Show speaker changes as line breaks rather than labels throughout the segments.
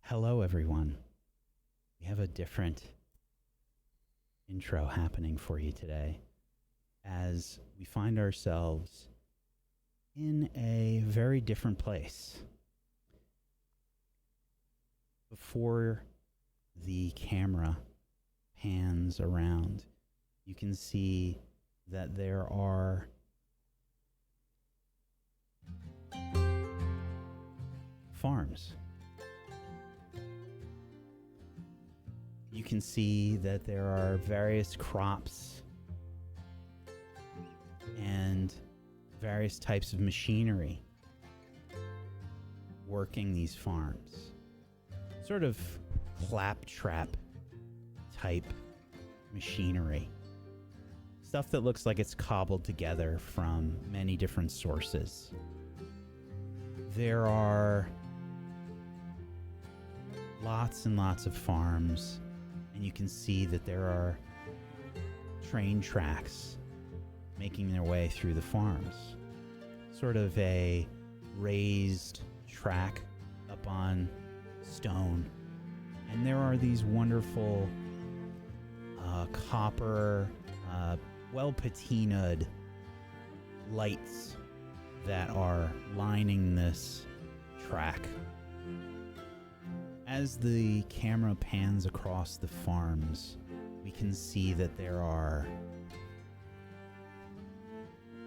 Hello, everyone. We have a different intro happening for you today as we find ourselves in a very different place. Before the camera pans around, you can see that there are farms. You can see that there are various crops and various types of machinery working these farms. Sort of claptrap type machinery. Stuff that looks like it's cobbled together from many different sources. There are lots and lots of farms, and you can see that there are train tracks making their way through the farms. Sort of a raised track up on stone. And there are these wonderful copper, well patinaed lights that are lining this track. As the camera pans across the farms, we can see that there are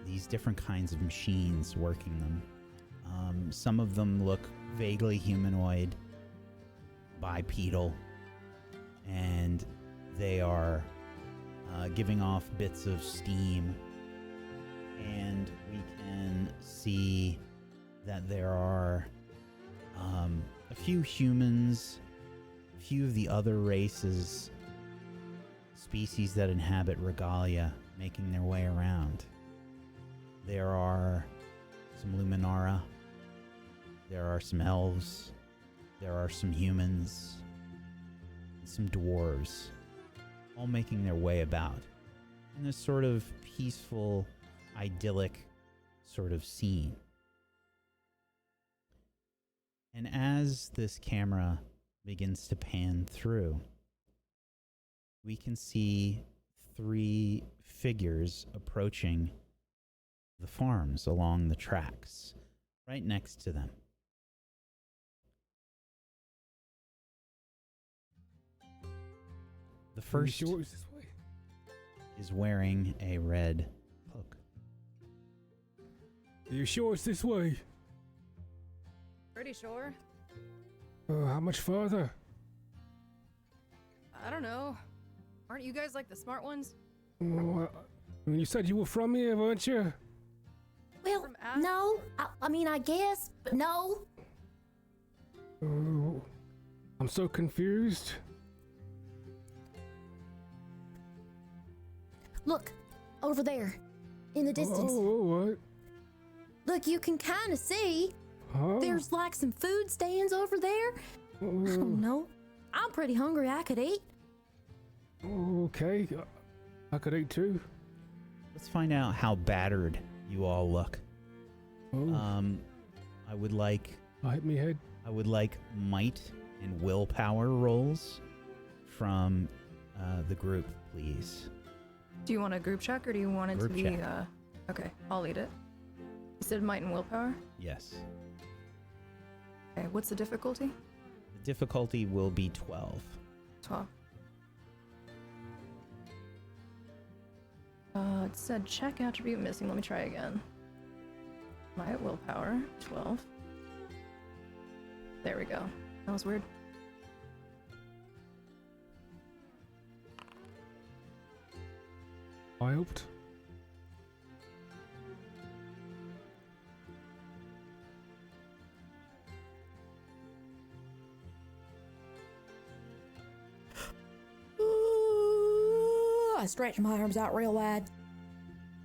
these different kinds of machines working them. Some of them look vaguely humanoid, bipedal, and they are giving off bits of steam. And we can see that there are a few humans, a few of the other races, species that inhabit Regalia, making their way around. There are some Luminara, there are some elves, there are some humans, and some dwarves, all making their way about in this sort of peaceful, idyllic sort of scene. And as this camera begins to pan through, we can see three figures approaching the farms along the tracks, right next to them. The first
sure it's this way?
is wearing a red cloak.
Are you sure it's this way?
Pretty sure.
How much farther?
I don't know. Aren't you guys like the smart ones?
You said you were from here, weren't you?
Well,
From Asp?
no. I mean, I guess, but no.
Oh, I'm so confused.
Look, over there, in the distance.
Oh, what?
Look, you can kind of see.
Huh?
There's like some food stands over there. I don't know. I'm pretty hungry. I could eat.
Okay, I could eat too.
Let's find out how battered you all look.
Oh,
I would like
I hit me head.
might and willpower rolls from the group, please.
Do you want a group check or do you want it
Group
to be
check.
Okay, I'll eat it. You said might and willpower?
Yes.
Okay, what's the difficulty?
The difficulty will be 12.
12. It said check attribute missing. Let me try again. Might willpower, 12. There we go. That was weird.
I helped.
I stretch my arms out real wide.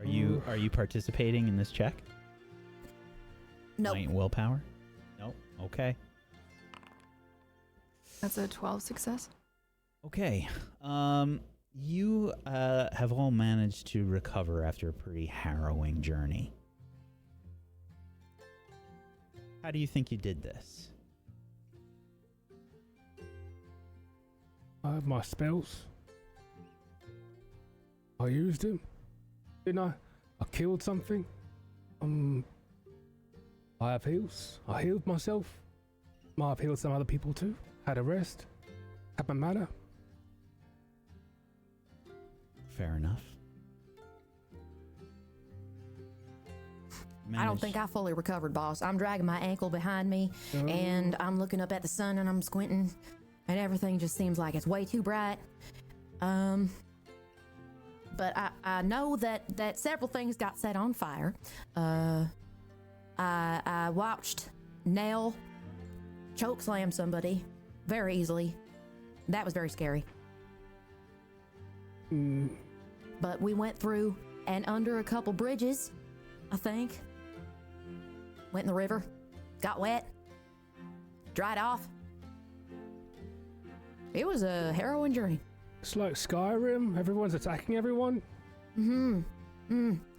Are you participating in this check?
Nope.
Might and willpower? Nope. Okay.
That's a 12 success.
Okay. You have all managed to recover after a pretty harrowing journey. How do you think you did this?
I have my spells. I used them, didn't I? I killed something. I have heals. I healed myself. Might have healed some other people too. Had a rest. Had my mana.
Fair enough.
I don't think I fully recovered, boss. I'm dragging my ankle behind me, and I'm looking up at the sun, and I'm squinting, and everything just seems like it's way too bright. But I know that several things got set on fire. I watched Nell chokeslam somebody very easily. That was very scary. But we went through and under a couple bridges, I think. Went in the river, got wet, dried off. It was a harrowing journey.
It's like Skyrim. Everyone's attacking everyone.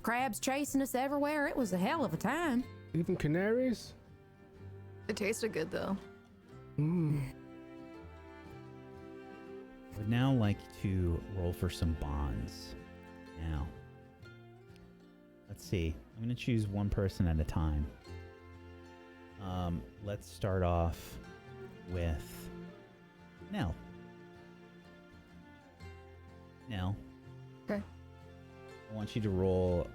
Crabs chasing us everywhere. It was a hell of a time.
Even canaries.
It tasted good though.
Would now like to roll for some bonds. Now, let's see. I'm going to choose one person at a time. Let's start off with Nell. Nell.
Okay.
I want you to roll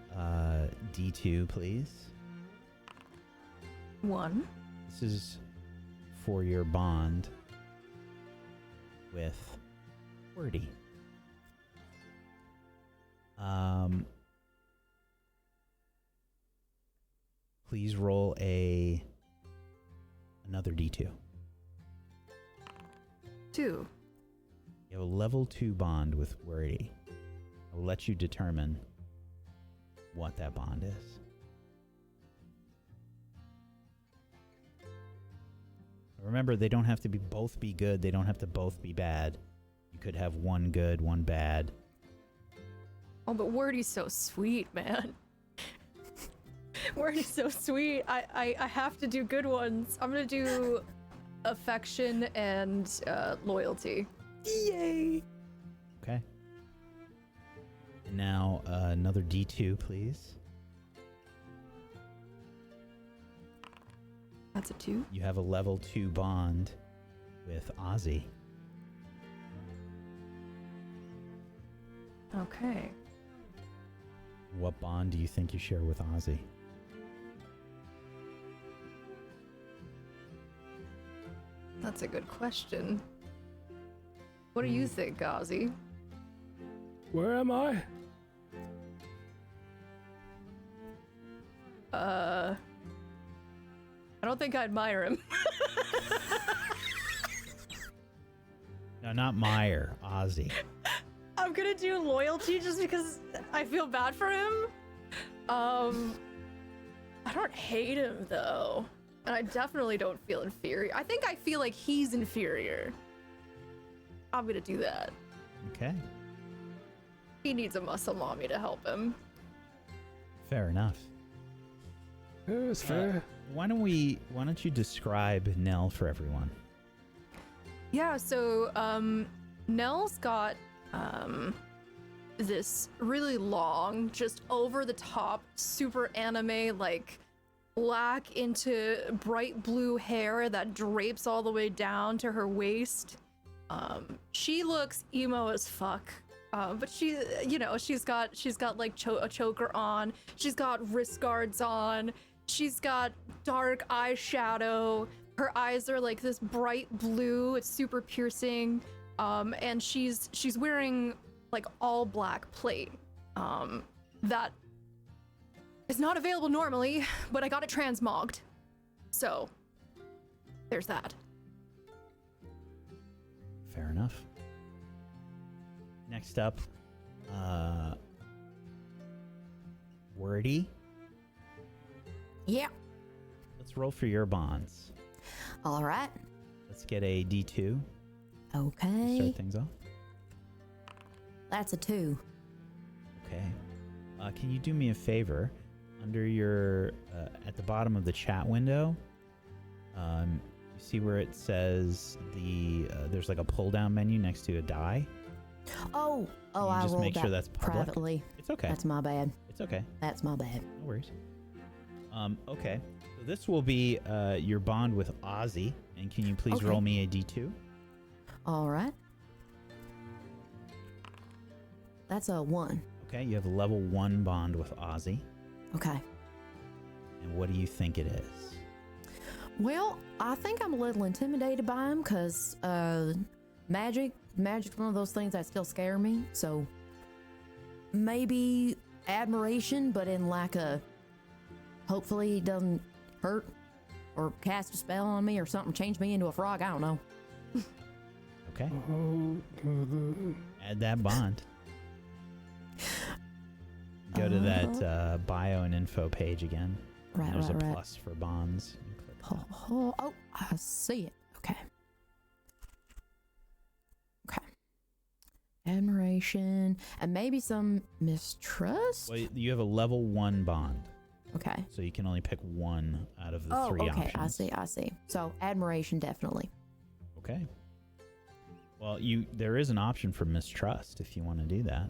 D2, please.
1.
This is for your bond with Wordy. Please roll another D2.
2.
You have a level 2 bond with Wordy. I will let you determine what that bond is. Remember, they don't have to both be good. They don't have to both be bad. You could have one good, one bad.
Oh, but Wordy's so sweet, man. Wordy's so sweet. I have to do good ones. I'm gonna do affection and loyalty. Yay!
Okay. And now another D2, please.
That's a 2.
You have a level 2 bond with Ozzy.
Okay.
What bond do you think you share with Ozzy?
That's a good question. What do you think, Ozzy?
Where am I?
I don't think I admire him.
No, not Meyer. Ozzy.
I'm gonna do loyalty just because I feel bad for him. I don't hate him though. And I definitely don't feel inferior. I think I feel like he's inferior. I'm gonna do that.
Okay.
He needs a muscle mommy to help him.
Fair enough.
Yeah, it's fair.
Why don't you describe Nell for everyone?
Yeah, so Nell's got this really long, just over the top, super anime, like black into bright blue hair that drapes all the way down to her waist. She looks emo as fuck. But she's got like a choker on. She's got wrist guards on. She's got dark eyeshadow. Her eyes are like this bright blue. It's super piercing. And she's wearing like all black plate. That is not available normally, but I got it transmogged. So there's that.
Fair enough. Next up, Wordy.
Yeah.
Let's roll for your bonds.
All right.
Let's get a D2 to
Okay.
start things off.
That's a 2.
Okay. Can you do me a favor? Under your, at the bottom of the chat window, you see where it says there's like a pull-down menu next to a die?
Oh,
Can you
I
just
rolled
make sure
that
that's public?
privately.
It's okay.
That's my bad.
It's okay.
That's my bad.
No worries. Okay. So this will be your bond with Ozzy. And can you please
Okay.
roll me a D2?
All right. That's a 1.
Okay, you have a level 1 bond with Ozzy.
Okay.
And what do you think it is?
Well, I think I'm a little intimidated by him because magic's one of those things that still scare me. So maybe admiration, but in like a hopefully he doesn't hurt or cast a spell on me or something, change me into a frog. I don't know.
Okay.
Oh,
Add that bond. Go to that bio and info page again.
Right,
And there's
right,
a
right.
plus for bonds. You click that.
Oh, I see it. Okay. Okay. Admiration and maybe some mistrust.
Well, you have a level 1 bond,
Okay.
so you can only pick one out of the
Oh,
3
okay.
options.
I see. So admiration, definitely.
Okay. Well, there is an option for mistrust if you want to do that.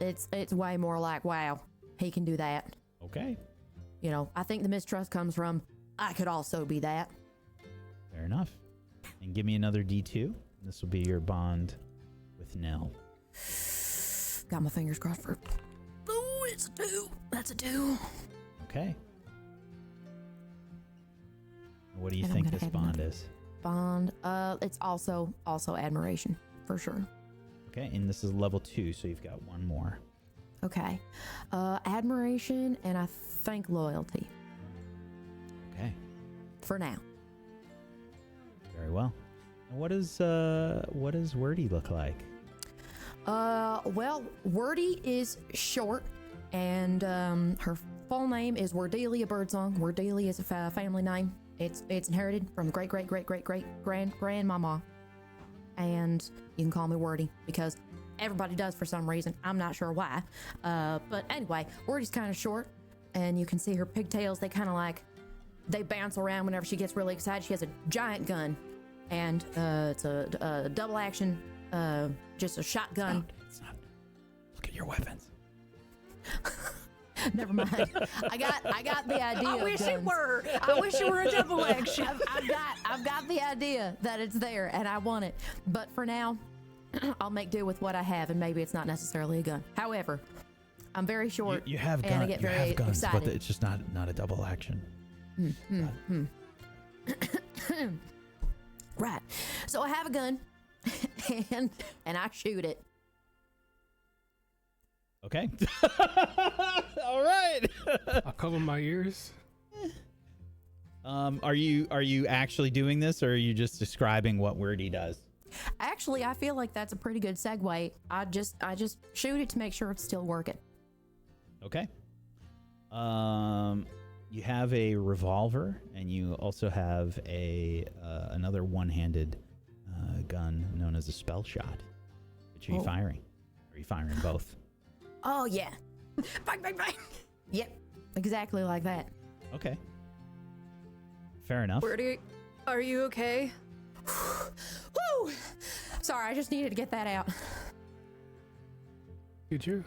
It's way more like, wow, he can do that.
Okay.
You know, I think the mistrust comes from, I could also be that.
Fair enough. And give me another D2. This will be your bond with Nell.
Got my fingers crossed for. Oh, it's a 2. That's a 2.
Okay. What do you
And I'm
think
gonna
this
add
bond
another.
is?
Bond. It's also admiration for sure.
Okay, and this is level 2, so you've got one more.
Okay. Admiration and I think loyalty
Okay,
for now.
very well. And what does Wordy look like?
Well, Wordy is short, and her full name is Wordelia Birdsong. Wordelia is a family name. It's inherited from great grandmama, and you can call me Wordy because everybody does for some reason. I'm not sure why. But anyway, Wordy's kind of short, and you can see her pigtails. They kind of like they bounce around whenever she gets really excited. She has a giant gun, and it's a double action, just a shotgun.
It's not. Look at your weapons.
Never mind. I got the idea.
I wish
of
it
guns.
were. I wish it were a double action.
I've got the idea that it's there and I want it. But for now, I'll make do with what I have, and maybe it's not necessarily a gun. However, I'm very short.
You have
and I
guns.
get
You
very
have guns,
excited.
but it's just not a double action.
Right. So I have a gun, and I shoot it.
Okay. All right.
I cover my ears.
Are you actually doing this, or are you just describing what Wordy does?
Actually, I feel like that's a pretty good segue. I just shoot it to make sure it's still working.
Okay. You have a revolver, and you also have another one-handed gun known as a spell shot. Which are you firing? Are you firing both?
Oh yeah. Bang bang bang. Yep. Exactly like that.
Okay. Fair enough.
Wordy, are you okay?
Woo! Sorry, I just needed to get that out.
Did you?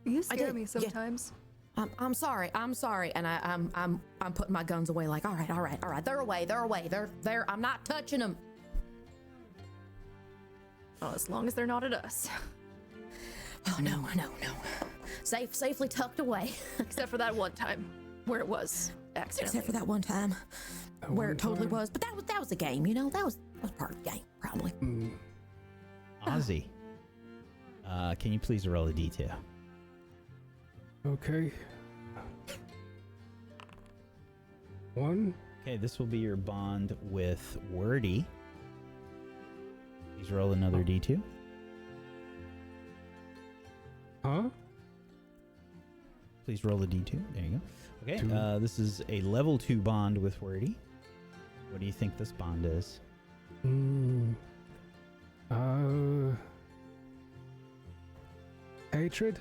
You
I
scare
did,
me
yeah.
sometimes.
I'm sorry, and I'm putting my guns away. Like, all right. They're away. They're. I'm not touching them.
Well, as long as they're not at us.
Oh no. Safely tucked away.
Except for that one time where it was accidentally.
Except for that one time
That
where
one
it totally
time?
was. But that was a game, you know. That was part of the game, probably.
Ozzy, can you please roll a D2?
Okay. 1.
Okay, this will be your bond with Wordy. Please roll another D2.
Huh?
Please roll a D2. There you go. Okay,
2.
this is a level 2 bond with Wordy. What do you think this bond is?
Hatred?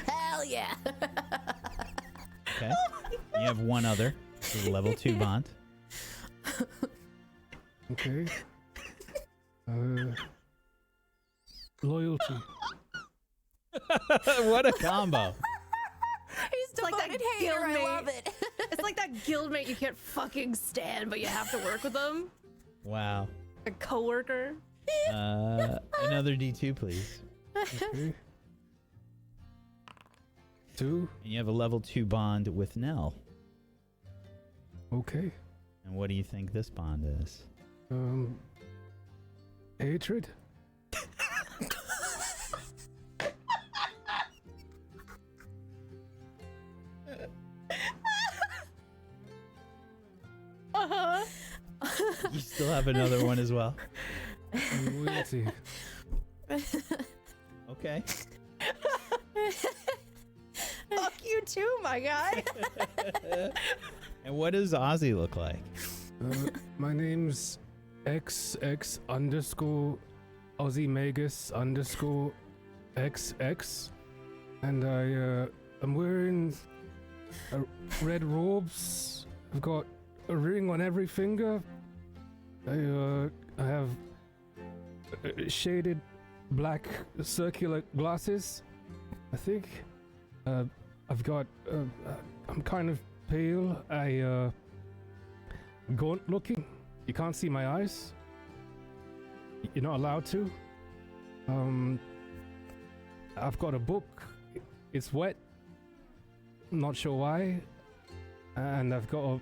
Hell yeah.
Okay. You have one other. It's a level 2 bond.
Okay. Loyalty.
What a combo.
He's
like that
devoted hater. I
guildmate.
love it.
It's like that guildmate you can't fucking stand, but you have to work with them.
Wow.
A coworker.
Another D2, please.
Okay. 2.
And you have a level 2 bond with Nell.
Okay.
And what do you think this bond is?
Hatred.
Uh-huh.
You still have another one as well.
And loyalty.
Okay.
Fuck you too, my guy.
And what does Ozzy look like?
My name's XX underscore Ozymagus underscore XX, and I'm wearing red robes. I've got a ring on every finger. I have shaded black circular glasses, I think. I've got I'm kind of pale. Gaunt looking. You can't see my eyes. You're not allowed to. I've got a book. It's wet. Not sure why. And I've got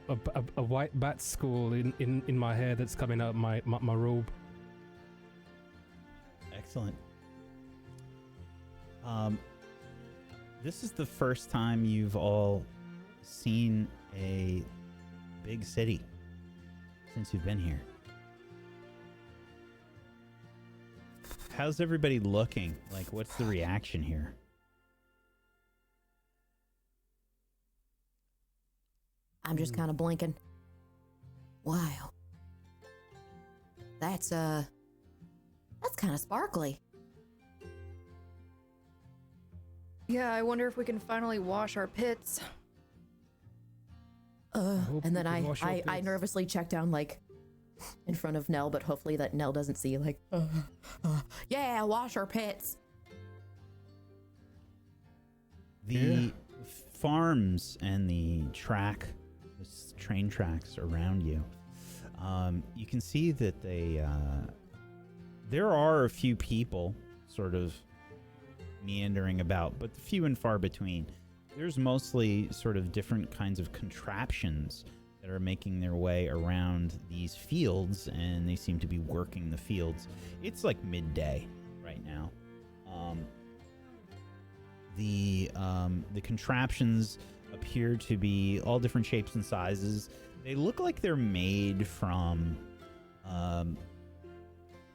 a white bat skull in my hair that's coming out my robe.
Excellent. This is the first time you've all seen a big city since you've been here. How's everybody looking? Like, what's the reaction here?
I'm just kind of blinking. Wow. That's kind of sparkly.
Yeah, I wonder if we can finally wash our pits.
hope
And
we
then
can wash our
I
pits.
nervously check down like in front of Nell, but hopefully that Nell doesn't see like, yeah, wash our pits.
The farms and the train tracks around you, you can see that there are a few people sort of meandering about, but few and far between. There's mostly sort of different kinds of contraptions that are making their way around these fields, and they seem to be working the fields. It's like midday right now. The contraptions appear to be all different shapes and sizes. They look like they're made from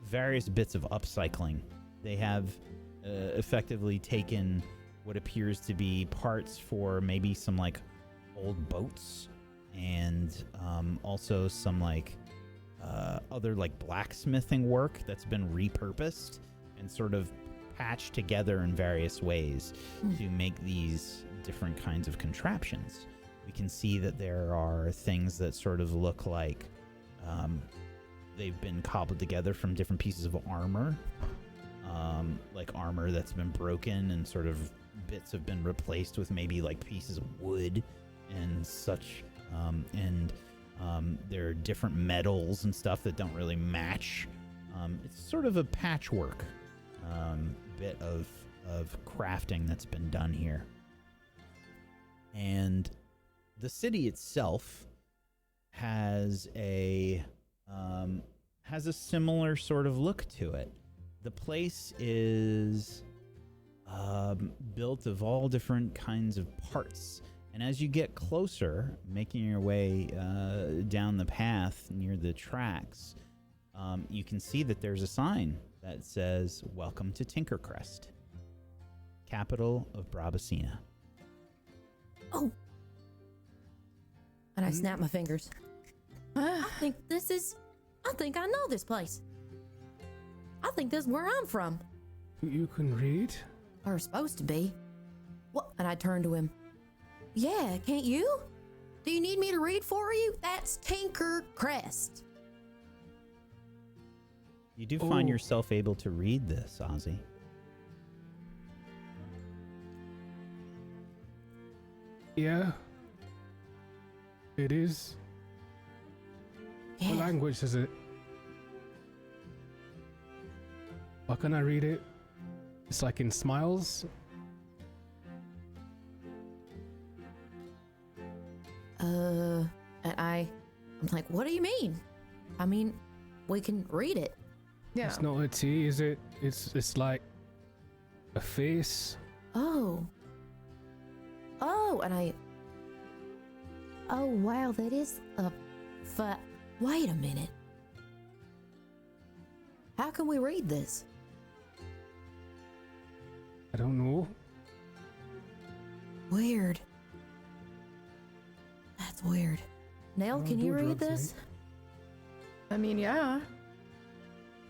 various bits of upcycling. They have effectively taken what appears to be parts for maybe some like old boats, and also some like other like blacksmithing work that's been repurposed and sort of patched together in various ways to make these different kinds of contraptions. We can see that there are things that sort of look like they've been cobbled together from different pieces of armor, like armor that's been broken, and sort of bits have been replaced with maybe like pieces of wood and such. There are different metals and stuff that don't really match. It's sort of a patchwork bit of crafting that's been done here. And the city itself has a similar sort of look to it. The place is built of all different kinds of parts. And as you get closer, making your way down the path near the tracks, you can see that there's a sign that says, "Welcome to Tinkercrest, capital of Brabacina."
Oh. And I snap my fingers. I think I know this place. I think this is where I'm from.
You can read?
Or supposed to be. What? And I turn to him. Yeah, can't you? Do you need me to read for you? That's Tinkercrest.
You do find
Oh.
yourself able to read this, Ozzy.
Yeah. It is. What
Yeah.
language is it? Why can I read it? It's like in smiles.
And I'm like, what do you mean? I mean, we can read it.
Yeah.
It's not a T, is it? It's like a face.
Oh. Oh, oh, wow, that is a wait a minute. How can we read this?
I don't know.
Weird. That's weird. Nell,
Don't
can you
do
read
drugs,
this?
I mean, yeah.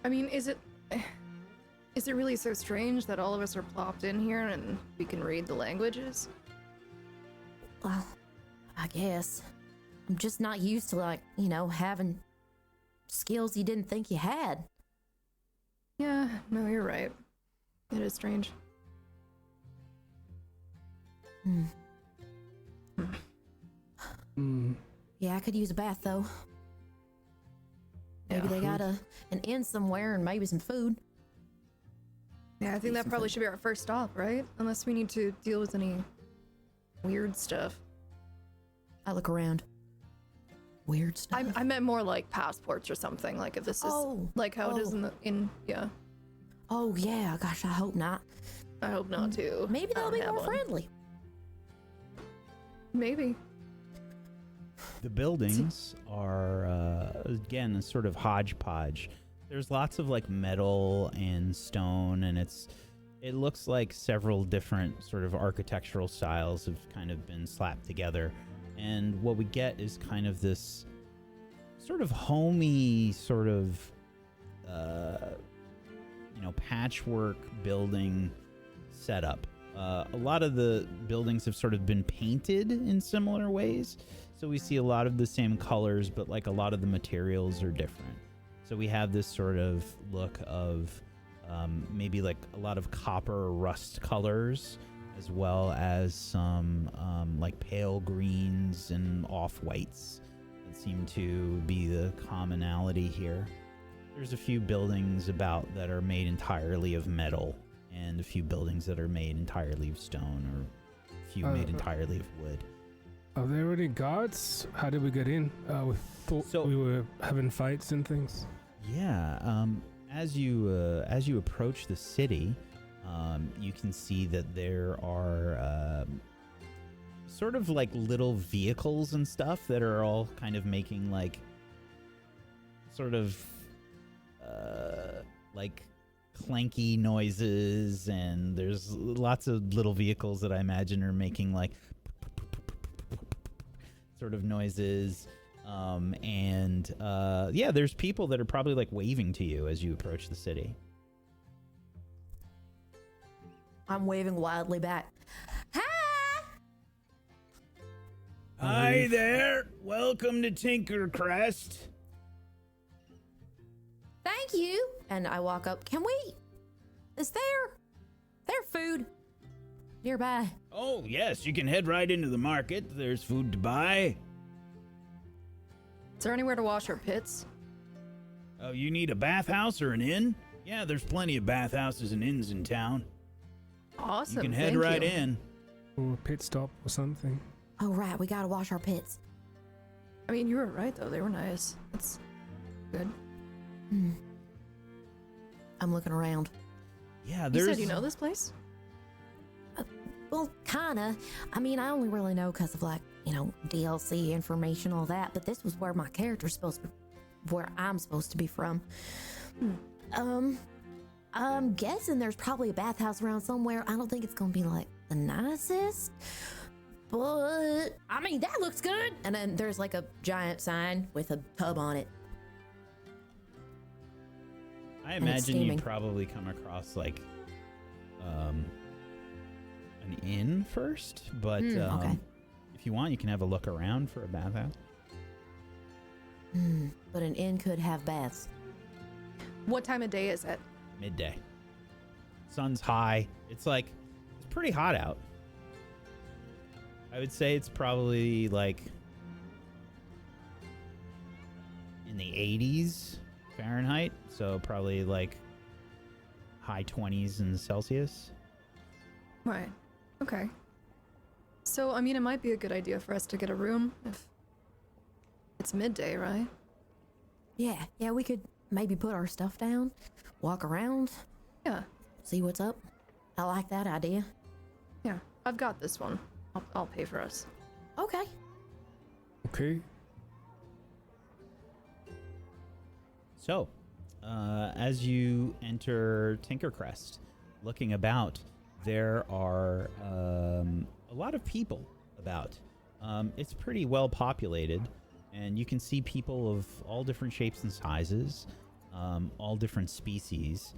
I mean, is it really so strange that all of us are plopped in here and we can read the languages?
Well, I guess. I'm just not used to, like, having skills you didn't think you had.
Yeah, no, you're right. It is strange.
Yeah, I could use a bath, though. Maybe
Yeah.
they got an inn somewhere and maybe some food.
Yeah, I think that probably should be our first stop, right? Unless we need to deal with any weird stuff.
I look around. Weird stuff.
I meant more like passports or something. Like if this is like how it is in yeah.
Oh, yeah. Gosh, I hope not.
I hope not too.
Maybe
I
they'll
don't
be
have
more
one.
friendly.
Maybe.
The buildings are, again, a sort of hodgepodge. There's lots of like metal and stone, and it looks like several different sort of architectural styles have kind of been slapped together. And what we get is kind of this sort of homey sort of, patchwork building setup. A lot of the buildings have sort of been painted in similar ways. So we see a lot of the same colors, but like a lot of the materials are different. So we have this sort of look of maybe like a lot of copper or rust colors, as well as some like pale greens and off-whites that seem to be the commonality here. There's a few buildings about that are made entirely of metal, and a few buildings that are made entirely of stone, or a few made entirely of wood.
Are there any guards? How did we get in? We thought we were having fights and things.
Yeah, as you approach the city, you can see that there are sort of like little vehicles and stuff that are all kind of making like sort of like clanky noises, and there's lots of little vehicles that I imagine are making like sort of noises. There's people that are probably like waving to you as you approach the city.
I'm waving wildly back. Hi!
Hi there. Welcome to Tinkercrest.
Thank you. And I walk up. Is there food nearby?
Oh, yes, you can head right into the market. There's food to buy.
Is there anywhere to wash our pits?
Oh, you need a bathhouse or an inn? Yeah, there's plenty of bathhouses and inns in town.
Awesome.
You can head
thank
right
you.
in.
Or a pit stop or something.
Oh, right. We gotta wash our pits.
I mean, you were right though. They were nice. That's good.
I'm looking around.
Yeah,
You
there's...
said you know this place?
Well, kinda. I mean, I only really know because of DLC information, all that. But this was where my character's supposed to be, where I'm supposed to be from. I'm guessing there's probably a bathhouse around somewhere. I don't think it's gonna be like the nicest, but I mean that looks good. And then there's like a giant sign with a tub on it.
I
it's
imagine
steaming.
you'd probably come across like, I an inn first, but
okay.
if you want, you can have a look around for a bathhouse.
But an inn could have baths.
What time of day is it?
Midday. Sun's high. It's pretty hot out. I would say it's probably like in the 80s Fahrenheit, so probably like high 20s in Celsius.
Right. Okay. So, I mean, it might be a good idea for us to get a room if it's midday, right?
Yeah, we could maybe put our stuff down, walk around,
Yeah.
see what's up. I like that idea.
Yeah. I've got this one. I'll pay for us.
Okay.
Okay.
So, as you enter Tinkercrest, looking about, there are a lot of people about. It's pretty well populated, and you can see people of all different shapes and sizes, all different species.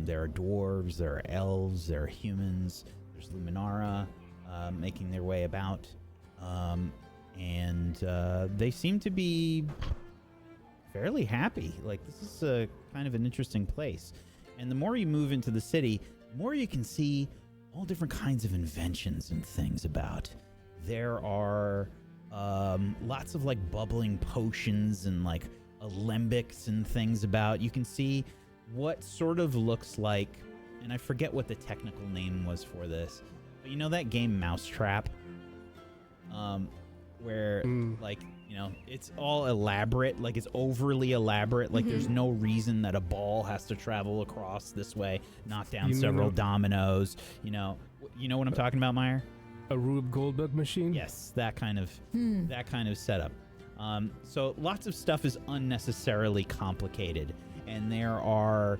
There are dwarves, there are elves, there are humans, there's Luminara making their way about, and they seem to be fairly happy. Like, this is a kind of an interesting place. And the more you move into the city, the more you can see all different kinds of inventions and things about. There are lots of like bubbling potions and like alembics and things about. You can see what sort of looks like, and I forget what the technical name was for this, but you know that game Mousetrap? Where like, you know, it's all elaborate, like it's overly elaborate, like there's no reason that a ball has to travel across this way, knock down several dominoes, you know what I'm talking about, Meyer?
A Rube Goldberg machine?
Yes, that kind of setup. So lots of stuff is unnecessarily complicated, and there are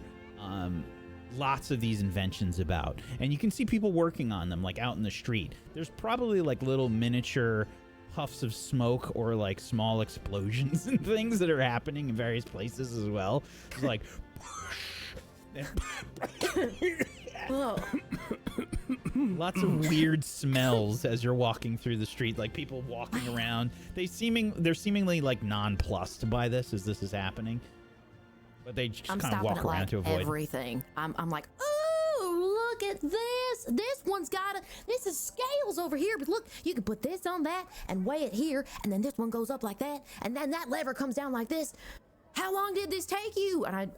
lots of these inventions about, and you can see people working on them like out in the street. There's probably like little miniature puffs of smoke or like small explosions and things that are happening in various places as well. It's like lots of weird smells as you're walking through the street, like people walking around. They're seemingly like nonplussed by this as this is happening, but they just kind of walk around to avoid
everything. I'm like, oh, look at this. This one's this is scales over here, but look, you can put this on that and weigh it here, and then this one goes up like that, and then that lever comes down like this. How long did this take you? And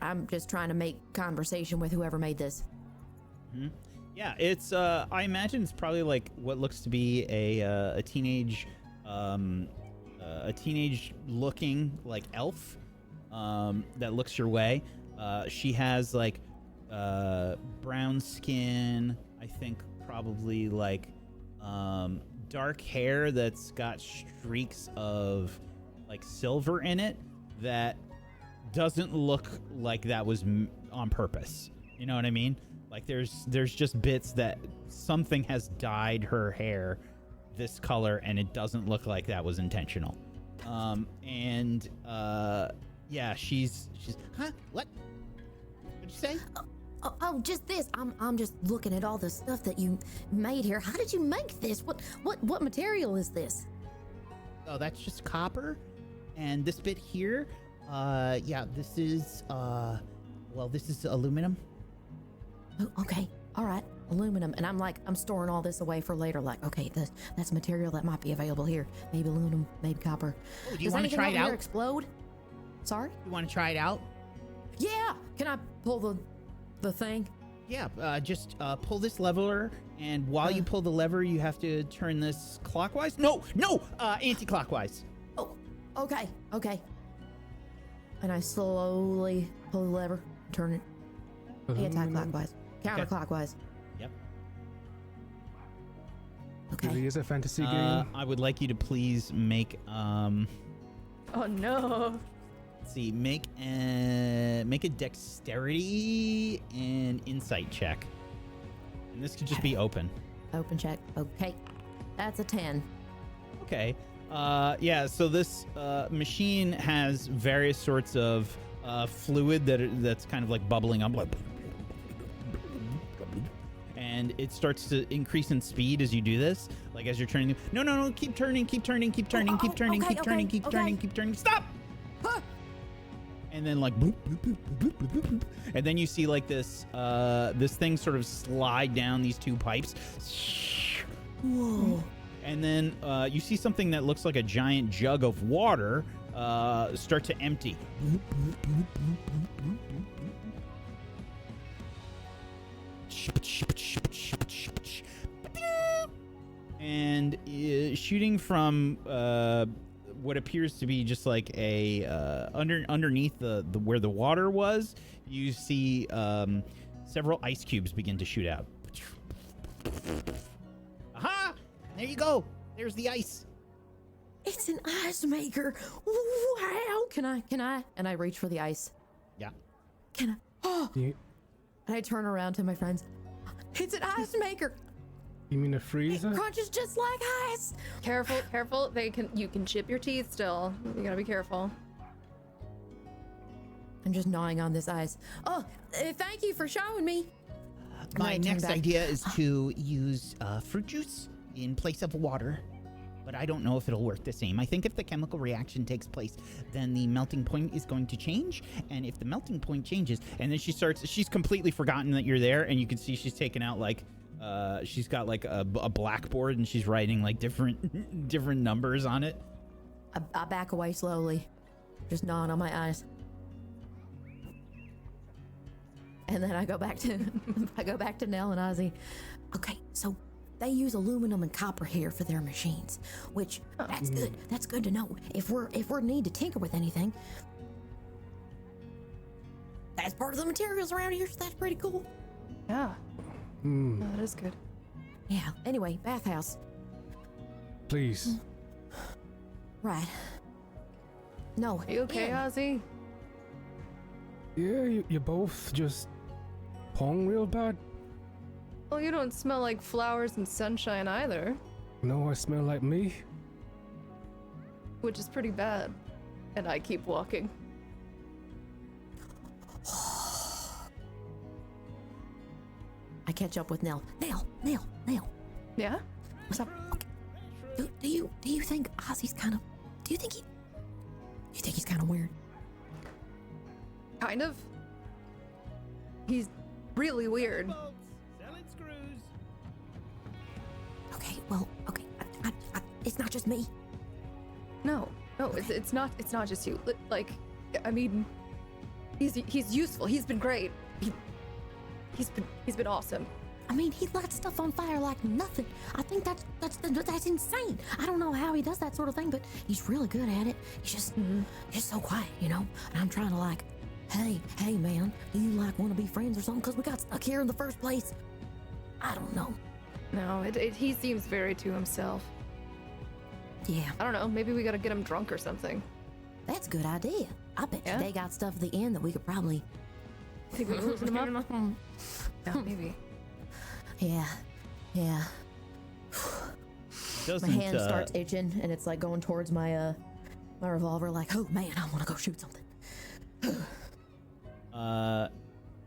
I'm just trying to make conversation with whoever made this.
Yeah, it's I imagine it's probably like what looks to be a teenage looking like elf that looks your way. She has like brown skin, I think probably like dark hair that's got streaks of like silver in it that doesn't look like that was on purpose. You know what I mean? Like there's just bits that something has dyed her hair this color, and it doesn't look like that was intentional. Yeah, she's huh? What? What'd you say?
Oh, just this. I'm just looking at all the stuff that you made here. How did you make this? What material is this?
Oh, that's just copper, and this bit here, yeah, this is this is aluminum.
Oh, okay. All right. Aluminum. And I'm storing all this away for later. Like, okay, that's material that might be available here. Maybe aluminum, maybe copper.
Oh, do you want to try it out?
Explode? Sorry?
You want to try it out?
Yeah. Can I pull the thing?
Yeah. Just pull this lever, and while you pull the lever, you have to turn this clockwise. No, anti-clockwise.
Oh, okay. And I slowly pull the lever, turn it anti-clockwise. Counterclockwise.
Yep.
Okay.
Really is a fantasy game.
I would like you to please make
Oh no.
let's see, make a dexterity and insight check. And this could just be open.
Open check. Okay. That's a 10.
Okay. Yeah, so this machine has various sorts of fluid that's kind of like bubbling up, like, and it starts to increase in speed as you do this. Like as you're turning. No, keep turning, keep turning, keep turning, keep turning, keep turning, keep turning, keep turning. Stop!
Huh.
And then like boop, boop, boop, boop, boop, boop, boop. And then you see like this thing sort of slide down these two pipes.
Whoa.
And then you see something that looks like a giant jug of water start to empty. And shooting from what appears to be just like a underneath the where the water was, you see several ice cubes begin to shoot out. Aha! There you go. There's the ice.
It's an ice maker. Wow. Can I? And I reach for the ice.
Yeah.
Can I? Oh.
You,
And I turn around to my friends. It's an ice maker.
you mean a
It
freezer?
crunches just like ice.
Careful, careful. You can chip your teeth still. You gotta be careful.
I'm just gnawing on this ice. Oh, thank you for showing me. And
My
I turn
next
back.
idea is to use fruit juice in place of water, but I don't know if it'll work the same. I think if the chemical reaction takes place, then the melting point is going to change, and if the melting point changes, and then she's completely forgotten that you're there, and you can see she's taken out like she's got like a blackboard, and she's writing like different numbers on it.
I back away slowly, just gnawing on my eyes. And then I go back to Nell and Ozzy. Okay, so they use aluminum and copper here for their machines, which that's good. That's good to know. If we're need to tinker with anything, that's part of the materials around here. So that's pretty cool.
Yeah.
Hmm.
Oh, that is good.
Yeah. Anyway, bathhouse.
Please.
Right. No.
Are you okay,
yeah.
Ozzy?
Yeah, you both just pong real bad?
Well, you don't smell like flowers and sunshine either,
No, I smell like me.
which is pretty bad. And I keep walking.
I catch up with Nell. Nell.
Yeah?
What's up? Okay. Do you think Ozzy's kind of? Do you think he's kind of weird?
Kind of. He's really weird.
Selling screws.
Okay. Well. Okay. It's not just me.
No, it's not just you. Like, I mean, he's useful. He's been great. He's been awesome.
I mean, he lights stuff on fire like nothing. I think that's insane. I don't know how he does that sort of thing, but he's really good at it. He's just so quiet, you know. And I'm trying to like, hey man, do you like want to be friends or something? Because we got stuck here in the first place. I don't know.
No, he seems very to himself.
Yeah,
I don't know. Maybe we gotta get him drunk or something.
that's a good idea. I bet
Yeah?
you they got stuff at the end that we could probably.
Think we can loosen him up? Yeah, maybe.
Yeah. My
Doesn't
hand starts itching, and it's like going towards my revolver. Like, oh man, I want to go shoot something.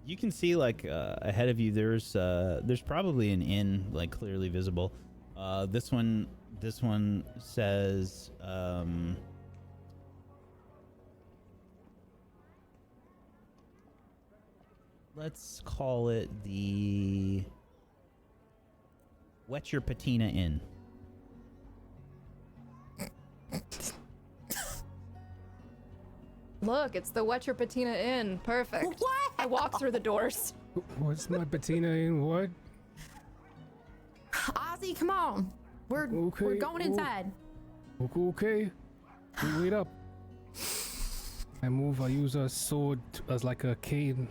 you can see like ahead of you there's probably an inn like clearly visible. This one says let's call it the Wet Your Patina Inn.
Look, it's the Wet Your Patina Inn. Perfect.
What?
I walk through the doors.
What's my patina in what?
Ozzy, come on. We're going inside.
Okay. You wait up. I use a sword as like a cane.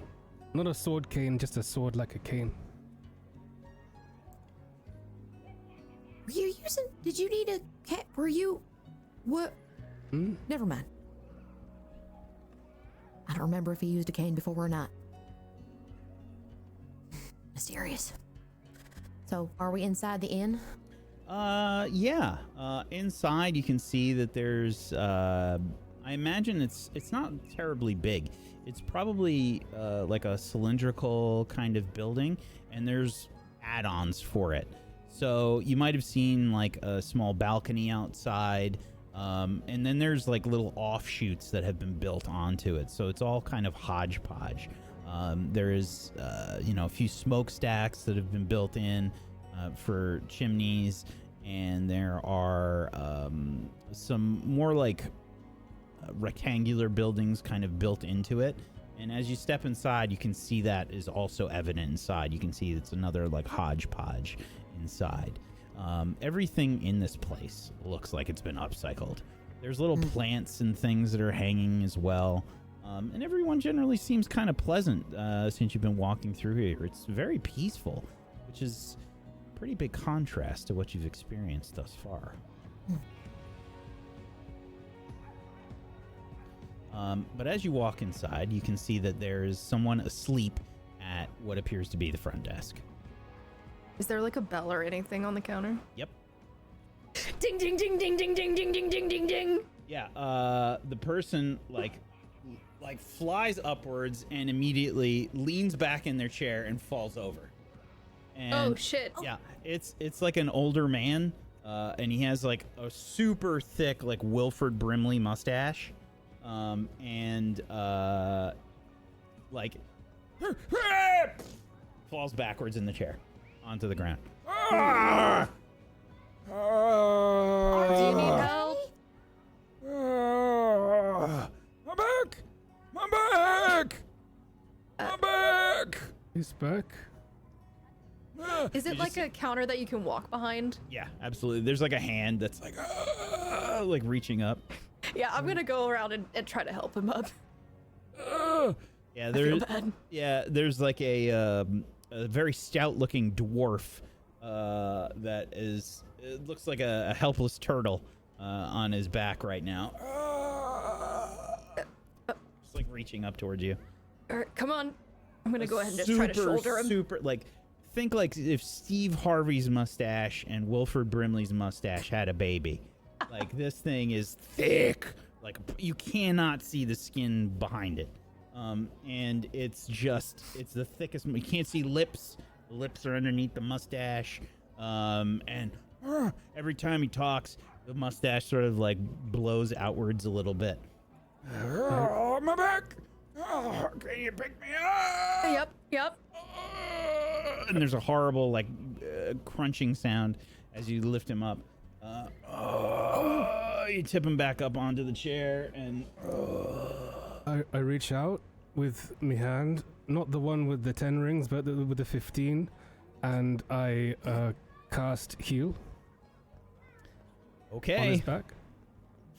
Not a sword cane, just a sword like a cane.
Were you using? Did you need a cat? Were you? What? Never mind. I don't remember if he used a cane before or not. Mysterious. So, are we inside the inn?
Yeah. Inside you can see that there's I imagine it's not terribly big. It's probably like a cylindrical kind of building, and there's add-ons for it. So you might have seen like a small balcony outside, and then there's like little offshoots that have been built onto it. So it's all kind of hodgepodge. There is, a few smokestacks that have been built in for chimneys, and there are some more like rectangular buildings kind of built into it. And as you step inside, you can see that is also evident inside. You can see it's another like hodgepodge inside. Everything in this place looks like it's been upcycled. There's little plants and things that are hanging as well. And everyone generally seems kind of pleasant since you've been walking through here. It's very peaceful, which is a pretty big contrast to what you've experienced thus far. But as you walk inside, you can see that there is someone asleep at what appears to be the front desk.
Is there like a bell or anything on the counter?
Yep.
Ding, ding, ding, ding, ding, ding, ding, ding, ding, ding, ding.
Yeah, the person like flies upwards and immediately leans back in their chair and falls over. And
Oh shit.
yeah, it's like an older man, and he has like a super thick like Wilford Brimley mustache, and like falls backwards in the chair onto the ground.
Do you need help?
I'm back! I'm back! I'm back!
He's back.
Is it like a counter that you can walk behind?
Yeah, absolutely. There's like a hand that's like reaching up.
Yeah, I'm gonna go around and try to help him up.
Yeah,
I feel bad.
there's like a very stout-looking dwarf that is. It looks like a helpless turtle on his back right now. Just like reaching up towards you.
All right, come on. I'm gonna go ahead and just try to shoulder him.
Super, like, think like if Steve Harvey's mustache and Wilford Brimley's mustache had a baby. Like, this thing is thick. Like, you cannot see the skin behind it. And it's the thickest. You can't see lips. The lips are underneath the mustache. And every time he talks, the mustache sort of like blows outwards a little bit. Oh, my back! Oh, can you pick me up?
Yep.
And there's a horrible like crunching sound as you lift him up. You tip him back up onto the chair, and
I reach out with my hand, not the one with the 10 rings, but with the 15, and I cast heal on
okay,
his back.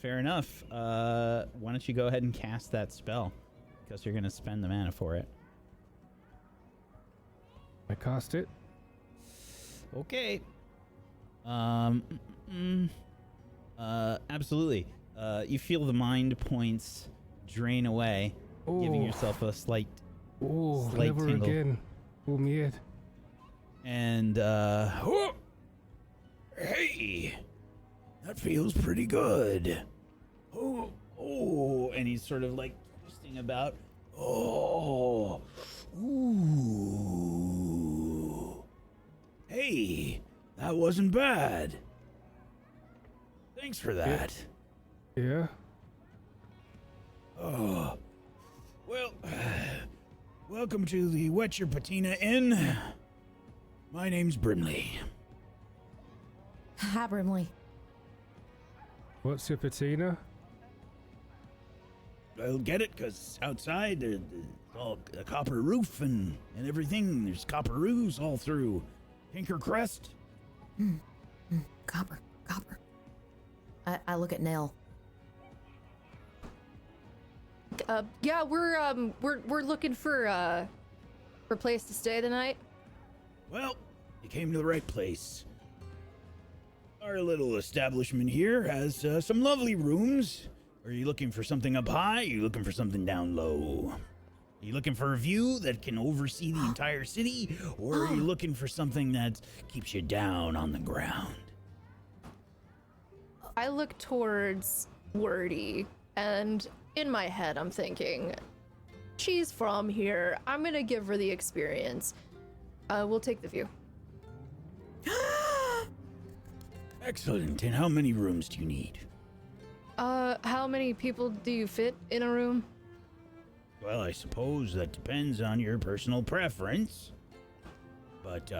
fair enough. Why don't you go ahead and cast that spell? Because you're gonna spend the mana for it.
I cast it.
Okay. Absolutely. You feel the mind points drain away, giving yourself a slight
Never
tingle.
again. Oh, me.
And hey, that feels pretty good. And he's sort of like twisting about. Ooh. Hey, that wasn't bad. Thanks for that.
Yeah.
Oh, well, welcome to the Wet Your Patina Inn. My name's Brimley.
Hi, Brimley.
What's your patina?
I'll get it, because outside there's all a copper roof and everything. There's copper roofs all through Tinkercrest.
Copper. I look at Nell.
Yeah, we're looking for a place to stay the night.
Well, you came to the right place. Our little establishment here has some lovely rooms. Are you looking for something up high? Are you looking for something down low? Are you looking for a view that can oversee the entire city? Or are you looking for something that keeps you down on the ground?
I look towards Wordy, and in my head I'm thinking, she's from here. I'm gonna give her the experience. We'll take the view.
Excellent. And how many rooms do you need?
How many people do you fit in a room?
Well, I suppose that depends on your personal preference. But,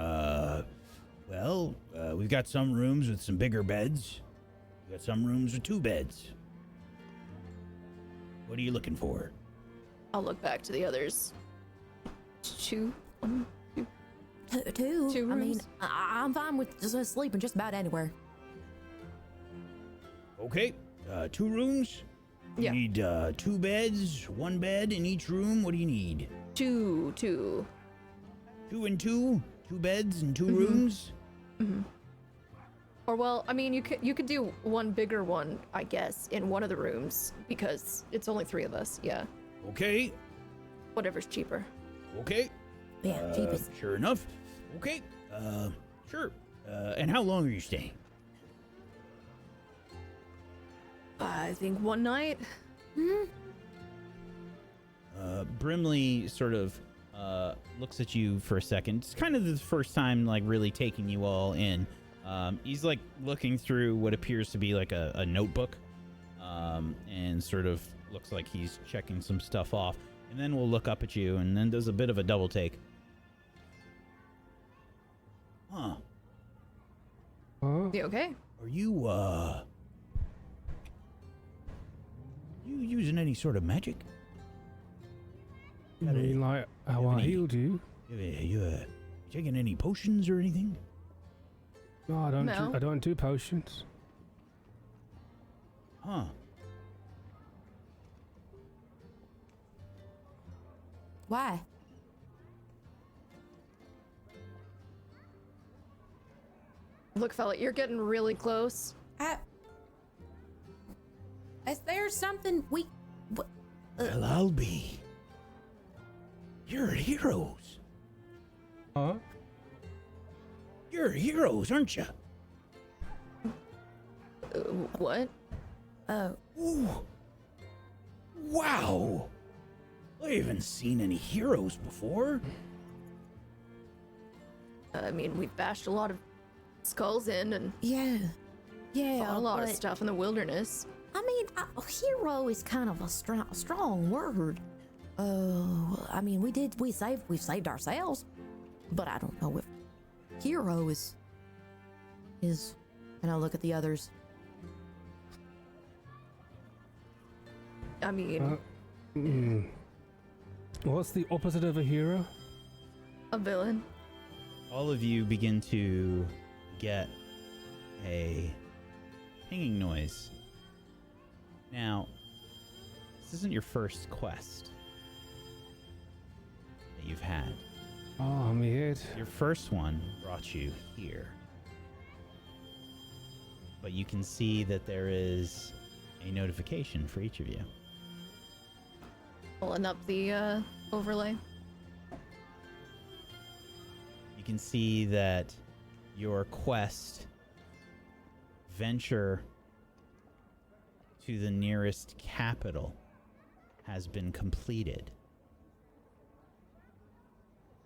we've got some rooms with some bigger beds. We've got some rooms with 2 beds. What are you looking for?
I'll look back to the others. 2?
Two.
Two
I mean,
rooms?
I'm fine with just sleeping just about anywhere.
Okay, 2 rooms.
Yeah.
You need 2 beds, 1 bed in each room. What do you need?
2.
2 and 2? 2 beds and 2
Mm-hmm.
rooms?
Or well, I mean, you could do one bigger one, I guess, in one of the rooms because it's only 3 of us. Yeah,
Okay,
whatever's cheaper.
okay.
Yeah, cheapest.
Sure enough. Okay, sure. And how long are you staying?
I think one night.
Brimley sort of looks at you for a second. It's kind of the first time, like, really taking you all in. He's, like, looking through what appears to be, like, a notebook, and sort of looks like he's checking some stuff off. And then we'll look up at you, and then does a bit of a double take. Huh.
Huh?
You okay?
Are you, you using any sort of magic?
You mean like how I
any-
healed you?
You taking any potions or anything?
No, I don't.
No.
I don't do potions.
Huh.
Why?
Look, fella, you're getting really close.
Is there something we?
Well, I'll be. You're heroes.
Huh?
You're heroes, aren't you?
What?
Oh,
Ooh. Wow. I haven't seen any heroes before.
I mean, we've bashed a lot of skulls in and
yeah,
fought a lot of
but-
stuff in the wilderness.
I mean, a hero is kind of a strong word. I mean, we've saved ourselves, but I don't know if hero is. And I look at the others.
I mean,
What's the opposite of a hero?
a villain.
All of you begin to get a pinging noise. Now, this isn't your first quest that you've had.
Oh, I'm here.
Your first one brought you here. But you can see that there is a notification for each of you.
Pulling up the overlay.
You can see that your quest, venture to the nearest capital, has been completed,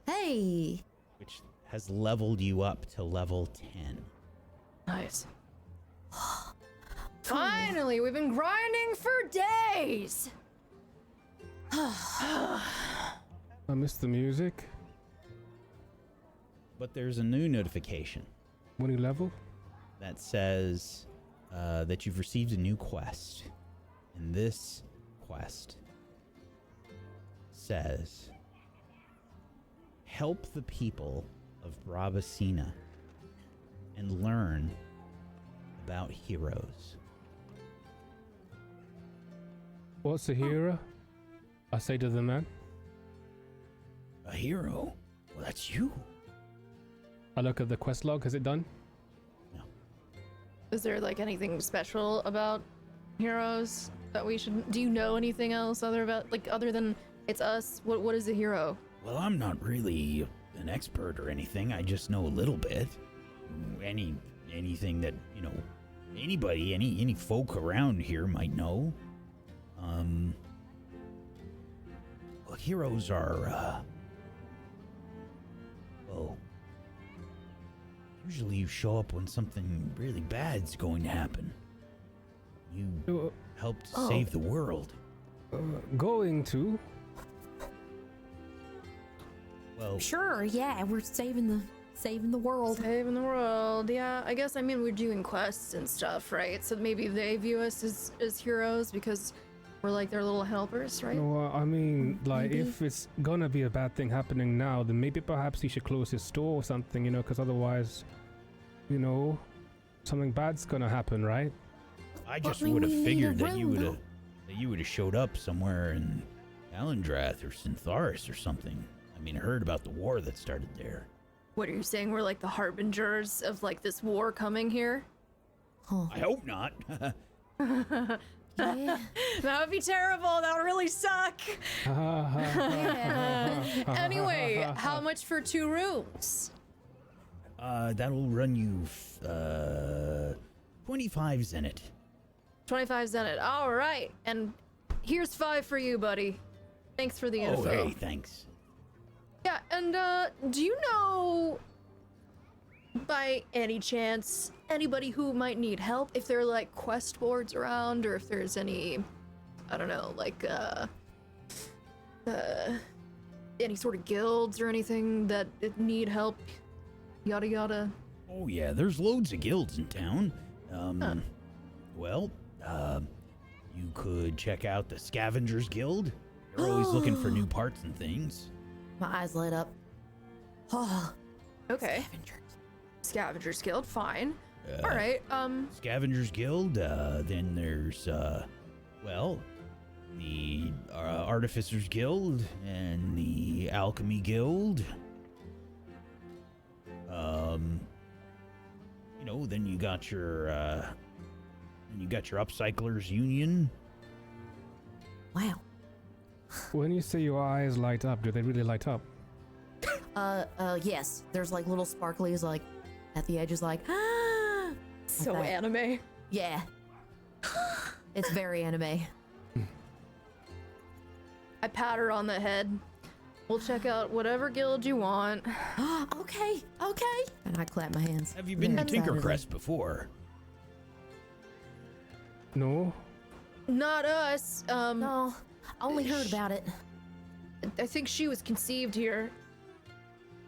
Hey,
which has leveled you up to level 10.
Nice. Finally, we've been grinding for days.
I missed the music.
But there's a new notification
What new level?
that says that you've received a new quest. And this quest says, help the people of Brabacina and learn about heroes.
What's a hero? I say to the man.
A hero? Well, that's you.
I look at the quest log. Has it done?
Is there like anything special about heroes that we should? Do you know anything else other than it's us? What is a hero?
Well, I'm not really an expert or anything. I just know a little bit. Anything that, anybody, any folk around here might know. Well, heroes are, Usually you show up when something really bad's going to happen. You helped save the world.
Going to.
Well,
Sure, yeah, we're saving the world.
Saving the world, yeah. I guess, I mean, we're doing quests and stuff, right? So maybe they view us as heroes because we're like their little helpers, right?
No, I mean, like,
Maybe.
if it's gonna be a bad thing happening now, then maybe perhaps he should close his store or something, because otherwise, something bad's gonna happen, right?
I just
I mean,
would have
we need
figured
a
that you
room,
would have showed up somewhere in Alandrath or Syntharis or something. I mean, I heard about the war that started there.
What are you saying? We're like the harbingers of like this war coming here?
Huh.
I hope not.
Yeah.
That would be terrible. That would really suck. Anyway, how much for 2 rooms?
That'll run you 25 Zenit.
25 Zenit. All right. And here's 5 for you, buddy. Thanks for the
Oh,
info.
hey, thanks.
Yeah, and do you know by any chance anybody who might need help? If there are like quest boards around, or if there's any, I don't know, like any sort of guilds or anything that need help? Yada yada.
Oh yeah, there's loads of guilds in town. Well, you could check out the Scavengers Guild. They're always looking for new parts and things.
My eyes lit up. Oh,
Okay.
scavengers.
Scavengers Guild, fine. All right.
Scavengers Guild. Then there's the Artificers Guild and the Alchemy Guild. Then you got your Upcyclers Union.
Wow.
When you say your eyes light up, do they really light up?
Yes. There's like little sparklies like at the edges, like
So
Okay.
anime.
yeah. It's very anime.
I pat her on the head. We'll check out whatever guild you want.
Okay. And I clap my hands.
Have you been to
Very excitedly.
Tinkercrest before?
No?
Not us.
No, I only heard about it.
I think she was conceived here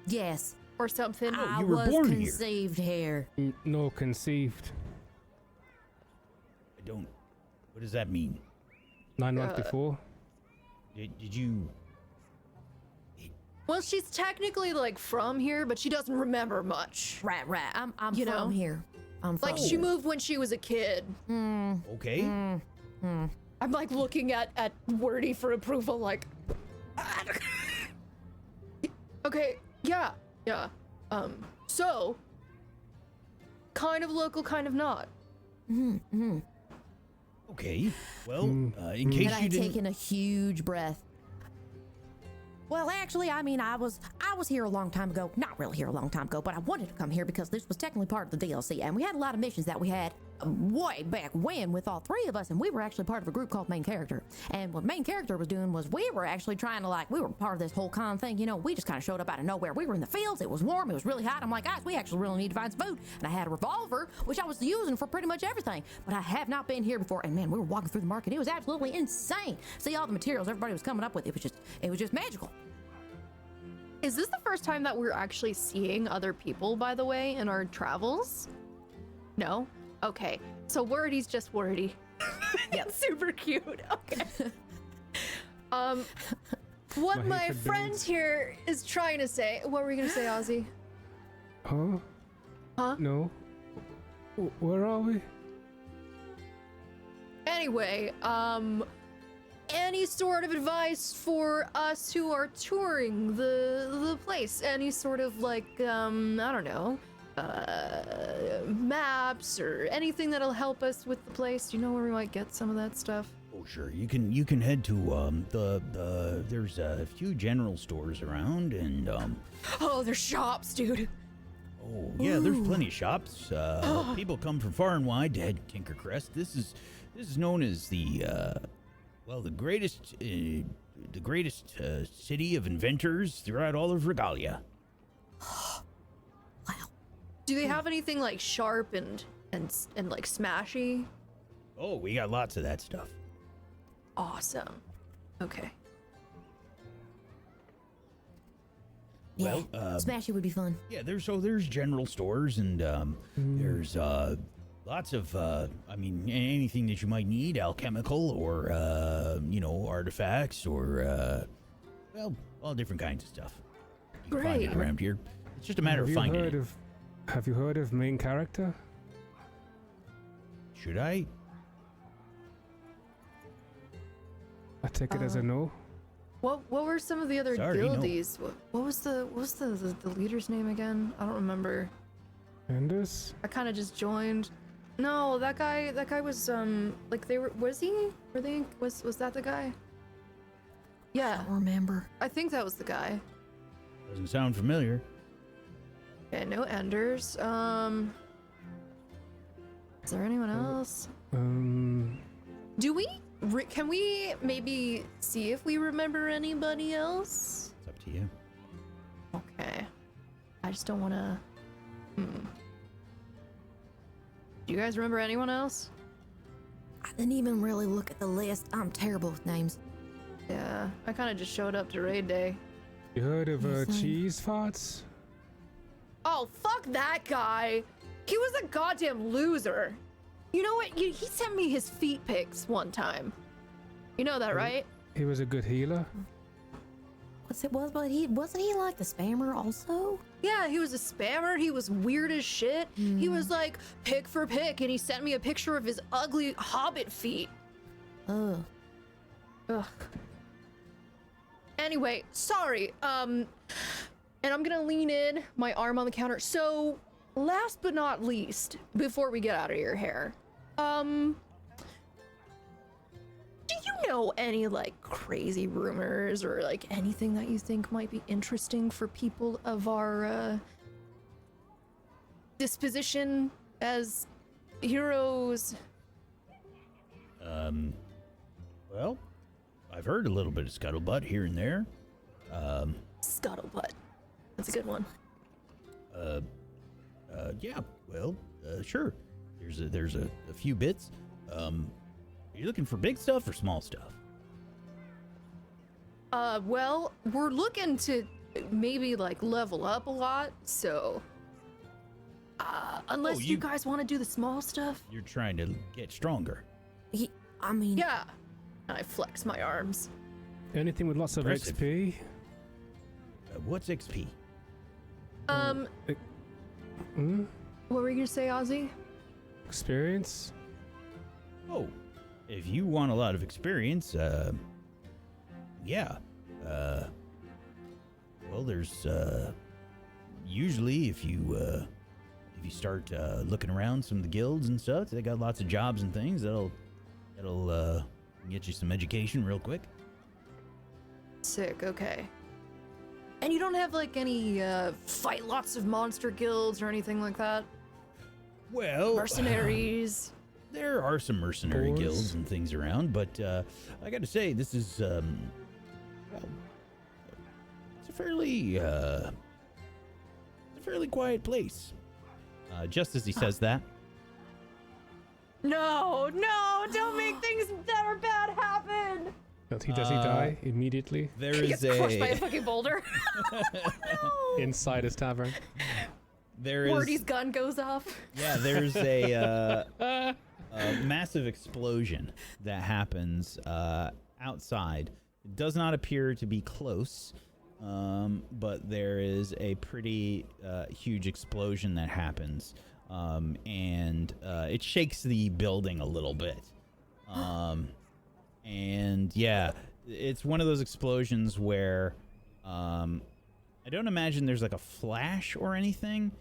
Yes.
or something.
I
you were
was
born here.
conceived here.
No, conceived.
I don't. What does that mean?
9 months before?
Did you?
Well, she's technically like from here, but she doesn't remember much.
Right. I'm
You
from
know?
here. I'm from
Like she moved when she was a kid.
Okay.
I'm like looking at Wordy for approval, like. Okay, yeah. So, kind of local, kind of not.
Okay. Well, in case
And I
you
had
didn't.
taken a huge breath. Well, actually, I mean, I was here a long time ago. Not really here a long time ago, but I wanted to come here because this was technically part of the DLC, and we had a lot of missions that we had way back when with all 3 of us, and we were actually part of a group called Main Character. And what Main Character was doing was we were actually trying to we were part of this whole con thing. We just kind of showed up out of nowhere. We were in the fields. It was warm. It was really hot. I'm like, guys, we actually really need to find some food. And I had a revolver, which I was using for pretty much everything. But I have not been here before. And man, we were walking through the market. It was absolutely insane. See all the materials everybody was coming up with. It was just magical.
Is this the first time that we're actually seeing other people, by the way, in our travels? No? Okay. So Wordy's just Wordy.
Yep.
Super cute. Okay. What my
hatred
friend
builds.
here is trying to say. What were you gonna say, Ozzy?
Huh?
Huh?
No. Where are we?
Anyway, any sort of advice for us who are touring the place? Any sort of I don't know, maps or anything that'll help us with the place? Do you know where we might get some of that stuff?
Oh sure, you can head to there's a few general stores around and
Oh, there's shops, dude.
oh yeah, there's plenty of shops. People come from far and wide to head to Tinkercrest. This is known as the greatest city of inventors throughout all of Regalia.
Wow.
Do they have anything like sharp and like smashy?
Oh, we got lots of that stuff.
Awesome. Okay.
Yeah,
Well,
Smashy would be fun.
yeah, there's general stores and there's lots of I mean anything that you might need, alchemical or artifacts or well, all different kinds of stuff. You can find it
Great.
around here. It's just a matter of finding it.
Have you heard of main character?
Should I?
I take it as a no.
What were some of the other
Sorry, no.
guildies? What was the leader's name again? I don't remember.
Anders?
I kind of just joined. No, that guy was like was that the guy? Yeah,
Don't remember.
I think that was the guy.
Doesn't sound familiar.
Okay, no Enders. Is there anyone else? Do we? Can we maybe see if we remember anybody else?
It's up to you.
Okay. I just don't want to. Do you guys remember anyone else?
I didn't even really look at the list. I'm terrible with names.
Yeah, I kind of just showed up to raid day.
You heard of
Yes, I-
cheese farts?
Oh, fuck that guy. He was a goddamn loser. You know what? He sent me his feet pics one time. You know that, right?
He was a good healer.
Wasn't he like the spammer also?
Yeah, he was a spammer. He was weird as shit. He was like pick for pick, and he sent me a picture of his ugly hobbit feet.
Ugh.
Ugh. Anyway, sorry. And I'm gonna lean in, my arm on the counter. So, last but not least, before we get out of your hair, do you know any like crazy rumors or like anything that you think might be interesting for people of our disposition as heroes?
Well, I've heard a little bit of scuttlebutt here and there.
Scuttlebutt. That's a good one.
Yeah, well, sure. There's a few bits. Are you looking for big stuff or small stuff?
Well, we're looking to maybe like level up a lot, so unless you guys want to do the small stuff.
You're trying to get stronger.
I mean,
Yeah. I flex my arms.
Anything with lots of
Impressive.
XP?
What's XP?
What were you gonna say, Ozzy?
Experience?
Oh, if you want a lot of experience, yeah. Well, there's usually if you start looking around some of the guilds and stuff, they got lots of jobs and things that'll get you some education real quick.
Sick, okay. And you don't have like any fight lots of monster guilds or anything like that?
Well,
Mercenaries.
there are some mercenary
Boars.
guilds and things around, but I got to say this is well, it's a fairly quiet place. Just as he says that,
No, don't make things that are bad happen.
Does he die immediately
there
He
is
gets crushed by a
a
fucking boulder.
inside his tavern?
there is
Morty's gun goes off.
yeah there's a massive explosion that happens outside. It does not appear to be close, but there is a pretty huge explosion that happens, and it shakes the building a little bit. And yeah, it's one of those explosions where I don't imagine there's like a flash or anything,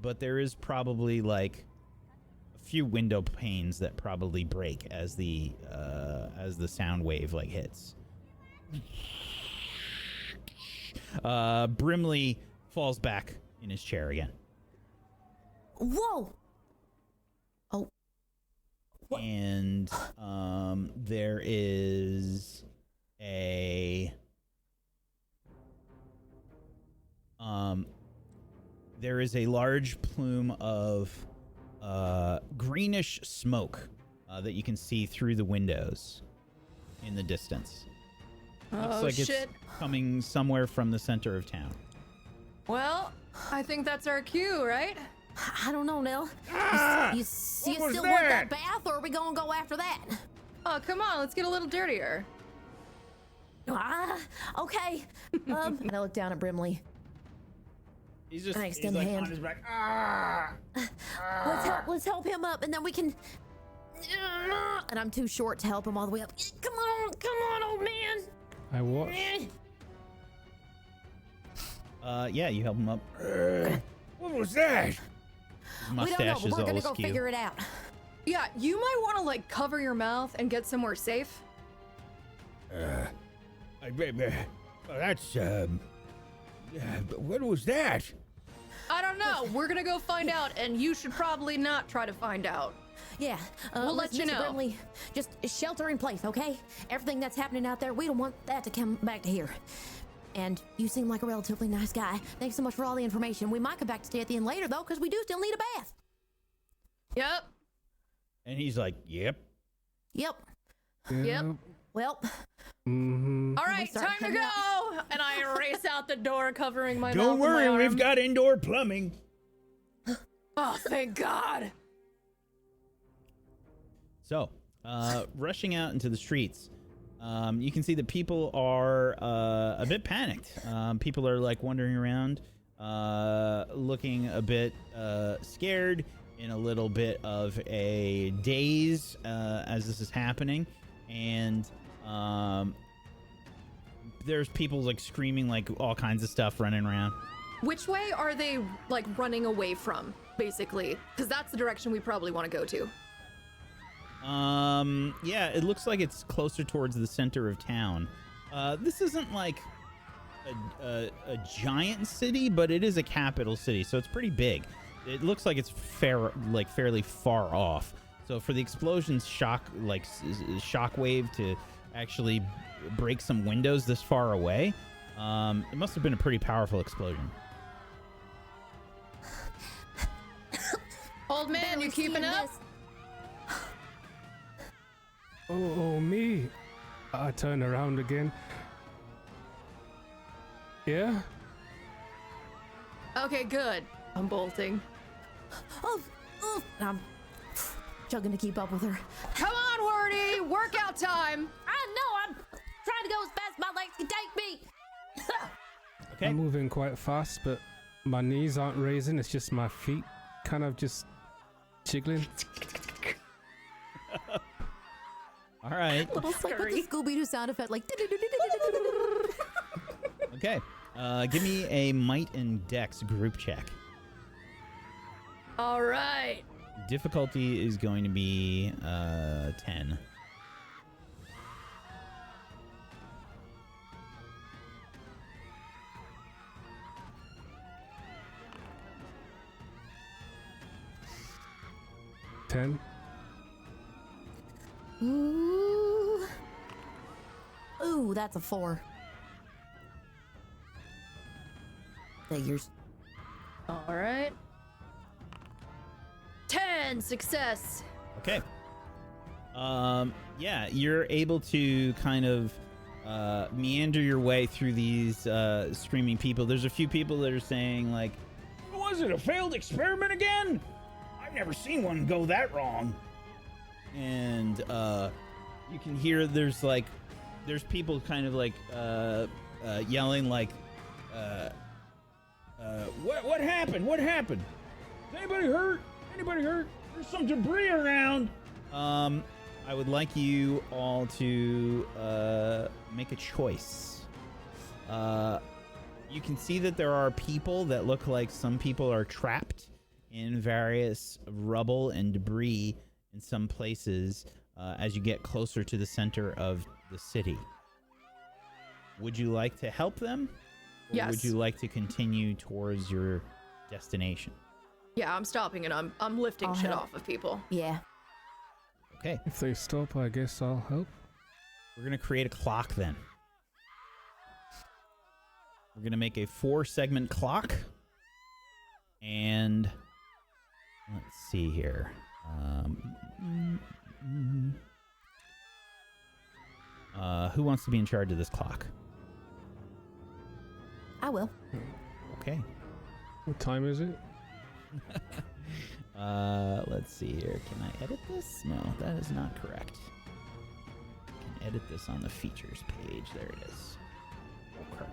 but there is probably like a few window panes that probably break as the sound wave like hits. Brimley falls back in his chair again.
whoa! Oh,
And there is a there is a large plume of greenish smoke that you can see through the windows in the distance. Looks like
shit.
it's coming somewhere from the center of town.
Well, I think that's our cue, right?
I don't know, Nell. You still
was
want
that?
that bath, or are we gonna go after that?
Oh, come on, let's get a little dirtier.
Okay. And I look down at Brimley.
He's just
I
he's
extend
like
the hand.
on his back.
Let's help him up, and then we can. And I'm too short to help him all the way up. Come on, old man.
I watch.
Yeah, you help him up.
What was that?
His
We don't know,
mustache
but
is
we're
all
gonna go
askew.
figure it out.
Yeah, you might want to like cover your mouth and get somewhere safe.
That's what was that?
I don't know. We're gonna go find out, and you should probably not try to find out.
Yeah,
We'll let you
Mr.
know.
Brimley, just shelter in place, okay? Everything that's happening out there, we don't want that to come back to here. And you seem like a relatively nice guy. Thanks so much for all the information. We might come back to stay at the inn later, though, because we do still need a bath.
Yep.
And he's like, "Yep."
Yep.
Yep.
Well,
Mm-hmm.
All right,
start
time to
heading
go. And I race out the door, covering my mouth.
Don't
with my
worry, we've
arm.
got indoor plumbing.
Oh, thank God.
So, rushing out into the streets, you can see that people are a bit panicked. People are like wandering around, looking a bit scared, in a little bit of a daze as this is happening, and there's people like screaming like all kinds of stuff running around.
Which way are they like running away from, basically? Because that's the direction we probably want to go to.
Yeah, it looks like it's closer towards the center of town. This isn't like a giant city, but it is a capital city, so it's pretty big. It looks like it's fairly far off. So for the explosion's shockwave to actually break some windows this far away, it must have been a pretty powerful explosion.
Old man,
barely
you keeping
seeing
up?
this.
Oh, me. I turn around again. Yeah?
Okay, good. I'm bolting.
Oh, and I'm chugging to keep up with her.
Come on, Wordy! Workout time!
I know, I'm trying to go as fast as my legs can take me.
Okay.
I'm moving quite fast, but my knees aren't raising. It's just my feet kind of just jiggling.
All right.
It's like with the Scooby-Doo sound effect, like.
Okay. Give me a might and dex group check.
All right.
Difficulty is going to be 10.
Ooh, that's a 4. Figures.
All right. 10 success.
Okay. Yeah, you're able to kind of meander your way through these screaming people. There's a few people that are saying like,
Was it a failed experiment again? I've never seen one go that wrong.
and you can hear there's people kind of like yelling like,
What happened? What happened? Is anybody hurt? Anybody hurt? There's some debris around.
I would like you all to make a choice. You can see that there are people that look like some people are trapped in various rubble and debris in some places as you get closer to the center of the city. Would you like to help them? Or
Yes.
would you like to continue towards your destination?
Yeah, I'm stopping and I'm lifting
I'll
shit
help.
off of people.
Yeah.
Okay,
If they stop, I guess I'll help.
we're going to create a clock then. We're going to make a 4-segment clock. And let's see here. Who wants to be in charge of this clock?
I will.
Okay.
What time is it?
Let's see here. Can I edit this? No, that is not correct. I can edit this on the features page. There it is. Okay.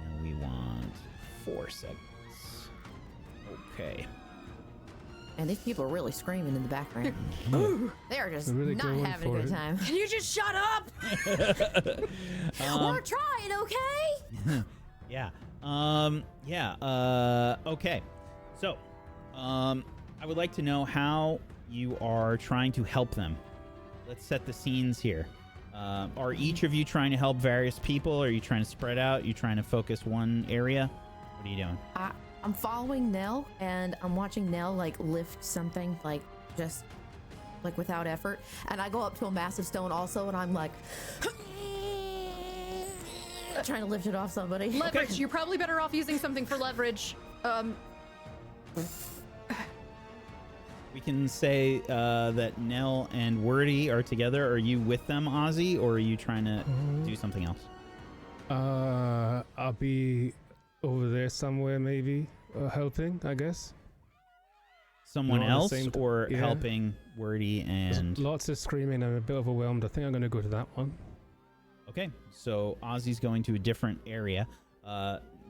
And we want 4 seconds. Okay.
And these people are really screaming in the background. They are just
They're really
not
going
having a
for
good
it.
time.
Can you just shut up?
We're trying, okay?
Yeah. Okay. So, I would like to know how you are trying to help them. Let's set the scenes here. Are each of you trying to help various people? Are you trying to spread out? Are you trying to focus one area? What are you doing?
I'm following Nell, and I'm watching Nell like lift something, like just like without effort. And I go up to a massive stone also, and I'm like trying to lift it off somebody.
Leverage. You're probably better off using something for leverage.
We can say that Nell and Wordy are together. Are you with them, Ozzy, or are you trying to do something else?
I'll be over there somewhere, maybe helping, I guess.
Someone
Not at the
else,
same
or
yeah.
helping Wordy and...
Lots of screaming. I'm a bit overwhelmed. I think I'm going to go to that one.
Okay, so Ozzy's going to a different area.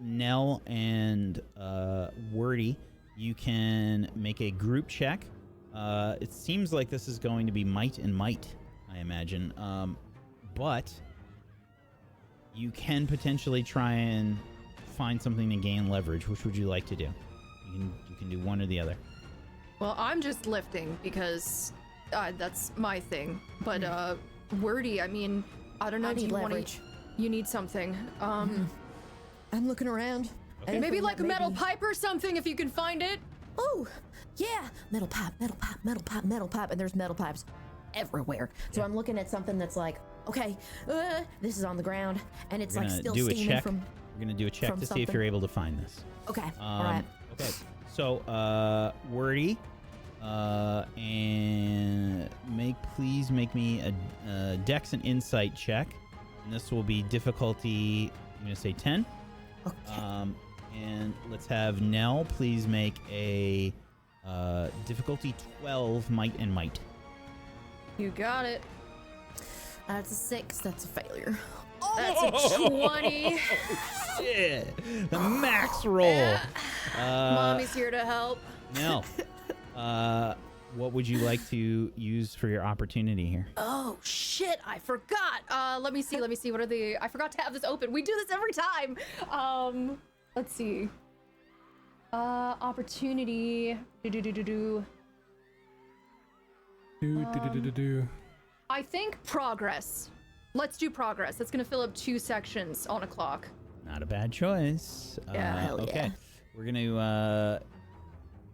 Nell and Wordy, you can make a group check. It seems like this is going to be might and might, I imagine. But you can potentially try and find something to gain leverage. Which would you like to do? You can do one or the other.
Well, I'm just lifting because that's my thing. But Wordy, I mean, I don't know.
I
Do
need
you want
leverage.
You need something.
I'm looking around.
Okay.
Anything
Maybe
that
like a metal pipe or something if you can find it.
Oh, yeah. Metal pipe, metal pipe, metal pipe, metal pipe. And there's metal pipes everywhere. So I'm looking at something that's like, okay, this is on the ground. And it's
We're
like
gonna
still
do a
steaming
check.
from...
We're going to do a check
from
to see if
something.
you're able to find this.
Okay, all right.
Okay, so Wordy, and please make me a Dex and Insight check, and this will be difficulty. I'm going to say 10.
Okay.
And let's have Nell please make a difficulty 12 Might and Might.
You got it.
That's a 6. That's a failure.
That's a 20.
Yeah, the max roll.
Mommy's here to help.
Nell, what would you like to use for your opportunity here?
Oh shit, I forgot. Let me see. What are the I forgot to have this open. We do this every time. Let's see. Opportunity.
Do.
I think progress. Let's do progress. That's gonna fill up 2 sections on a clock.
Not a bad choice.
Yeah,
hell yeah.
Okay, we're gonna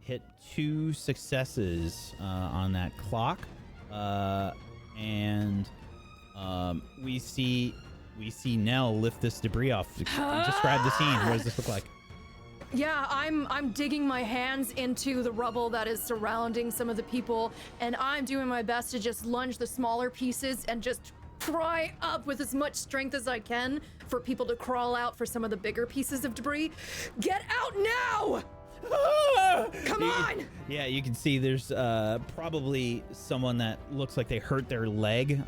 hit 2 successes on that clock, and we see Nell lift this debris off. Describe the scene. What does this look like?
Yeah, I'm digging my hands into the rubble that is surrounding some of the people, and I'm doing my best to just lunge the smaller pieces and just pry up with as much strength as I can for people to crawl out for some of the bigger pieces of debris. Get out now! Come on!
Yeah, you can see there's probably someone that looks like they hurt their leg.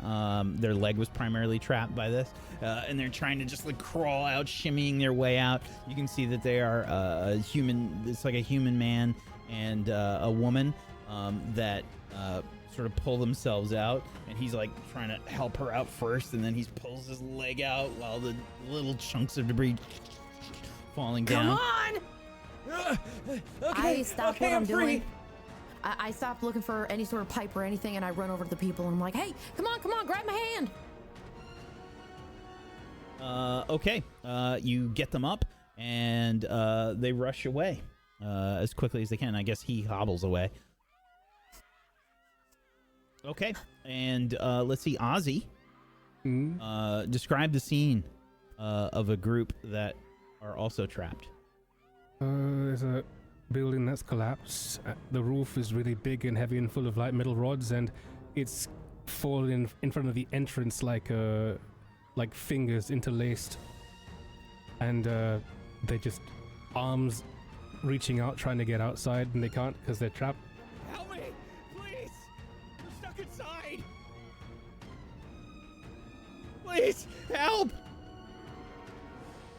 Their leg was primarily trapped by this, and they're trying to just like crawl out, shimmying their way out. You can see that they are a human. It's like a human man and a woman that sort of pull themselves out, and he's like trying to help her out first, and then he pulls his leg out while the little chunks of debris falling down.
Come on!
I stop what I'm
free.
doing. I stop looking for any sort of pipe or anything, and I run over to the people, and I'm like, hey, come on, grab my hand.
Okay, you get them up, and they rush away as quickly as they can. I guess he hobbles away. Okay, and let's see, Ozzy. Describe the scene of a group that are also trapped.
There's a building that's collapsed. The roof is really big and heavy and full of like metal rods, and it's fallen in front of the entrance like fingers interlaced, and they just arms reaching out trying to get outside, and they can't because they're trapped.
Help me, please! We're stuck inside. Please help!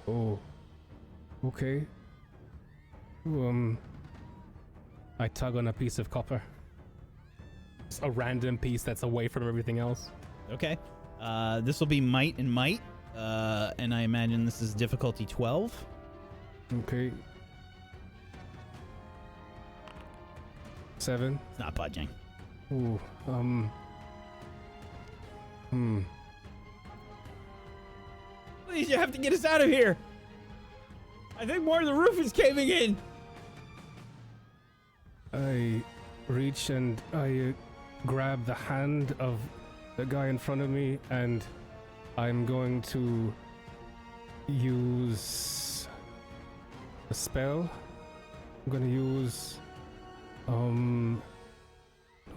Oh, okay. I tug on a piece of copper. It's a random piece that's away from everything else.
Okay. This will be might and might, and I imagine this is difficulty 12.
Okay. 7.
It's not budging.
Ooh,
Please, you have to get us out of here. I think more of the roof is caving in.
I reach and I grab the hand of the guy in front of me, and I'm going to use a spell. I'm going to use well,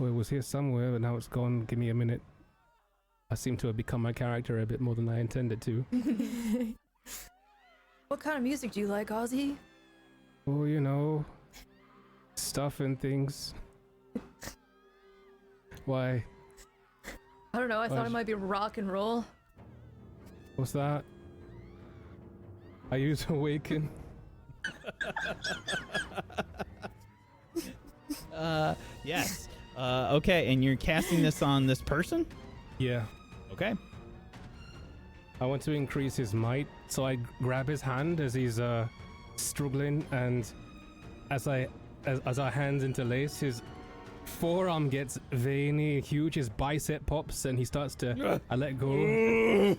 it was here somewhere, but now it's gone. Give me a minute. I seem to have become my character a bit more than I intended to.
What kind of music do you like, Ozzy?
Oh, you know, stuff and things. Why?
I don't know, I thought it might be rock and roll.
What's that? I use Awaken.
Yes. Okay, and you're casting this on this person?
Yeah.
Okay.
I want to increase his might, so I grab his hand as he's struggling, and as our hands interlace, his forearm gets veiny, huge, his bicep pops, and he starts to... I let go.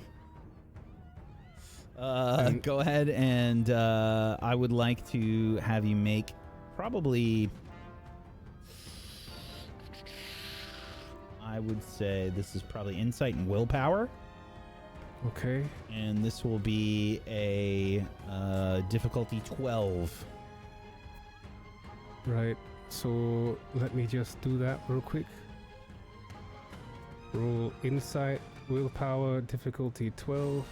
Go ahead, and I would like to have you make probably... I would say this is probably insight and willpower.
Okay.
And this will be a difficulty 12.
Right. So let me just do that real quick. Roll insight, willpower, difficulty 12.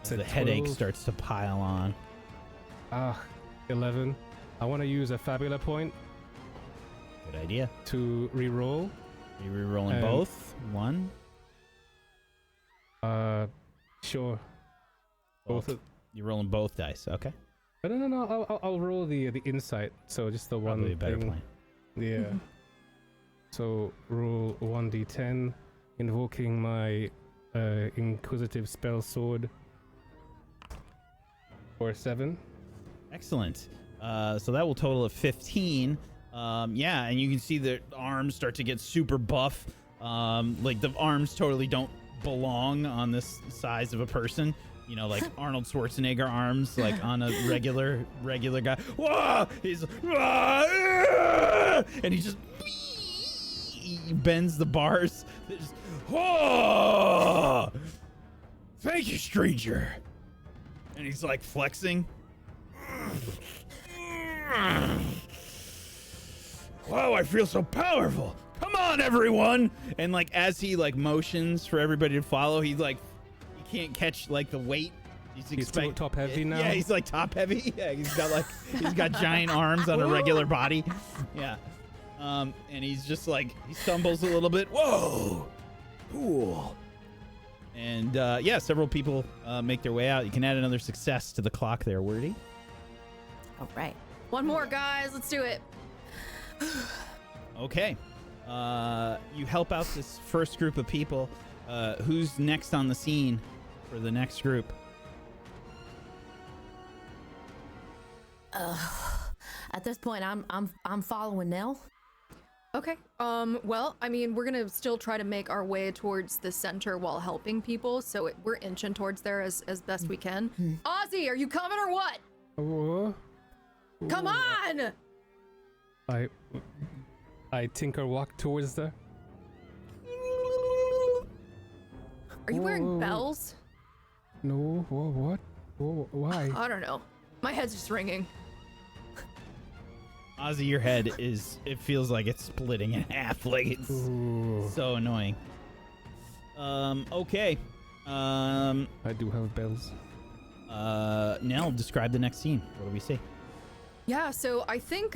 As the headache starts to pile on.
11. I want to use a Fabula point
Good idea.
to re-roll.
You re-rolling both? One?
Sure. Both.
You're rolling both dice. Okay.
But no. I'll roll the insight. So just the one.
Probably a better
thing.
plan.
Yeah. So roll 1d10, invoking my inquisitive spell sword for 7.
Excellent. So that will total of 15. Yeah, and you can see the arms start to get super buff. Like the arms totally don't belong on this size of a person. You know, like Arnold Schwarzenegger arms, like on a regular guy. Whoa! He's and he just he bends the bars. Just, whoa! Thank you, stranger. And he's like flexing. Wow, I feel so powerful. Come on, everyone. And like as he like motions for everybody to follow, he can't catch like the weight.
He's still top heavy now.
Yeah, he's like top heavy. Yeah, he's got giant arms on a regular body. Yeah. And he's just like he stumbles a little bit. Whoa. Cool. And yeah, several people make their way out. You can add another success to the clock there, Wordy.
All right.
One more, guys. Let's do it.
Okay. You help out this first group of people. Who's next on the scene for the next group?
At this point, I'm following Nell.
Okay. Well, I mean, we're gonna still try to make our way towards the center while helping people, so we're inching towards there as best we can. Ozzy, are you coming or what? Come on!
I tinker walk towards there.
Are you wearing bells?
No, what? Why?
I don't know. My head's just ringing.
Ozzy, your head it feels like it's splitting in half. Like it's so annoying. Okay.
I do have bells.
Nell, describe the next scene. What do we see?
Yeah, so I think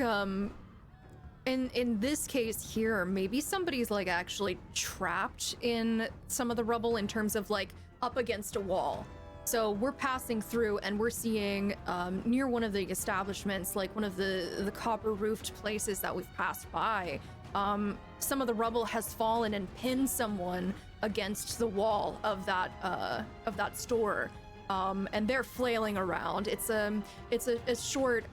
in this case here, maybe somebody's like actually trapped in some of the rubble in terms of like up against a wall. So we're passing through and we're seeing near one of the establishments, like one of the copper roofed places that we've passed by, some of the rubble has fallen and pinned someone against the wall of that store, and they're flailing around. It's a short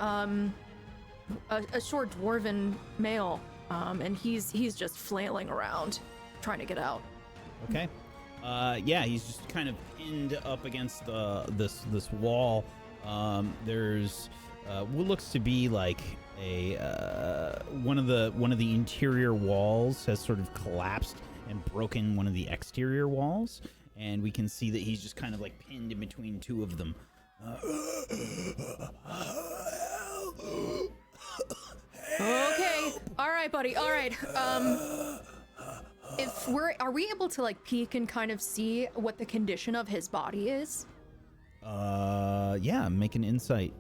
dwarven male, and he's just flailing around, trying to get out.
Okay. Yeah, he's just kind of pinned up against this wall. There's what looks to be like a one of the interior walls has sort of collapsed and broken one of the exterior walls, and we can see that he's just kind of like pinned in between two of them.
Okay. All right, buddy. All right. Are we able to like peek and kind of see what the condition of his body is?
Yeah, make an insight.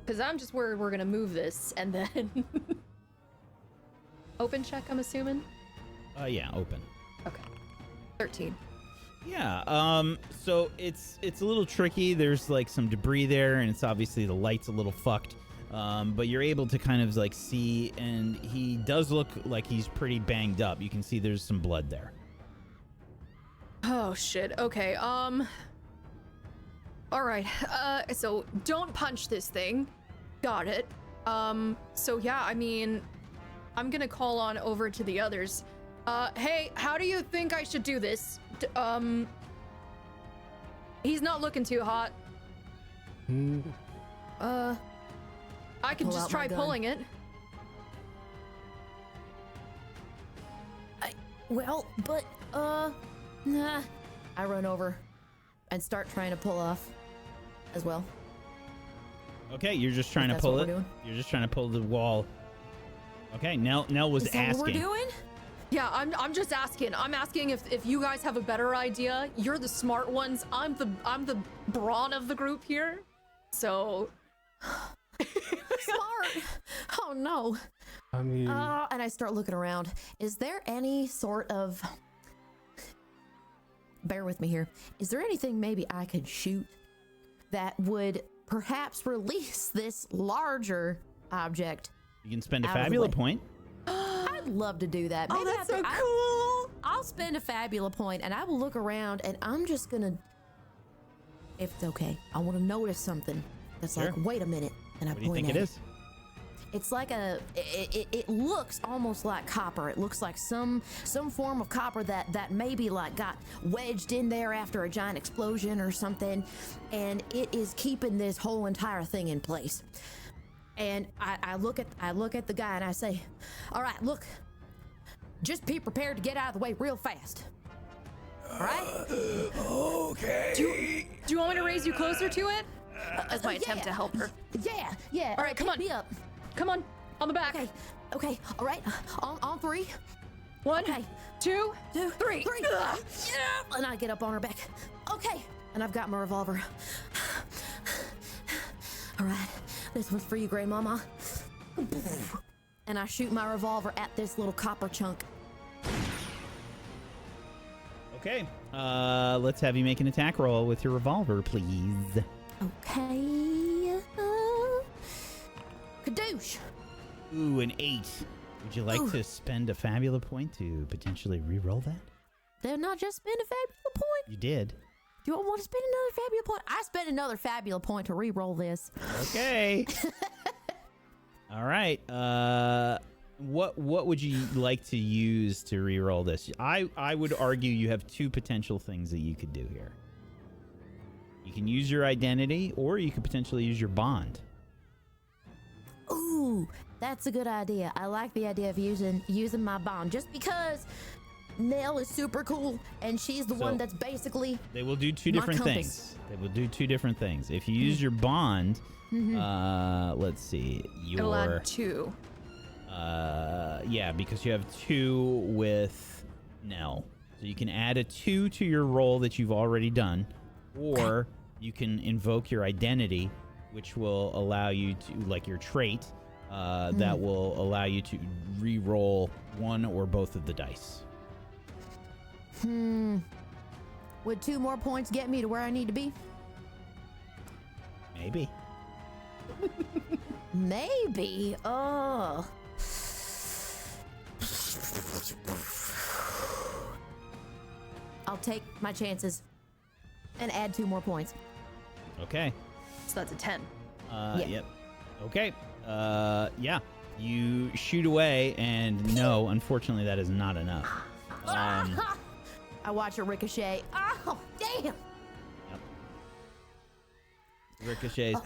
Because I'm just worried we're gonna move this and then open check, I'm assuming.
Yeah, open.
Okay. 13.
Yeah, so it's a little tricky. There's like some debris there, and it's obviously the light's a little fucked. But you're able to kind of like see, and he does look like he's pretty banged up. You can see there's some blood there.
Oh shit. Okay. All right. So don't punch this thing. Got it. So yeah, I mean, I'm gonna call on over to the others. Hey, how do you think I should do this? He's not looking too hot. I can
Pull
just
out my
try
gun.
pulling it.
Nah. I run over and start trying to pull off as well.
Okay, you're just trying to
That's
pull
what
it.
we're doing?
You're just trying to pull the wall. Okay, Nell was
Is that
asking.
what we're doing?
Yeah, I'm just asking. I'm asking if you guys have a better idea. You're the smart ones. I'm the brawn of the group here. So
Smart. Oh no.
I mean,
And I start looking around. Is there any sort of... Bear with me here. Is there anything maybe I could shoot that would perhaps release this larger object?
You can spend a
Out of the
Fabula
way.
point.
I'd love to do that.
Oh,
Maybe
that's so
I-
cool.
I'll spend a Fabula point and I will look around and I'm just gonna, if it's okay, I want to notice something that's
Sure.
like, wait a minute, and I
What do you
point
think
at
it is?
It's like it looks almost like copper. It looks like some form of copper that maybe like got wedged in there after a giant explosion or something, and it is keeping this whole entire thing in place. And I look at the guy and I say, all right, look, just be prepared to get out of the way real fast. All right?
Okay.
do you want me to raise you closer to it? As my attempt
yeah.
to help her.
Yeah.
All right, come
pick
on.
me up.
Come on the back.
Okay. All right. On three.
1,
Okay.
2, 3.
Yeah. And I get up on her back. Okay. And I've got my revolver. All right. This one's for you, Grandmama. And I shoot my revolver at this little copper chunk.
Okay. Let's have you make an attack roll with your revolver, please.
Okay. Kadoosh.
Ooh, an 8. Would you like to spend a Fabula point to potentially re-roll that?
They'll not just spend a Fabula point.
You did.
Do you want to spend another Fabula point? I spent another Fabula point to re-roll this.
Okay. All right. What would you like to use to re-roll this? I would argue you have two potential things that you could do here. You can use your identity, or you could potentially use your bond.
Ooh, that's a good idea. I like the idea of using my bond, just because Nell is super cool, and she's the one that's basically
They will do two
my
different
compass.
things. They will do two different things. If you use your bond, let's see,
It'll
your
add 2.
yeah, because you have 2 with Nell, so you can add a 2 to your roll that you've already done, or you can invoke your identity, which will allow you to, like your trait, that will allow you to re-roll one or both of the dice.
Would 2 more points get me to where I need to be?
Maybe.
Maybe. Oh. I'll take my chances and add 2 more points.
Okay.
So that's a 10.
Yeah.
Yep. Okay. Yeah. You shoot away, and no, unfortunately, that is not enough.
I watch it ricochet. Oh, damn!
Ricochets.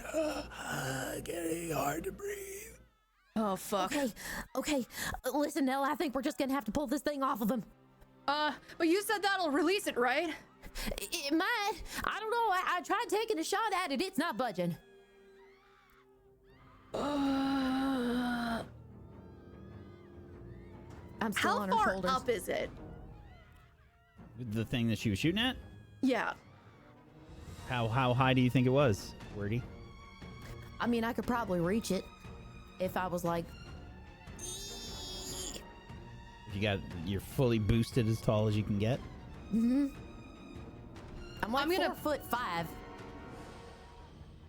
Getting hard to breathe.
Oh, fuck.
Okay. Listen, Nell, I think we're just gonna have to pull this thing off of him.
But you said that'll release it, right?
It might. I don't know. I tried taking a shot at it. It's not budging. I'm still
How
on her
far
shoulders.
up is it?
The thing that she was shooting at?
Yeah.
How high do you think it was, Wordy?
I mean, I could probably reach it if I was like,
You're fully boosted as tall as you can get?
I'm like
I'm gonna-
4'5".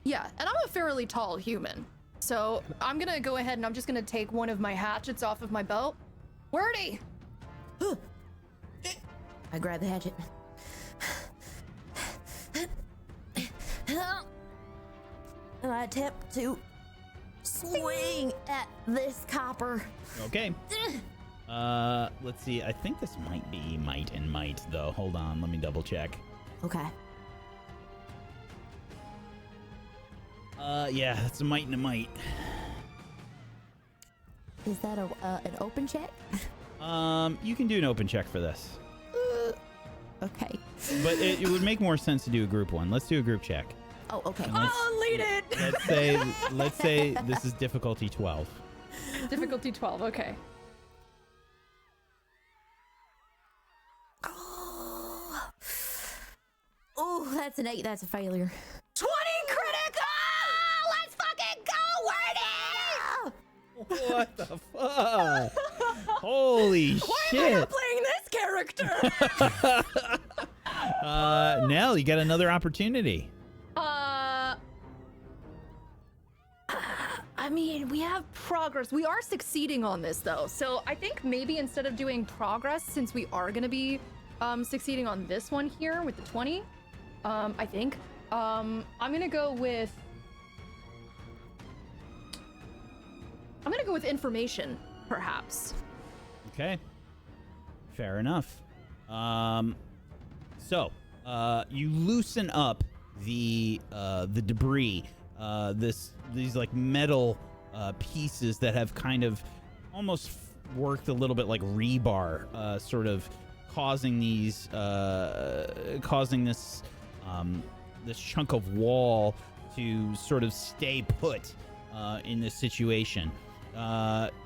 Yeah, and I'm a fairly tall human. So I'm gonna go ahead and I'm just gonna take one of my hatchets off of my belt. Wordy!
I grab the hatchet. And I attempt to swing at this copper.
Okay. Let's see. I think this might be might and might, though. Hold on. Let me double check.
Okay.
Yeah, that's a might and a might.
Is that an open check?
You can do an open check for this.
Okay.
But it would make more sense to do a group one. Let's do a group check.
Oh, okay.
And
Lead it!
let's say this is difficulty 12.
Difficulty 12, okay.
Oh, that's an 8. That's a failure.
20 critical! Let's fucking go, Wordy!
What the fuck? Holy
Why
shit.
am I not playing this character?
Nell, you got another opportunity.
I mean, we have progress. We are succeeding on this, though. So I think maybe instead of doing progress, since we are going to be succeeding on this one here with the 20, I think, I'm going to go with... I'm going to go with information, perhaps.
Okay. Fair enough. So, you loosen up the debris. These like metal pieces that have kind of almost worked a little bit like rebar, sort of causing this this chunk of wall to sort of stay put in this situation.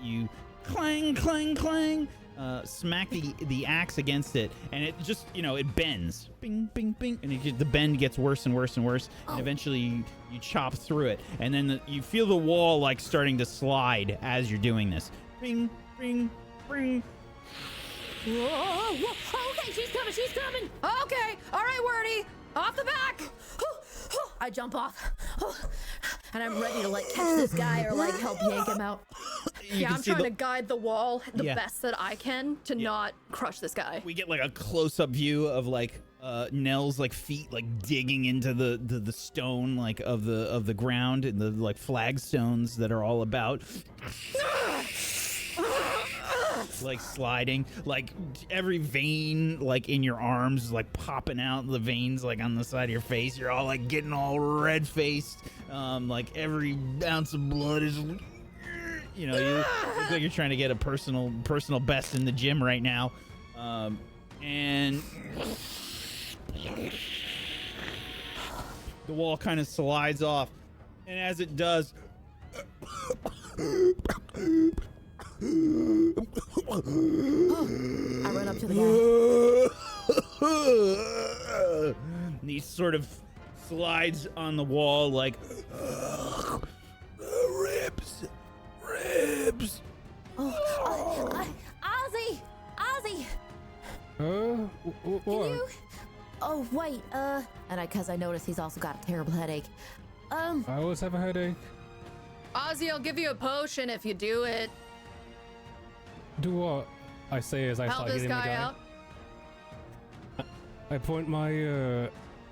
You clang, clang, clang. Smack the axe against it, and it just, it bends. Bing, bing, bing. And the bend gets worse and worse and worse. And eventually you chop through it. And then you feel the wall like starting to slide as you're doing this. Bing, bing, bing.
Whoa. Okay, she's coming.
Okay. All right, Wordy. Off the back.
I jump off. And I'm ready to catch this guy or help yank him out.
Yeah, I'm trying to guide the wall the
Yeah.
best that I can to not crush this guy.
We get a close-up view of Nell's feet digging into the stone of the ground and the flagstones that are all about. Sliding, every vein in your arms is popping out, the veins on the side of your face. You're all getting all red faced. Every ounce of blood is, you look like you're trying to get a personal best in the gym right now. And the wall kind of slides off, and as it does,
I run up to the guy.
and he sort of slides on the wall like ribs.
Oh, Ozzy! Ozzy!
What?
Can you? Oh wait, because I noticed he's also got a terrible headache.
I always have a headache.
Ozzy, I'll give you a potion if you do it.
Do what? I say as I
Help
start
this
hitting the
guy
guy.
out.
I point my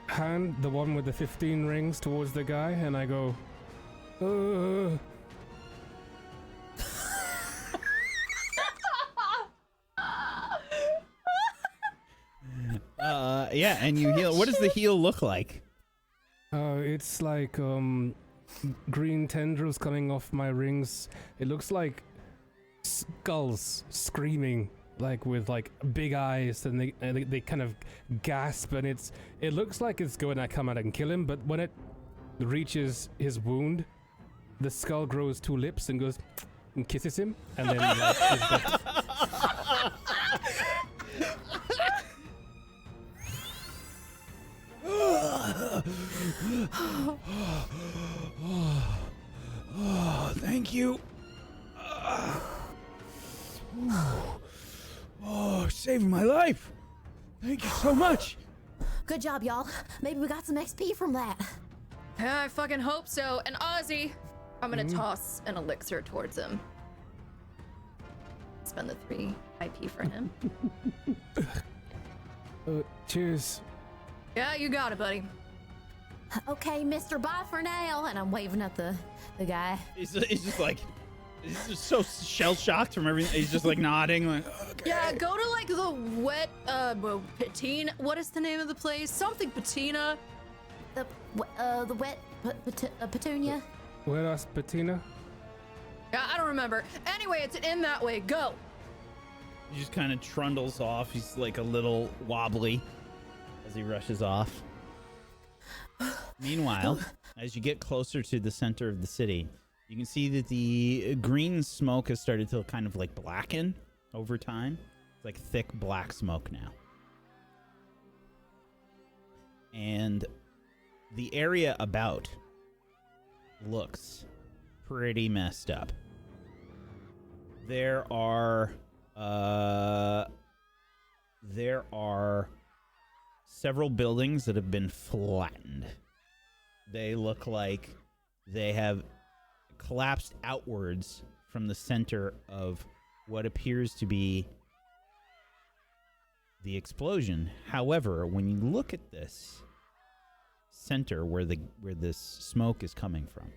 hand, the one with the 15 rings, towards the guy, and I go,
Yeah, and you heal. What does the heal look like?
It's like green tendrils coming off my rings. It looks like skulls screaming, like with like big eyes, and they kind of gasp, and it looks like it's going to come out and kill him. But when it reaches his wound, the skull grows two lips and goes and kisses him, and then like, is dead.
Thank you. Saving my life. Thank you so much.
Good job, y'all. Maybe we got some XP from that.
Yeah, I fucking hope so. And Ozzy, I'm gonna toss an elixir towards him. Spend the 3 IP for him.
Cheers.
Yeah, you got it, buddy.
Okay, Mr. Bye for now. And I'm waving at the guy.
He's just like, he's just so shell shocked from everything. He's just like nodding, like, okay.
Yeah, go to like the wet, patina. What is the name of the place? Something patina.
The wet petunia.
Where else, Bettina?
Yeah, I don't remember. Anyway, it's in that way. Go.
He just kind of trundles off. He's like a little wobbly as he rushes off. Meanwhile, as you get closer to the center of the city, you can see that the green smoke has started to kind of like blacken over time. It's like thick black smoke now. And the area about looks pretty messed up. There are several buildings that have been flattened. They look like they have collapsed outwards from the center of what appears to be the explosion. However, when you look at this center where this smoke is coming from,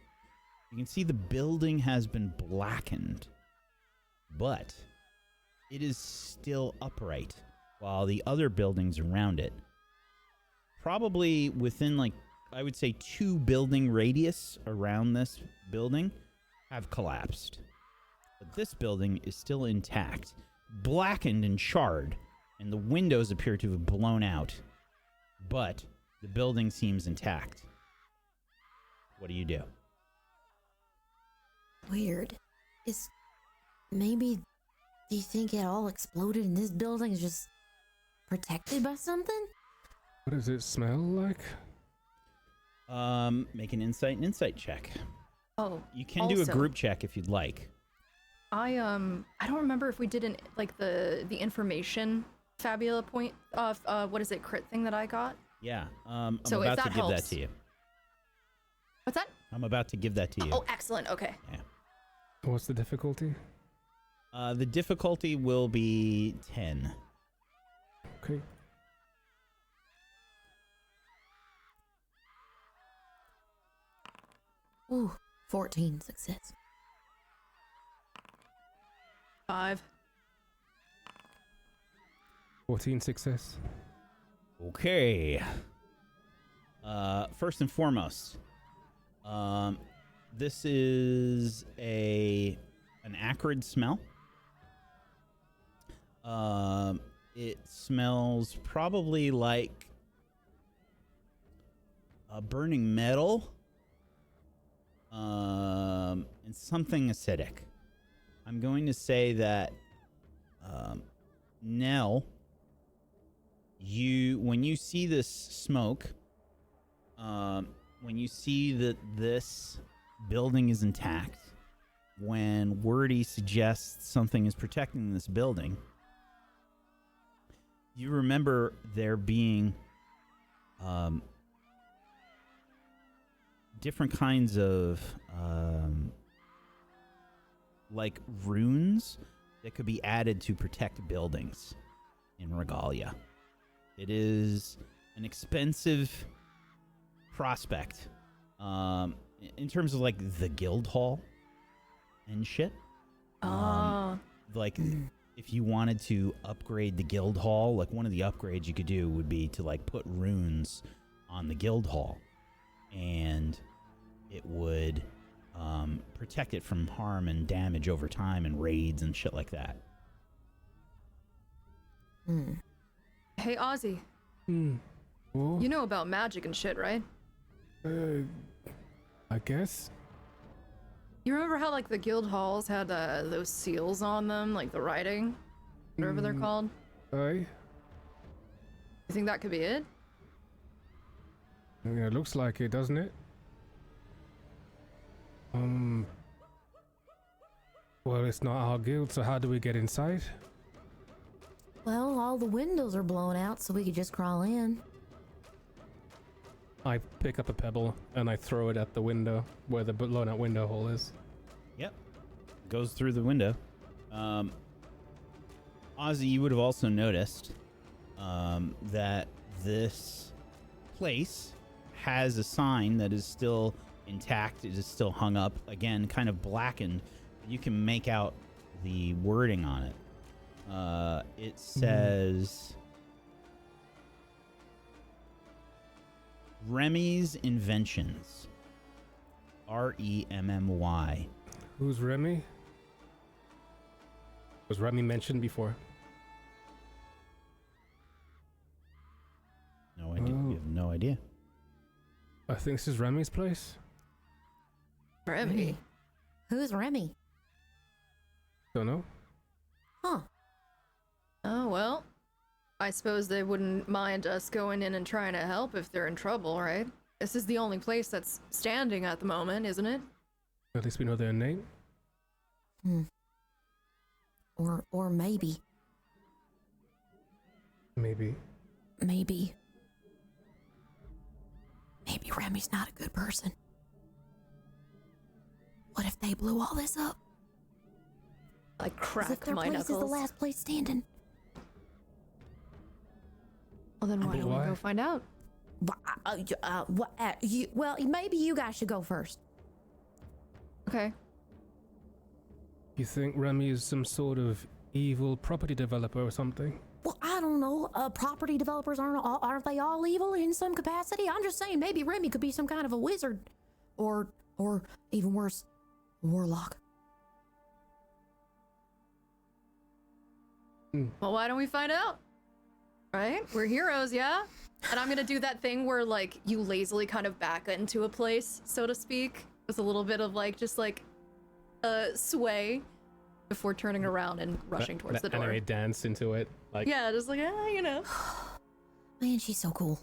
you can see the building has been blackened, but it is still upright, while the other buildings around it, probably within like, I would say 2 building radius around this building, have collapsed. But this building is still intact, blackened and charred, and the windows appear to have blown out, but the building seems intact. What do you do?
Weird. Do you think it all exploded and this building is just protected by something?
What does it smell like?
Make an insight check.
Oh,
You can do a group check if you'd like.
I don't remember if we did the information Fabula point of what is it, crit thing that I got.
Yeah. I'm
So if
about to
that
give that
helps.
to you.
What's that?
I'm about to give that to you.
Oh, excellent. Okay.
Yeah.
What's the difficulty?
The difficulty will be 10.
Okay.
Ooh, 14 success.
5.
14 success.
Okay. First and foremost, this is an acrid smell. it smells probably like burning metal, and something acidic. I'm going to say that, Nell, when you see this smoke, when you see that this building is intact, when Wordy suggests something is protecting this building, you remember there being different kinds of like runes that could be added to protect buildings in Regalia. It is an expensive prospect in terms of like the guild hall and shit. Like if you wanted to upgrade the guild hall, like one of the upgrades you could do would be to like put runes on the guild hall, and it would protect it from harm and damage over time and raids and shit like that.
Hey, Ozzy.
Well,
You know about magic and shit, right?
I guess.
You remember how, like, the guild halls had those seals on them, like the writing? Whatever they're called?
Aye.
You think that could be it?
Yeah, it looks like it, doesn't it? Well, it's not our guild, so how do we get inside?
Well, all the windows are blown out, so we could just crawl in.
I pick up a pebble and I throw it at the window where the blown out window hole is.
Yep. Goes through the window. Ozzy, you would have also noticed that this place has a sign that is still intact. It is still hung up. Again, kind of blackened. You can make out the wording on it. It says... Remy's Inventions. Remmy.
Who's Remy? Was Remy mentioned before?
No idea. You have no idea.
I think this is Remy's place.
Remy.
Who's Remy?
Don't know.
Huh.
Oh, well. I suppose they wouldn't mind us going in and trying to help if they're in trouble, right? This is the only place that's standing at the moment, isn't it?
At least we know their name.
Or maybe.
Maybe.
Maybe Remy's not a good person. What if they blew all this up?
Like
As if
crack
their
my
place
knuckles.
is the last place standing.
Well, then why
But
don't we
why?
go find out?
Well, maybe you guys should go first.
Okay.
You think Remy is some sort of evil property developer or something?
Well, I don't know. Property developers aren't they all evil in some capacity? I'm just saying, maybe Remy could be some kind of a wizard, or even worse, warlock.
Well, why don't we find out? Right? We're heroes, yeah? And I'm gonna do that thing where, like, you lazily kind of back into a place, so to speak, with a little bit of, like, just, like, sway before turning around and rushing towards the door.
Anime dance into it. Like,
Yeah, just like, you know.
Man, she's so cool.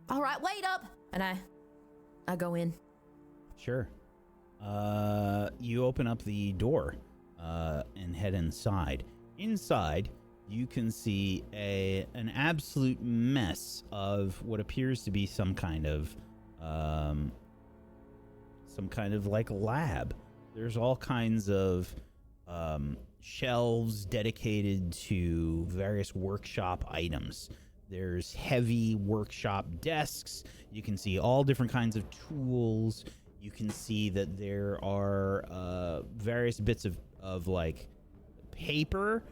All right, wait up, and I go in.
Sure. You open up the door and head inside. Inside, you can see an absolute mess of what appears to be some kind of like lab. There's all kinds of shelves dedicated to various workshop items. There's heavy workshop desks. You can see all different kinds of tools. You can see that there are various bits of like paper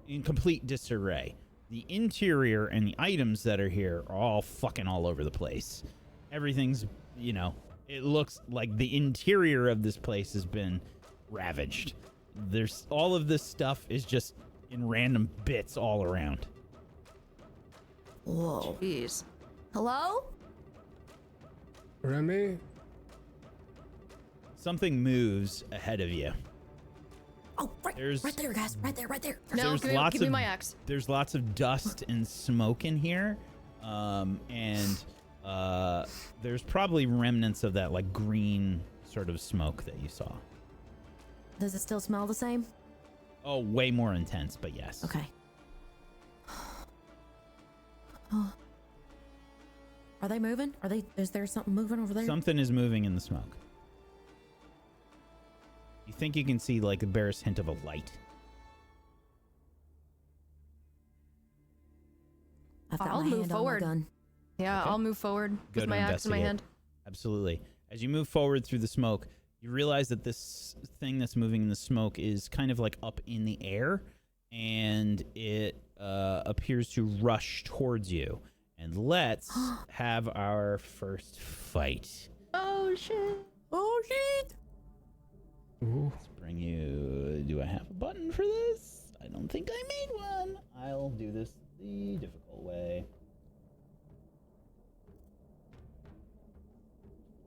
in complete disarray. The interior and the items that are here are all fucking all over the place. Everything's, it looks like the interior of this place has been ravaged. There's all of this stuff is just in random bits all around.
Whoa.
Jeez.
Hello?
Remy?
Something moves ahead of you.
Oh, right there, guys. Right there.
No,
There's
give me my axe.
There's lots of dust and smoke in here, and there's probably remnants of that like green sort of smoke that you saw.
Does it still smell the same?
Oh, way more intense, but yes.
Okay. Oh. Are they moving? Is there something moving over there?
Something is moving in the smoke. You think you can see like the barest hint of a light.
I've got
I'll
my
move
hand
forward.
on my gun.
Yeah,
Okay.
I'll move forward
Go
with
to
my axe in my
investigate.
hand.
Absolutely. As you move forward through the smoke, you realize that this thing that's moving in the smoke is kind of like up in the air, and it appears to rush towards you. And let's have our first fight.
Oh shit.
Oh, shit.
Ooh.
Let's bring you... Do I have a button for this? I don't think I made one. I'll do this the difficult way.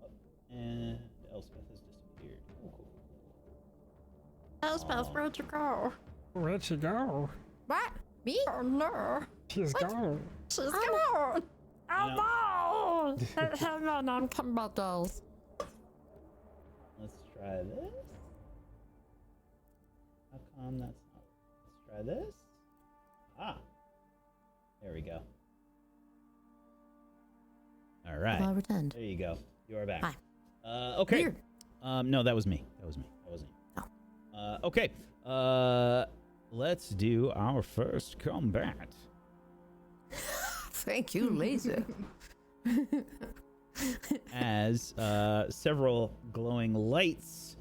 Oh, and Elspeth has disappeared. Oh, cool.
Elspeth, where'd you go?
Where'd she go?
What? Me?
Oh no.
She's gone.
She's gone.
Oh,
no. Hang on, I'm coming about those.
Let's try this. How come that's not... Let's try this. Ah. There we go. All right.
Will I returned?
There you go. You are back.
Hi.
Okay.
Weird.
No, that was me. That wasn't you. Okay. Let's do our first combat.
Thank you, laser.
As several glowing lights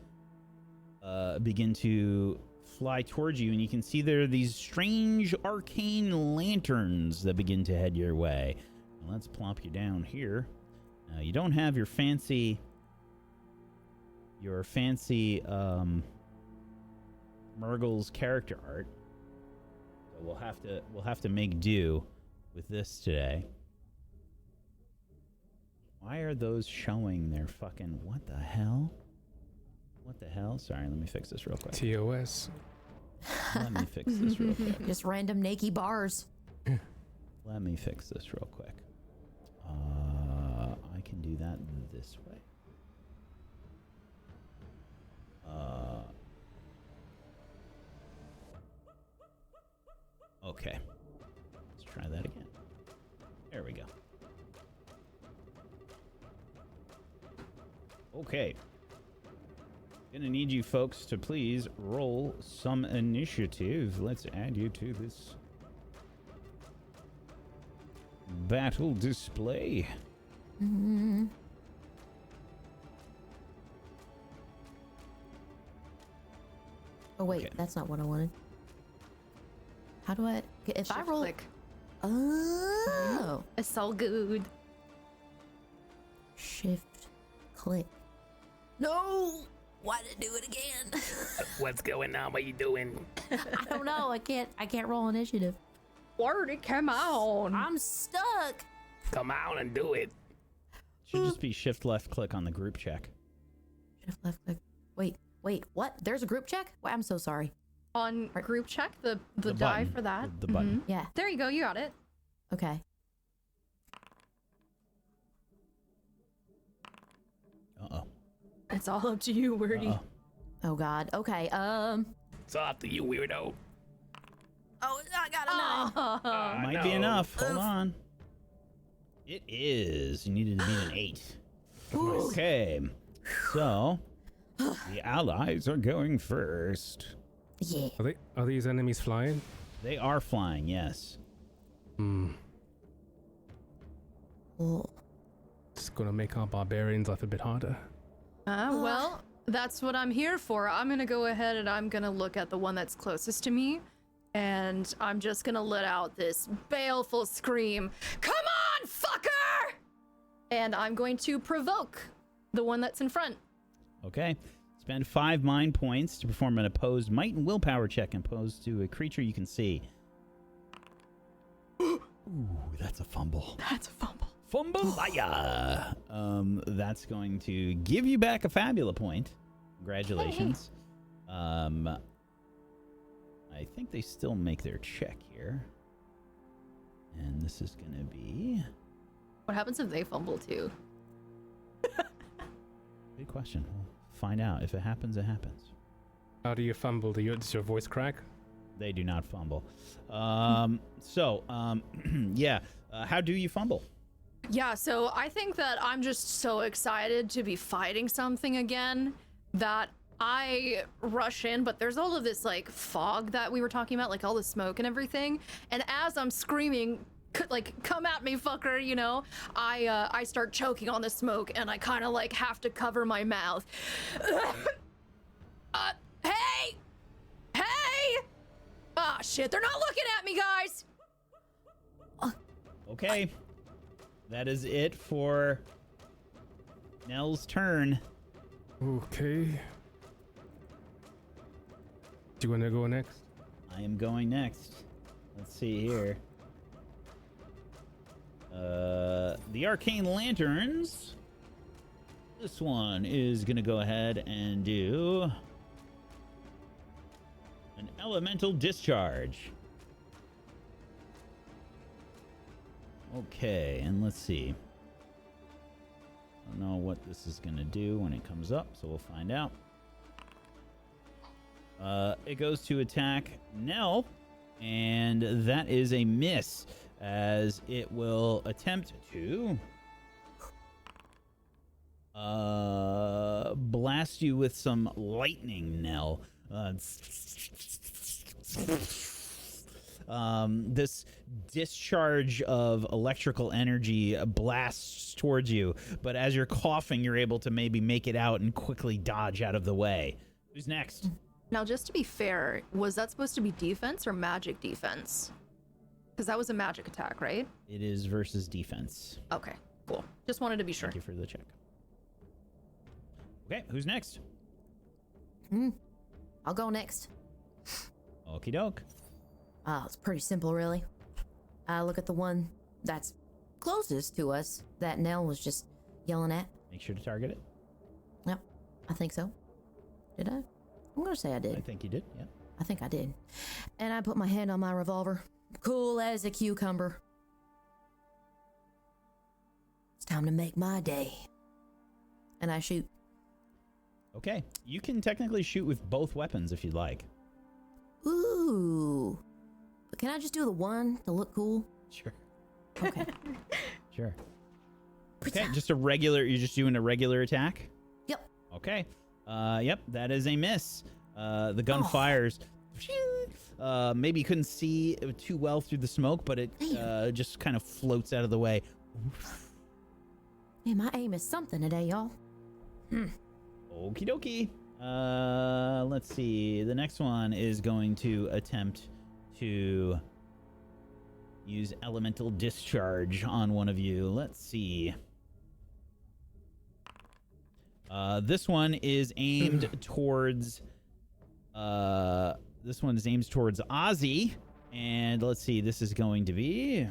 begin to fly towards you, and you can see there are these strange arcane lanterns that begin to head your way. Now let's plop you down here. You don't have your fancy Mirggles character art, so we'll have to make do with this today. Why are those showing their fucking... What the hell? What the hell? Sorry, let me fix this real quick.
TOS.
Let me fix this real quick.
Just random naked bars.
Let me fix this real quick. I can do that this way. Okay. Let's try that again. There we go. Okay. Gonna need you folks to please roll some initiative. Let's add you to this battle display.
Mm-hmm. Oh wait,
Okay.
that's not what I wanted. How do I? If I
Shift
roll,
click.
oh,
It's so good.
shift, click. No, why did I do it again?
What's going on? What you doing?
I don't know. I can't roll initiative.
Word, it came out.
I'm stuck.
Come on and do it.
Should just be shift left click on the group check.
Shift, left, click. Wait, what? There's a group check? Well, I'm so sorry.
On group check, the die
button.
for that.
The button.
Yeah.
There you go, you got it.
Okay.
Uh-oh.
It's all up to you, Wordy.
Uh-oh.
Oh God. Okay.
It's up to you, weirdo.
Oh, I got a 9.
Might be enough. Hold on. It is. You needed to beat an 8. Okay. So, the allies are going first.
Yeah.
Are these enemies flying?
They are flying, yes.
Hmm.
Oh.
It's gonna make our barbarians life a bit harder.
Well, that's what I'm here for. I'm gonna go ahead and I'm gonna look at the one that's closest to me, and I'm just gonna let out this baleful scream. Come on, fucker! And I'm going to provoke the one that's in front.
Okay. Let's Spend 5 mind points to perform an opposed might and willpower check imposed to a creature you can see. Ooh, that's a fumble.
That's a fumble.
Fumble-laya! That's going to give you back a Fabula point. Congratulations. I think they still make their check here. And this is going to be...
What happens if they fumble too?
Good question. We'll find out. If it happens, it happens.
How do you fumble? Does your voice crack?
They do not fumble. Yeah. How do you fumble?
Yeah, so I think that I'm just so excited to be fighting something again that I rush in, but there's all of this like fog that we were talking about, like all the smoke and everything. And as I'm screaming, like, come at me, fucker, you know, I start choking on the smoke and I kind of like have to cover my mouth. Hey! Ah, shit, they're not looking at me, guys!
Okay. That is it for Nell's turn.
Okay. Do you want to go next?
I am going next. Let's see here. The Arcane Lanterns. This one is going to go ahead and do an Elemental Discharge. Okay, and let's see. I don't know what this is going to do when it comes up, so we'll find out. It goes to attack Nell, and that is a miss, as it will attempt to blast you with some lightning, Nell. This discharge of electrical energy blasts towards you, but as you're coughing, you're able to maybe make it out and quickly dodge out of the way. Who's next?
Now, just to be fair, was that supposed to be defense or magic defense? Because that was a magic attack, right?
It is versus defense.
Okay, cool. Just wanted to be sure.
Thank you for the check. Okay, who's next?
I'll go next.
Okie doke.
It's pretty simple, really. I look at the one that's closest to us that Nell was just yelling at.
Make sure to target it.
Yep, I think so. Did I? I'm gonna say I did.
I think you did, yeah.
I think I did. And I put my hand on my revolver. Cool as a cucumber. It's time to make my day. And I shoot.
Okay, you can technically shoot with both weapons if you'd like.
Ooh. But can I just do the one to look cool?
Sure.
Okay.
Sure. Okay, just a regular, you're just doing a regular attack?
Yep.
Okay. Yep, that is a miss. The gun fires. Maybe you couldn't see too well through the smoke, but it just kind of floats out of the way.
Man, my aim is something today, y'all.
Okie dokie. Let's see. The next one is going to attempt to use elemental discharge on one of you. Let's see. This one is aimed towards Ozzy, and let's see, this is going to be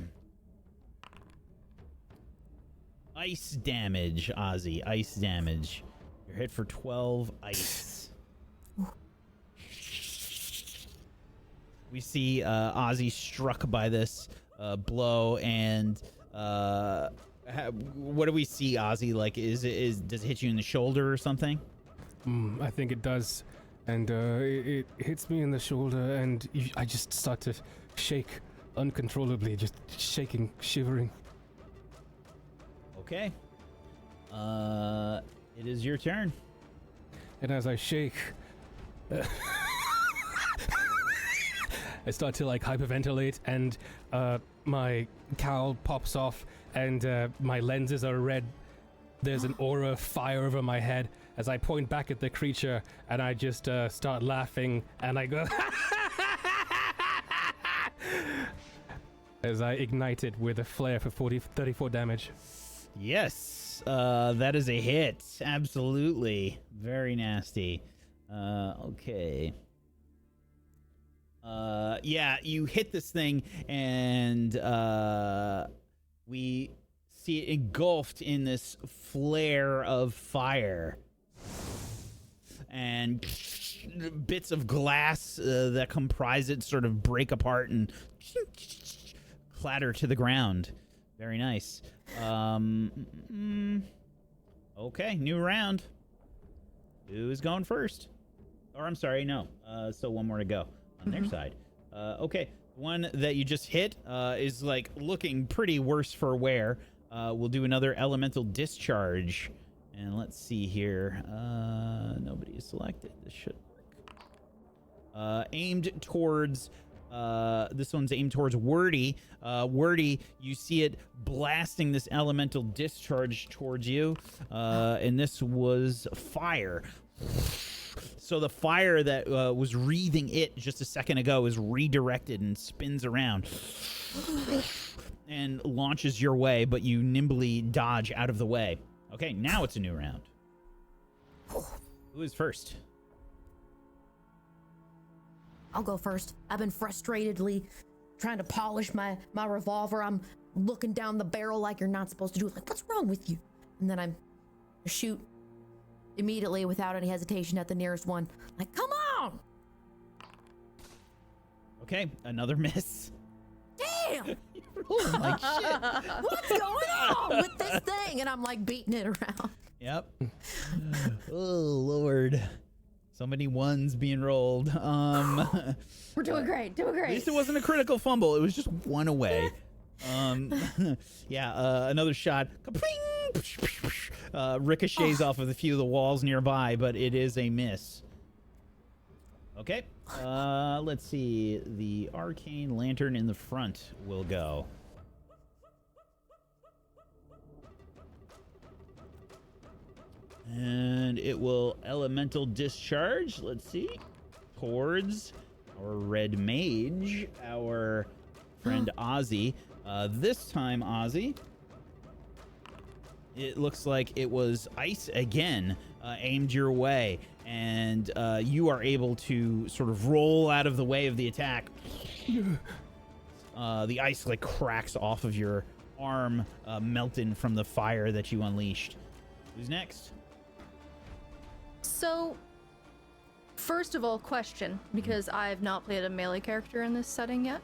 ice damage. Ozzy, ice damage. You're hit for 12 ice. We see Ozzy struck by this blow, and what do we see, Ozzy? Like, does it hit you in the shoulder or something?
I think it does, and it hits me in the shoulder, and I just start to shake uncontrollably, just shaking, shivering.
Okay. It is your turn.
And as I shake, I start to like hyperventilate, and my cowl pops off, and my lenses are red. There's an aura of fire over my head as I point back at the creature, and I just start laughing, and I go as I ignite it with a flare for 34 damage.
Yes. miss. That is a hit. Absolutely. Very nasty. Okay. Yeah, you hit this thing, and we see it engulfed in this flare of fire. And bits of glass that comprise it sort of break apart and clatter to the ground. Very nice. Okay, new round. Who's going first? Or I'm sorry, no. So one more to go on their side. Okay, one that you just hit is like looking pretty worse for wear. We'll do another elemental discharge. And let's see here. Nobody is selected. This should work. Aimed towards... this one's aimed towards Wordy. Wordy, you see it blasting this elemental discharge towards you. And this was fire. So the fire that was wreathing it just a second ago is redirected and spins around and launches your way, but you nimbly dodge out of the way. Okay, now it's a new round. Who is first?
I'll go first. I've been frustratedly trying to polish my revolver. I'm looking down the barrel like you're not supposed to do. Like, what's wrong with you? And then I shoot immediately without any hesitation at the nearest one. Like, come on!
Okay, another miss.
Damn!
You're rolling like shit.
What's going on with this thing? And I'm like beating it around.
Yep. Oh, Lord. So many ones being rolled.
We're doing great, doing
At
great.
least it wasn't a critical fumble. It was just one away. Yeah, another shot. Ricochets off of a few of the walls nearby, but it is a miss. Okay. Let's see. The arcane lantern in the front will go. And it will elemental discharge. Let's see. Towards our red mage, our friend Ozzy. This time, Ozzy, it looks like it was ice again, aimed your way. And you are able to sort of roll out of the way of the attack. The ice like cracks off of your arm, melting from the fire that you unleashed. Who's next?
So, first of all, question, because I've not played a melee character in this setting yet.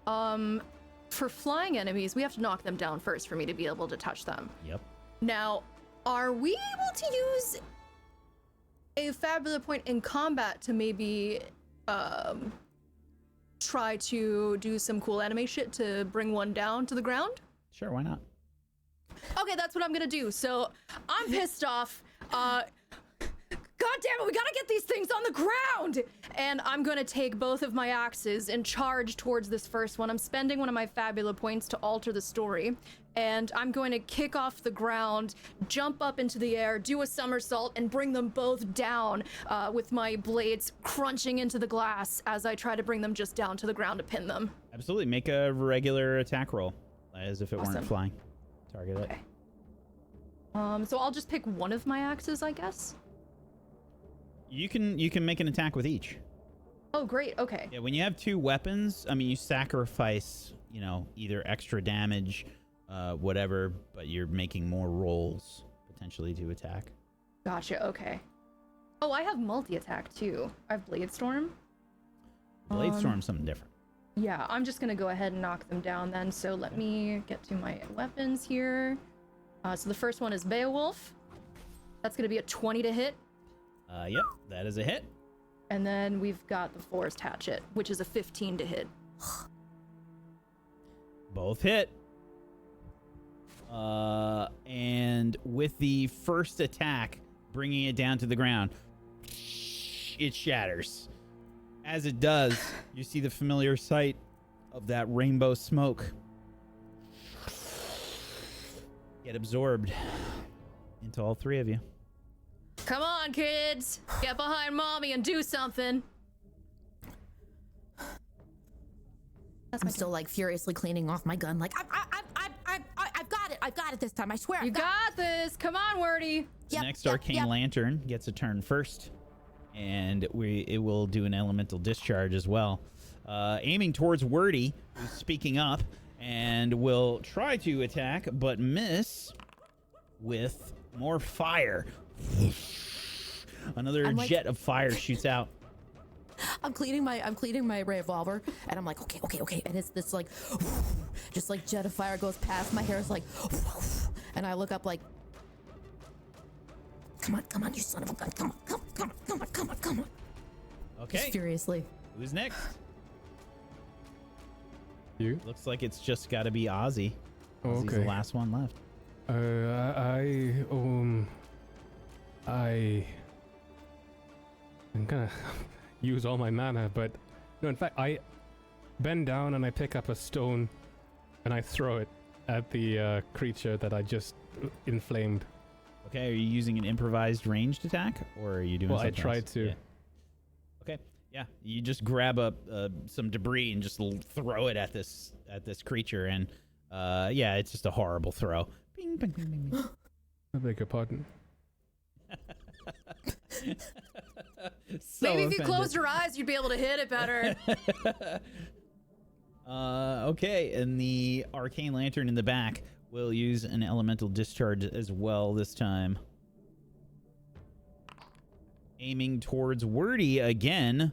For flying enemies, we have to knock them down first for me to be able to touch them.
Yep.
Now, are we able to use a Fabula point in combat to maybe try to do some cool anime shit to bring one down to the ground?
Sure, why not?
Okay, that's what I'm gonna do. So I'm pissed off. God damn it, we gotta get these things on the ground! And I'm gonna take both of my axes and charge towards this first one. I'm spending one of my Fabula points to alter the story. And I'm going to kick off the ground, jump up into the air, do a somersault, and bring them both down with my blades crunching into the glass as I try to bring them just down to the ground to pin them.
Absolutely. Make a regular attack roll, as if it
Awesome.
weren't flying. Target it.
Okay. So I'll just pick one of my axes, I guess.
You can make an attack with each.
Oh, great. Okay.
Yeah, when you have two weapons, I mean, you sacrifice, either extra damage, whatever, but you're making more rolls potentially to attack.
Gotcha. Okay. Oh, I have multi-attack too. I have Blade Storm.
Blade Storm's something different.
Yeah, I'm just gonna go ahead and knock them down then. So let me get to my weapons here. So the first one is Beowulf. That's gonna be a 20 to hit.
Yep, that is a hit.
And then we've got the Forest Hatchet, which is a 15 to hit.
Both hit. And with the first attack, bringing it down to the ground, it shatters. As it does, you see the familiar sight of that rainbow smoke get absorbed into all three of you.
Come on, kids! Get behind mommy and do something!
I'm still like furiously cleaning off my gun. Like I've got it. I've got it this time. I swear.
You
I've got
got this. Come on, Wordy.
The
Yep,
next
yep,
arcane
yep.
lantern gets a turn first, and it will do an elemental discharge as well, aiming towards Wordy, who's speaking up, and will try to attack but miss with more fire. Another
I'm like-
jet of fire shoots out.
I'm cleaning my revolver, and I'm like, okay, and it's this like, just like jet of fire goes past. My hair is like, and I look up like, come on, you son of a gun, come on.
Okay,
Just furiously.
who's next?
You?
Looks like it's just got to be Ozzy.
Oh,
Ozzy's the
okay.
last one left.
I'm gonna use all my mana, but no, in fact, I bend down and I pick up a stone and I throw it at the creature that I just inflamed.
Okay, are you using an improvised ranged attack, or are you doing
Well, I
something
tried
else?
to.
Yeah. Okay, yeah, you just grab up some debris and just throw it at this creature, and yeah, it's just a horrible throw. Bing, bing, bing, bing, bing.
I beg your pardon.
So
Maybe if you
offended.
closed your eyes, you'd be able to hit it better.
Okay, and the arcane lantern in the back will use an elemental discharge as well this time. Aiming towards Wordy again.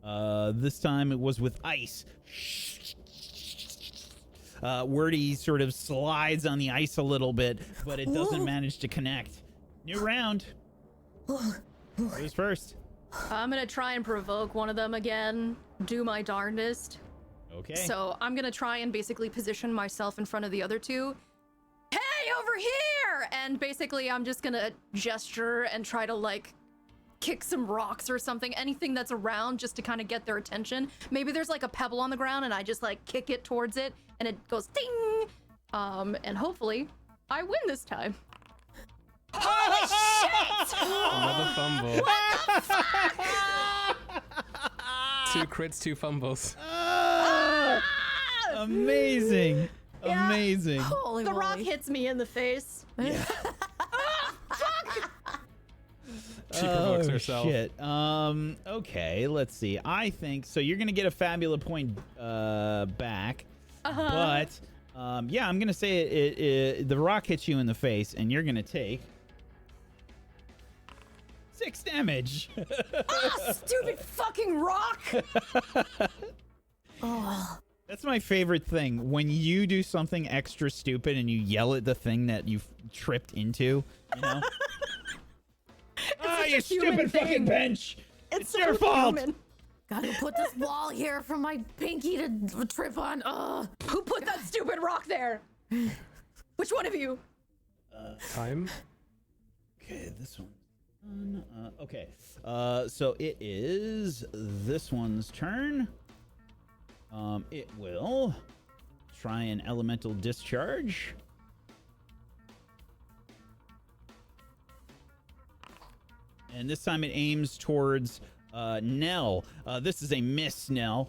This time it was with ice. Wordy sort of slides on the ice a little bit, but it doesn't manage to connect. New round. Who's first?
I'm gonna try and provoke one of them again. Do my darndest.
Okay.
So I'm gonna try and basically position myself in front of the other two. Hey, over here! And basically I'm just gonna gesture and try to like kick some rocks or something, anything that's around, just to kind of get their attention. Maybe there's like a pebble on the ground and I just like kick it towards it and it goes ding! And hopefully I win this time. Holy shit!
Another fumble. Two crits, two fumbles.
Amazing.
Yeah.
Amazing.
Holy
The
moly.
rock hits me in the face.
She provokes herself.
Shit. Okay, let's see. I think so. You're gonna get a Fabula point back, but yeah, I'm gonna say it. The rock hits you in the face, and you're gonna take 6 damage.
Stupid fucking rock!
Oh,
That's my favorite thing. When you do something extra stupid and you yell at the thing that you've tripped into, you know?
such
You
a human
stupid
thing.
fucking bench! It's
so
your fault!
human.
gotta put this wall here for my pinky to trip on. Ugh.
Who put that stupid rock there? Which one of you?
Time.
Okay, this one. Okay, so it is this one's turn. It will try an elemental discharge. And this time it aims towards Nell. This is a miss, Nell,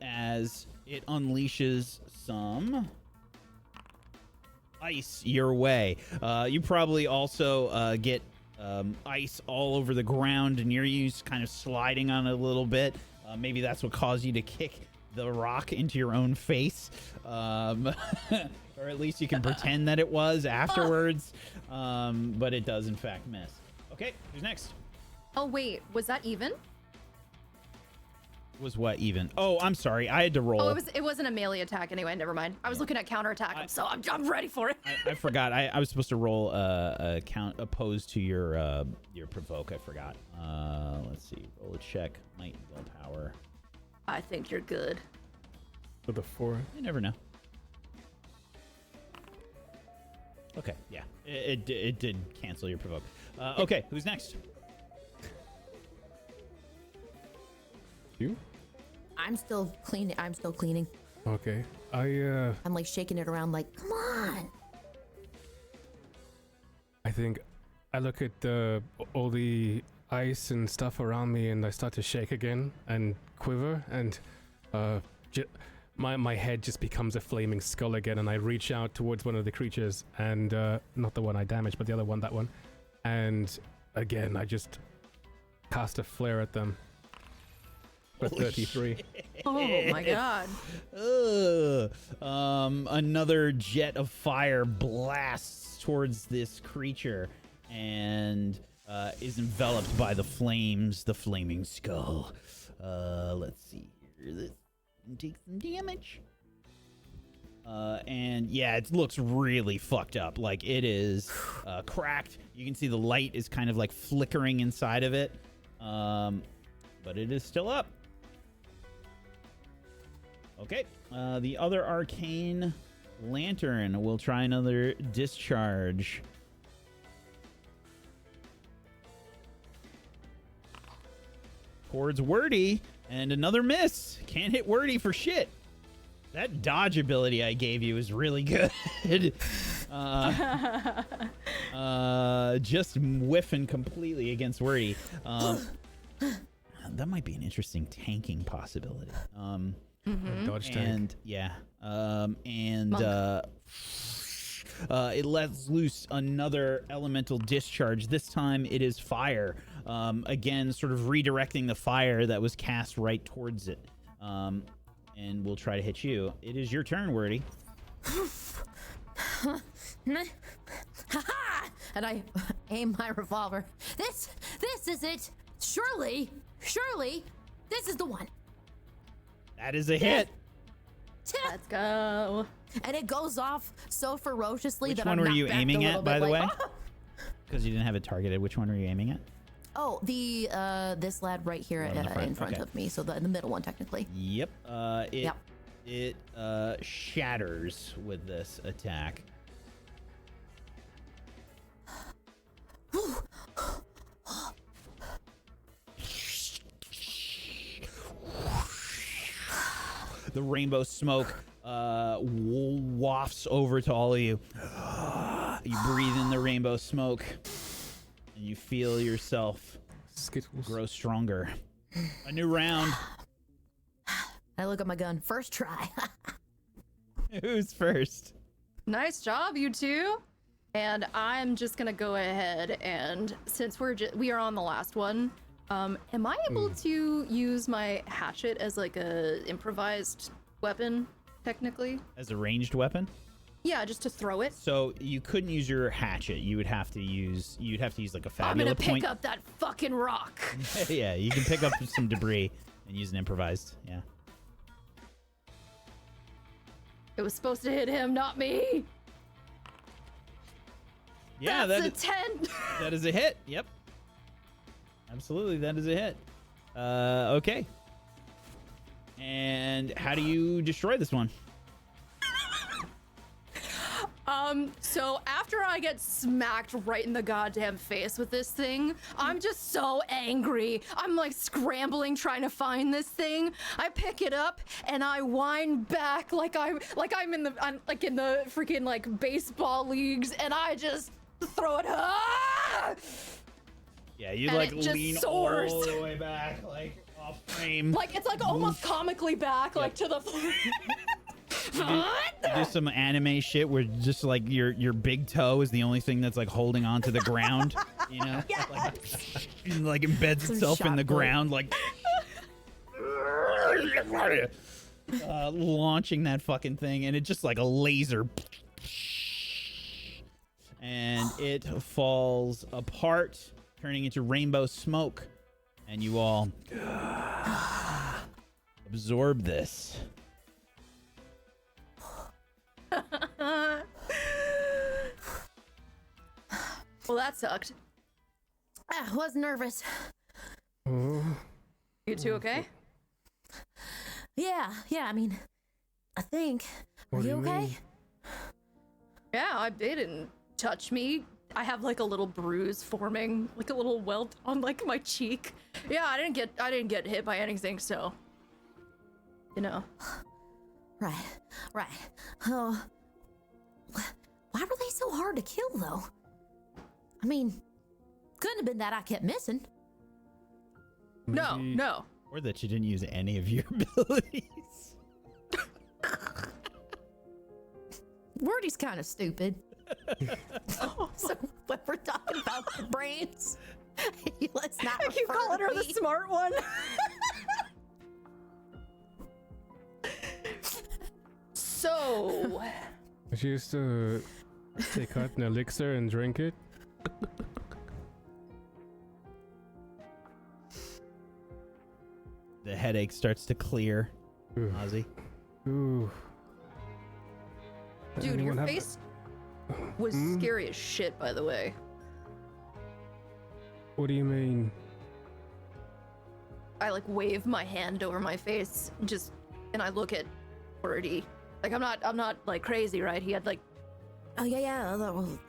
as it unleashes some ice your way. You probably also get ice all over the ground near you, kind of sliding on it a little bit. Maybe that's what caused you to kick the rock into your own face. Or at least you can pretend that it was afterwards. But it does, in fact, miss. Okay, who's next?
Oh wait, was that even?
Was what even? Oh, I'm sorry. I had to roll.
Oh, it wasn't a melee attack anyway. Never mind. I was looking at counterattack, so I'm ready for it.
I forgot. I was supposed to roll a count opposed to your provoke. I forgot. Let's see. Roll a check. Might and willpower.
I think you're good.
With a 4.
You never know. Okay. Yeah. It did cancel your provoke. Okay. Who's next?
You?
I'm still cleaning.
Okay.
I'm like shaking it around like, come on.
I think I look at all the ice and stuff around me and I start to shake again and quiver and my head just becomes a flaming skull again, and I reach out towards one of the creatures, and not the one I damaged, but the other one, that one. And again, I just cast a flare at them for 33.
Oh my god.
Another jet of fire blasts towards this creature and is enveloped by the flames, the flaming skull. Let's see here. This take some damage. And yeah, it looks really fucked up. Like it is cracked. You can see the light is kind of like flickering inside of it. But it is still up. Okay. The other arcane lantern will try another discharge. Towards Wordy, and another miss. Can't hit Wordy for shit. That dodge ability I gave you is really good. Just whiffing completely against Wordy. That might be an interesting tanking possibility.
Dodge tank.
And yeah, it lets loose another elemental discharge. This time it is fire. Again, sort of redirecting the fire that was cast right towards it. And we'll try to hit you. It is your turn, Wordy.
And I aim my revolver. This is it. Surely, this is the one.
That is a hit.
Let's go.
And it goes off so ferociously
Which
that
one
I'm
were
knocked
you
back
aiming
a
at,
little
by
bit,
the
like,
way? Because you didn't have it targeted. Which one were you aiming at?
Oh, the this lad right here
Right in the front,
in front
okay.
of me, so the middle one technically.
Yep.
Yep.
It shatters with this attack. The rainbow smoke wafts over to all of you. You breathe in the rainbow smoke, and you feel yourself
Skittles.
grow stronger. A new round.
I look at my gun. First try.
Who's first?
Nice job, you two. And I'm just gonna go ahead and since we are on the last one, am I able to use my hatchet as like a improvised weapon, technically?
As a ranged weapon?
Yeah, just to throw it.
So you couldn't use your hatchet. You'd have to use like a Fabula
I'm gonna
point.
pick up that fucking rock.
Yeah, you can pick up some debris and use an improvised. Yeah.
It was supposed to hit him, not me.
Yeah,
That's a 10.
that is a hit. Yep. Absolutely, that is a hit. Okay. And how do you destroy this one?
So after I get smacked right in the goddamn face with this thing, I'm just so angry. I'm like scrambling trying to find this thing. I pick it up and I whine back like I'm in the freaking like baseball leagues, and I just throw it. Ah!
Yeah, you
And
like
it just
lean
soars.
all the way back, like off frame.
Like it's like almost comically back, like to the.
You do some anime shit where just like your big toe is the only thing that's like holding on to the ground, you know? Like embeds
Some
itself in
shot
the
put.
ground, like launching that fucking thing, and it's just like a laser, and it falls apart, turning into rainbow smoke, and you all absorb this.
Well, that sucked.
I was nervous.
You two okay?
Yeah. I mean, I think. Are
What do
you
you
okay?
mean?
Yeah, they didn't touch me. I have like a little bruise forming, like a little welt on like my cheek. Yeah, I didn't get hit by anything, so you know.
Right. Oh, why were they so hard to kill, though? I mean, couldn't have been that I kept missing.
No.
Or that you didn't use any of your abilities.
Wordy's kind of stupid. So when we're talking about the brains, let's not.
I keep
refer
calling
to
her the
me.
smart one. So,
She used to take out an elixir and drink it.
The headache starts to clear.
Ooh.
Ozzy.
Ooh.
dude,
Anyone
your
have-
face was scary as shit, by the way.
What do you mean?
I like wave my hand over my face, and I look at Birdie. Like I'm not like crazy, right? He had like,
Oh yeah, the whole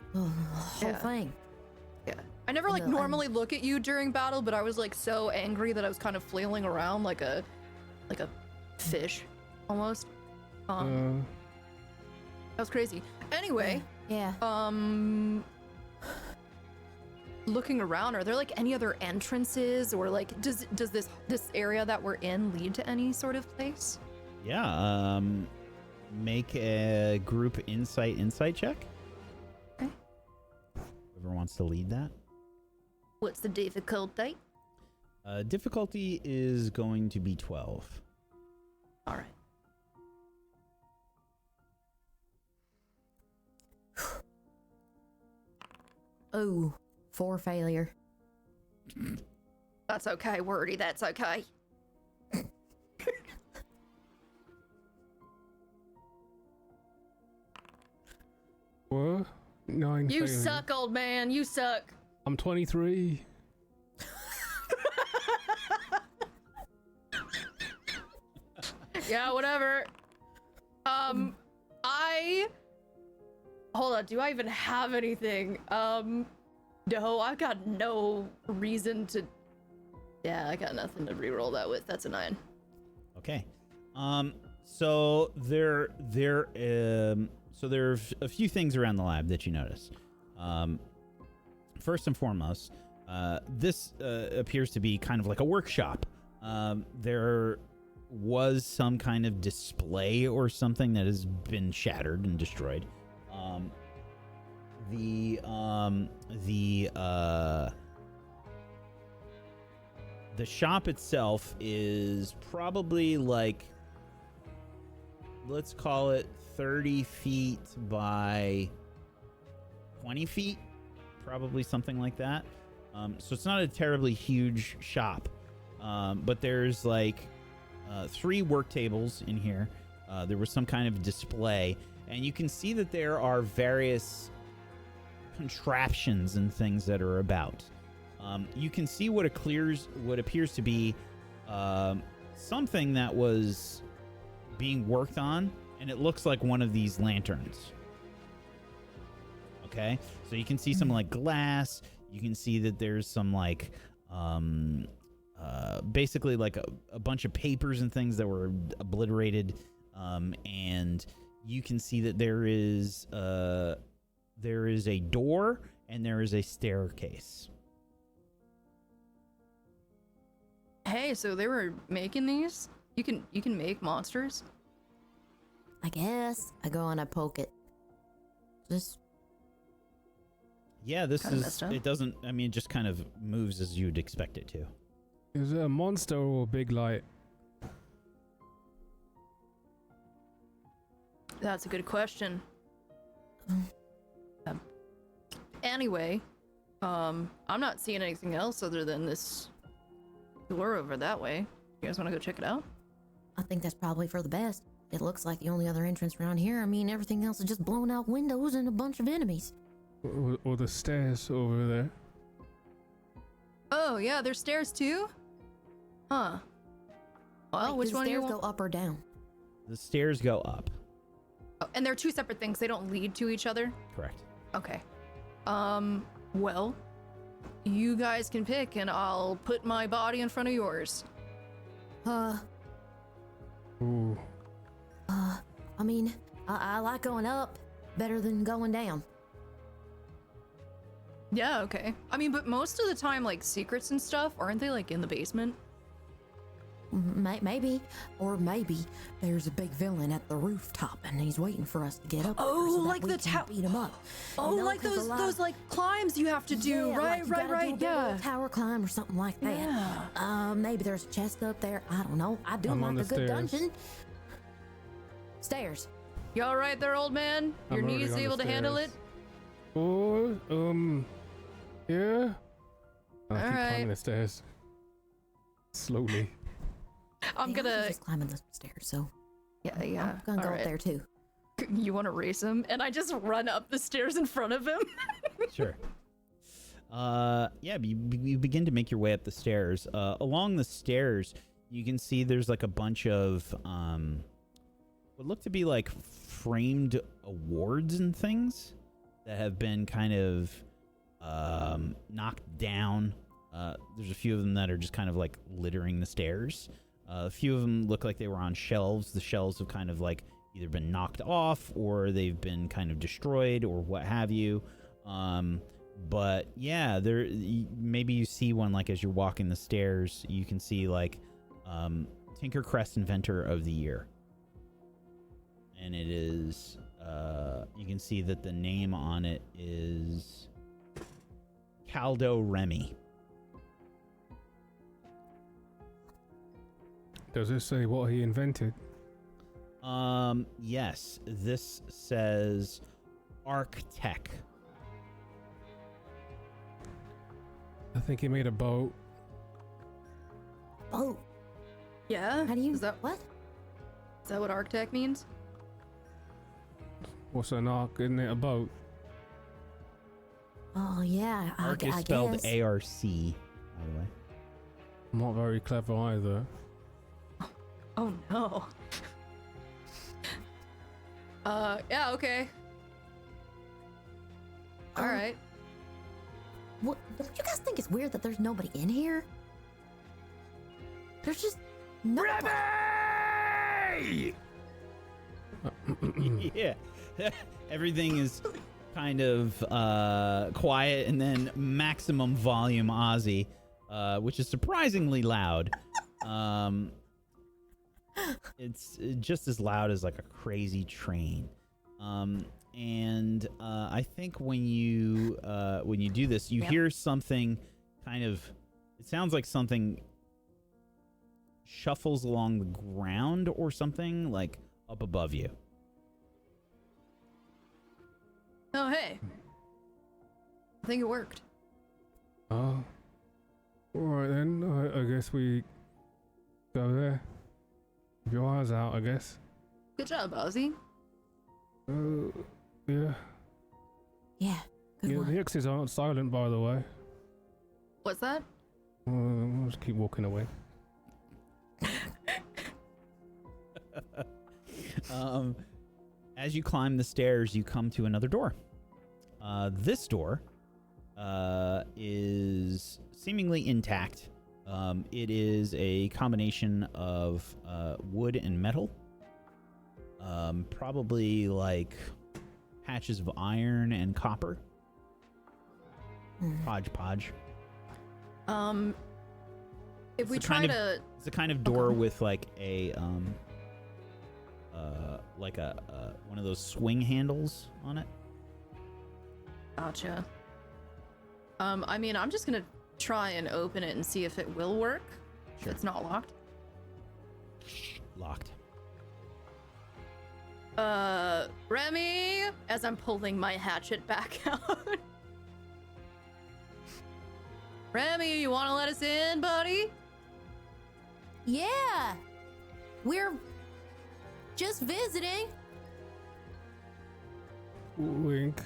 Yeah.
thing.
yeah. I never like
No,
normally look at you during battle, but I was like so angry that I was kind of flailing around like a fish, almost. That was crazy. Anyway,
Yeah.
looking around, are there like any other entrances, or like does this area that we're in lead to any sort of place?
Yeah. Make a group insight check.
Okay.
Whoever wants to lead that.
What's the difficulty?
Difficulty is going to be 12.
All right.
Oh, 4 failure.
That's okay, Wordy. That's okay.
What? 9
You
failure.
suck, old man. You suck.
I'm 23.
Yeah, whatever. Hold on, do I even have anything? No, I've got no reason to. Yeah, I got nothing to re-roll that with. That's a 9.
Okay. So there are a few things around the lab that you notice. First and foremost, this appears to be kind of like a workshop. There was some kind of display or something that has been shattered and destroyed. The shop itself is probably like, let's call it 30 feet by 20 feet, probably something like that. So it's not a terribly huge shop, but there's like 3 work tables in here. There was some kind of display, and you can see that there are various contraptions and things that are about. You can see what appears to be something that was being worked on, and it looks like one of these lanterns. Okay, so you can see some like glass. You can see that there's some like basically like a bunch of papers and things that were obliterated, and you can see that there is a door and there is a staircase.
Hey, so they were making these? You can make monsters?
I guess I go and I poke it. Just
Yeah, this
Kinda
is.
messed up.
It doesn't. I mean, it just kind of moves as you'd expect it to.
Is it a monster or a big light?
That's a good question. Anyway, I'm not seeing anything else other than this door over that way. You guys want to go check it out?
I think that's probably for the best. It looks like the only other entrance around here. I mean, everything else is just blown out windows and a bunch of enemies.
Or the stairs over there?
Oh, yeah, there's stairs too? Huh. Well,
Wait,
which
do the
one do you
stairs
want?
go up or down?
The stairs go up.
Oh, and they're 2 separate things. They don't lead to each other?
Correct.
Okay. Well, you guys can pick and I'll put my body in front of yours.
Ooh.
I mean, I like going up better than going down.
Yeah, okay. I mean, but most of the time, like, secrets and stuff, aren't they, like, in the basement?
maybe. Or maybe there's a big villain at the rooftop and he's waiting for us to get up there
Oh,
so that
like
we
the
can beat him up.
Oh,
You know,
like
'cause a
those
lot
those
of-
like climbs you have to do.
Yeah,
right,
like you
right,
gotta do a
right.
big old
Yeah.
tower climb or something like that.
Yeah.
Maybe there's a chest up there. I don't know. I do
I'm on
like a
the
good
stairs.
dungeon. Stairs.
You all right there, old man? Your
I'm already
knees
on the
able to handle it?
stairs. Oh, yeah. I keep
Alright.
climbing the stairs. Slowly.
I'm
Hey, I was
gonna.
just climbing the stairs, so
Yeah,
I'm
yeah.
gonna go
all
up
right.
there too.
You want to race him? And I just run up the stairs in front of him.
Sure. Yeah, you begin to make your way up the stairs. Along the stairs, you can see there's like a bunch of what look to be like framed awards and things that have been kind of knocked down. There's a few of them that are just kind of like littering the stairs. A few of them look like they were on shelves. The shelves have kind of like either been knocked off or they've been kind of destroyed or what have you. But yeah, maybe you see one like as you're walking the stairs. You can see like Tinkercrest Inventor of the Year, and it is you can see that the name on it is Caldo Remy.
Does it say what he invented?
Yes, this says Arc-Tech.
I think he made a boat.
Oh,
Yeah.
how do you?
Is that
What?
what Arctech means?
What's an arc? Isn't it a boat?
Oh yeah,
Arc is
I
spelled
guess.
A-R-C, by the way.
I'm not very clever either.
Oh no. Yeah, okay. All
Um,
right.
What? Don't you guys think it's weird that there's nobody in here? There's just nobody.
Yeah. Everything is kind of quiet and then maximum volume Ozzy, which is surprisingly loud. It's just as loud as like a crazy train. And I think when you do this, you
Yep.
hear something kind of, it sounds like something shuffles along the ground or something like up above you.
Oh, hey. I think it worked.
Oh. Alright then, I guess we go there. Keep your eyes out, I guess.
Good job, Ozzy.
Yeah.
Yeah, good
Yeah,
one.
the X's aren't silent, by the way.
What's that?
I'll just keep walking away.
As you climb the stairs, you come to another door. This door is seemingly intact. It is a combination of wood and metal. Probably like patches of iron and copper. Hodgepodge.
If we
It's the
try
kind
to,
It's a kind of door with like a one of those swing handles on it.
gotcha. I mean, I'm just gonna try and open it and see if it will work. If
Sure.
it's not locked.
Locked.
Remy, as I'm pulling my hatchet back out. Remy, you want to let us in, buddy?
Yeah, we're just visiting.
Wink.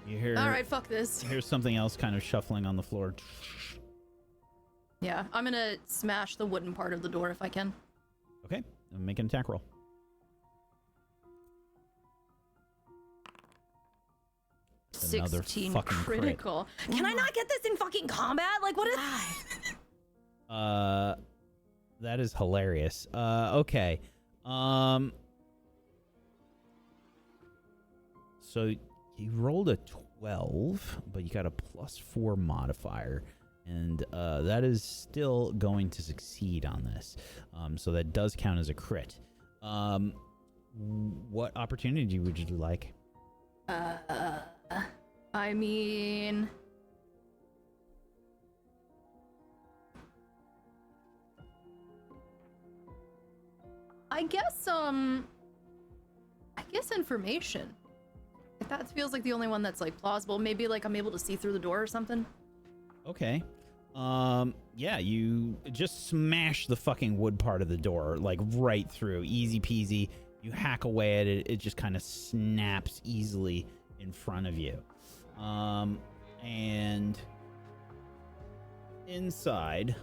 You hear
All right, fuck this.
you hear something else kind of shuffling on the floor.
Yeah, I'm gonna smash the wooden part of the door if I can.
Okay, make an attack roll. Another
16
fucking crit.
critical. Can I not get this in fucking combat? Like, what is...
That is hilarious. Okay. So you rolled a 12, but you got a +4 modifier. And that is still going to succeed on this. So that does count as a crit. What opportunity would you like?
I mean, I guess information. If that feels like the only one that's like plausible, maybe like I'm able to see through the door or something.
Okay. Yeah, you just smash the fucking wood part of the door, like right through. Easy peasy. You hack away at it. It just kind of snaps easily in front of you. And inside,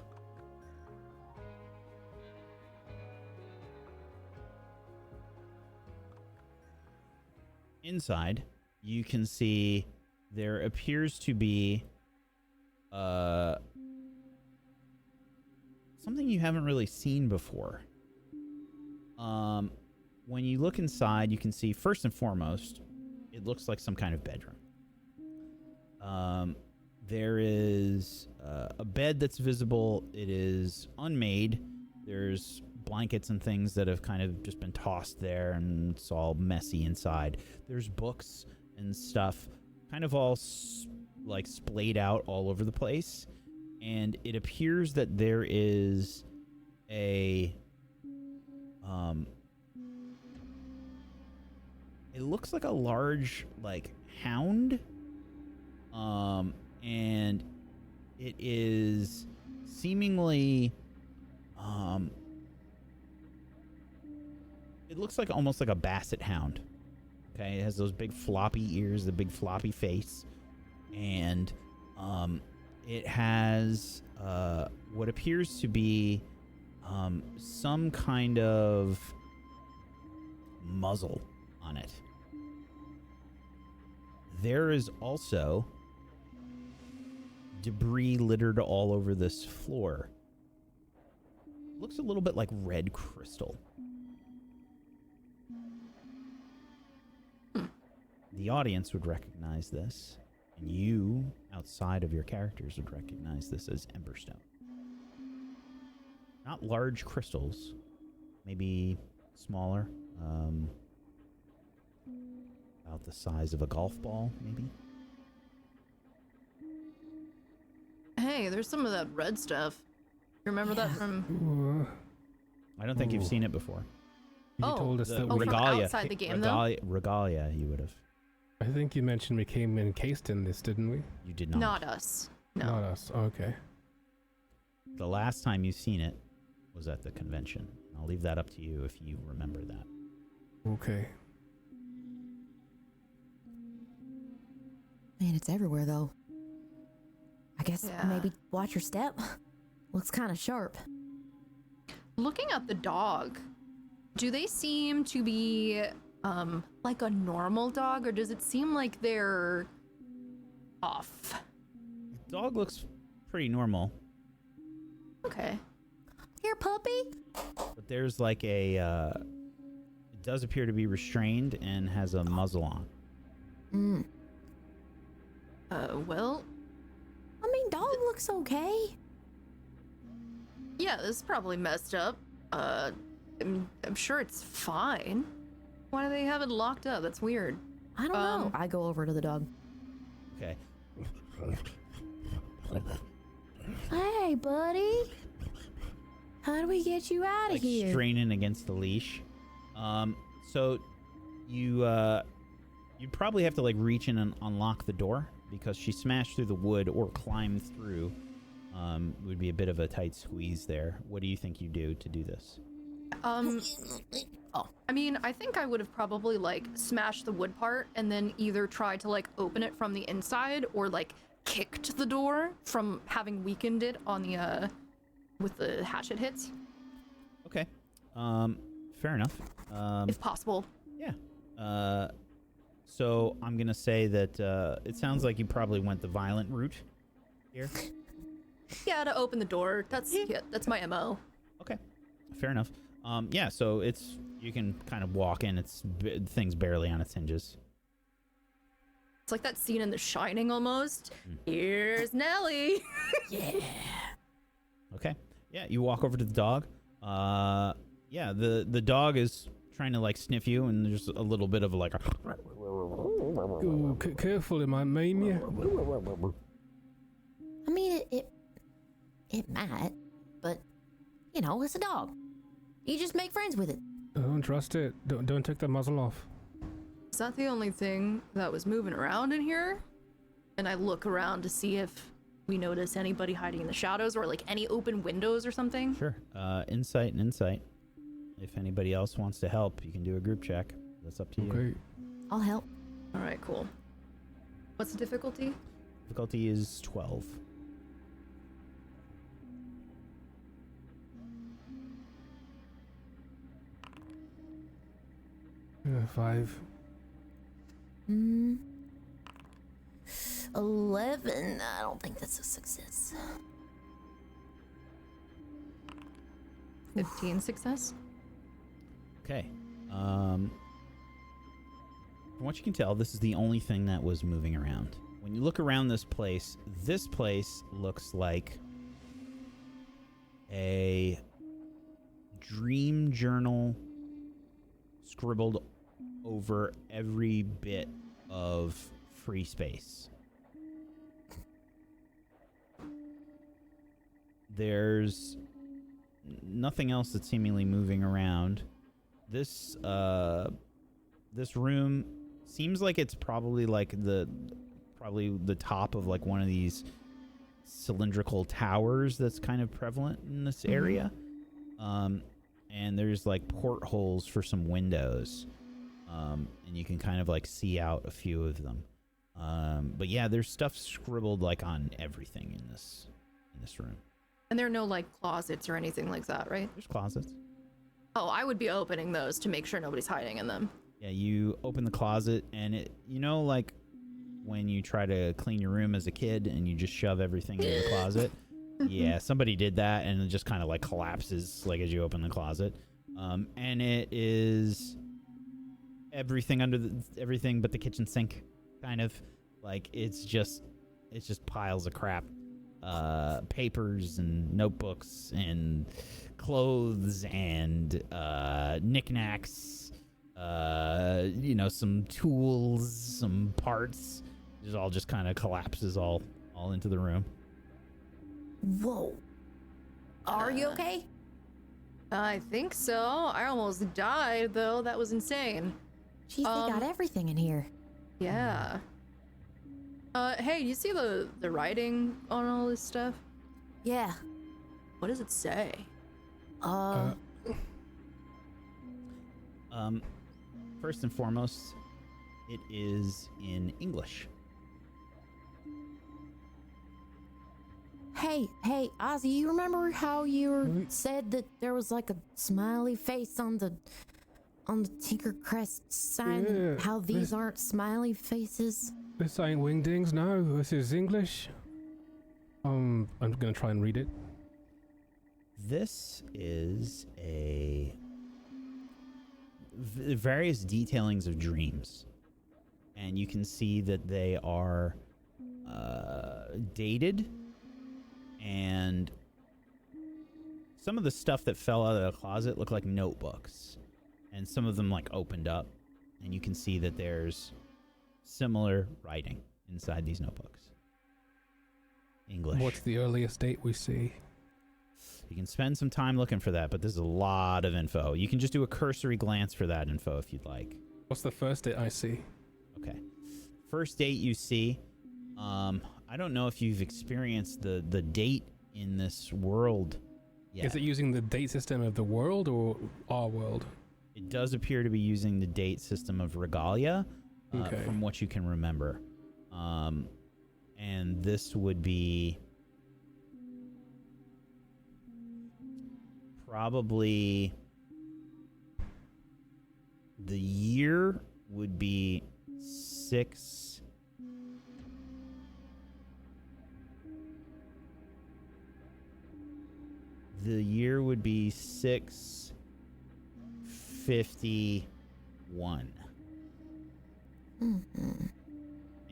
you can see there appears to be something you haven't really seen before. When you look inside, you can see, first and foremost, it looks like some kind of bedroom. There is a bed that's visible. It is unmade. There's blankets and things that have kind of just been tossed there, and it's all messy inside. There's books and stuff kind of all like splayed out all over the place. And it appears that there is a it looks like a large like hound, and it is seemingly it looks like almost like a basset hound. Okay, it has those big floppy ears, the big floppy face, and it has what appears to be some kind of muzzle on it. There is also debris littered all over this floor. Looks a little bit like red crystal. The audience would recognize this, and you, outside of your characters, would recognize this as Emberstone. Not large crystals, maybe smaller, about the size of a golf ball, maybe.
Hey, there's some of that red stuff. Remember that from?
I don't think you've seen it before.
You told us
The
that
from
regalia,
outside the game, though?
regalia, you would have.
I think you mentioned we came encased in this, didn't we?
You did not.
Not us. No.
Not us. Okay.
The last time you've seen it was at the convention. I'll leave that up to you if you remember that.
Okay.
Man, it's everywhere though. I guess
Yeah.
maybe watch your step. Looks kind of sharp.
Looking at the dog, do they seem to be like a normal dog, or does it seem like they're off?
The dog looks pretty normal,
Okay.
Here, puppy.
but there's like a it does appear to be restrained and has a muzzle on.
Well,
I mean, dog looks okay.
yeah, this is probably messed up. I'm sure it's fine. Why do they have it locked up? That's weird.
I don't know. I go over to the dog.
Okay.
Hey, buddy. How do we get you out of
Like
here?
straining against the leash. So you'd probably have to like reach in and unlock the door because she smashed through the wood or climbed through. Would be a bit of a tight squeeze there. What do you think you do to do this?
I mean, I think I would have probably like smashed the wood part and then either tried to like open it from the inside or like kicked the door from having weakened it on the with the hatchet hits,
Okay. Fair enough.
if possible.
Yeah. So I'm gonna say that it sounds like you probably went the violent route here.
Yeah, to open the door. That's my MO.
Okay. Fair enough. Yeah. So you can kind of walk in. The thing's barely on its hinges.
It's like that scene in The Shining almost. Here's Nellie.
Yeah.
Okay. Yeah, you walk over to the dog. Yeah, the dog is trying to like sniff you, and there's a little bit of like a...
Ooh, careful, it might maim you.
I mean, it might, but you know, it's a dog. You just make friends with it.
Don't trust it. Don't take the muzzle off.
Is that the only thing that was moving around in here? And I look around to see if we notice anybody hiding in the shadows or like any open windows or something.
Sure. Insight and insight. If anybody else wants to help, you can do a group check. That's up to you.
Okay.
I'll help.
All right, cool. What's the difficulty?
Difficulty is 12.
Yeah, 5.
11. I don't think that's a success.
15 success.
Okay. From what you can tell, this is the only thing that was moving around. When you look around this place looks like a dream journal scribbled over every bit of free space. There's nothing else that's seemingly moving around. This room seems like it's probably like the top of like one of these cylindrical towers that's kind of prevalent in this area. And there's like portholes for some windows. And you can kind of like see out a few of them. But yeah, there's stuff scribbled like on everything in this room.
And there are no like closets or anything like that, right?
There's closets.
Oh, I would be opening those to make sure nobody's hiding in them.
Yeah, you open the closet and it, you know, like when you try to clean your room as a kid and you just shove everything in the closet. Yeah, somebody did that and it just kind of like collapses like as you open the closet. And it is everything everything but the kitchen sink, kind of like it's just piles of crap, papers and notebooks and clothes and knickknacks, you know, some tools, some parts. It all just kind of collapses all into the room.
Whoa. Are you okay?
I think so. I almost died though. That was insane.
Jeez, they got everything in here.
Yeah. Hey, you see the writing on all this stuff?
Yeah.
What does it say?
First and foremost, it is in English.
Hey, Ozzy, you remember how you said that there was like a smiley face on the Tinkercrest sign?
Yeah,
How these aren't smiley faces?
This ain't wingdings, no. This is English. I'm gonna try and read it.
This is a various detailings of dreams, and you can see that they are dated, and some of the stuff that fell out of the closet look like notebooks, and some of them like opened up, and you can see that there's similar writing inside these notebooks. English.
What's the earliest date we see?
You can spend some time looking for that, but this is a lot of info. You can just do a cursory glance for that info if you'd like.
What's the first date I see?
Okay. First date you see, I don't know if you've experienced the date in this world yet.
Is it using the date system of the world or our world?
It does appear to be using the date system of Regalia,
Okay.
from what you can remember. And this would be probably the year would be 6. The year would be 651.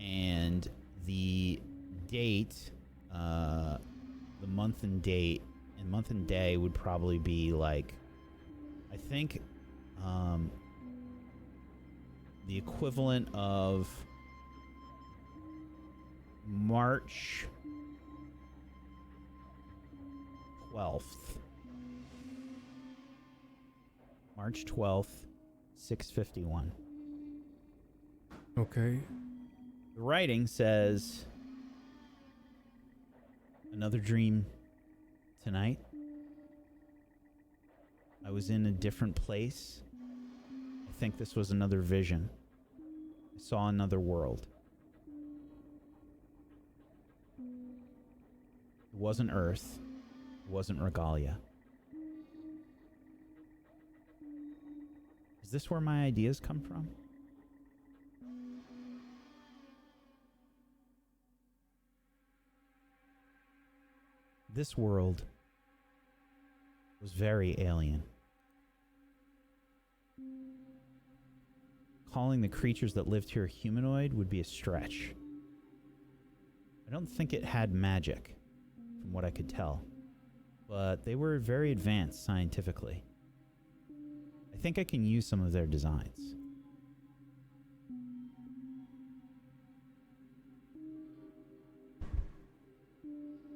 and the date, the month and date, and month and day would probably be like, I think, the equivalent of March 12th. March 12th, 6:51.
Okay.
The writing says, another dream tonight. I was in a different place. I think this was another vision. I saw another world. It wasn't Earth. It wasn't Regalia. Is this where my ideas come from? This world was very alien. Calling the creatures that lived here humanoid would be a stretch. I don't think it had magic, from what I could tell, but they were very advanced scientifically. I think I can use some of their designs.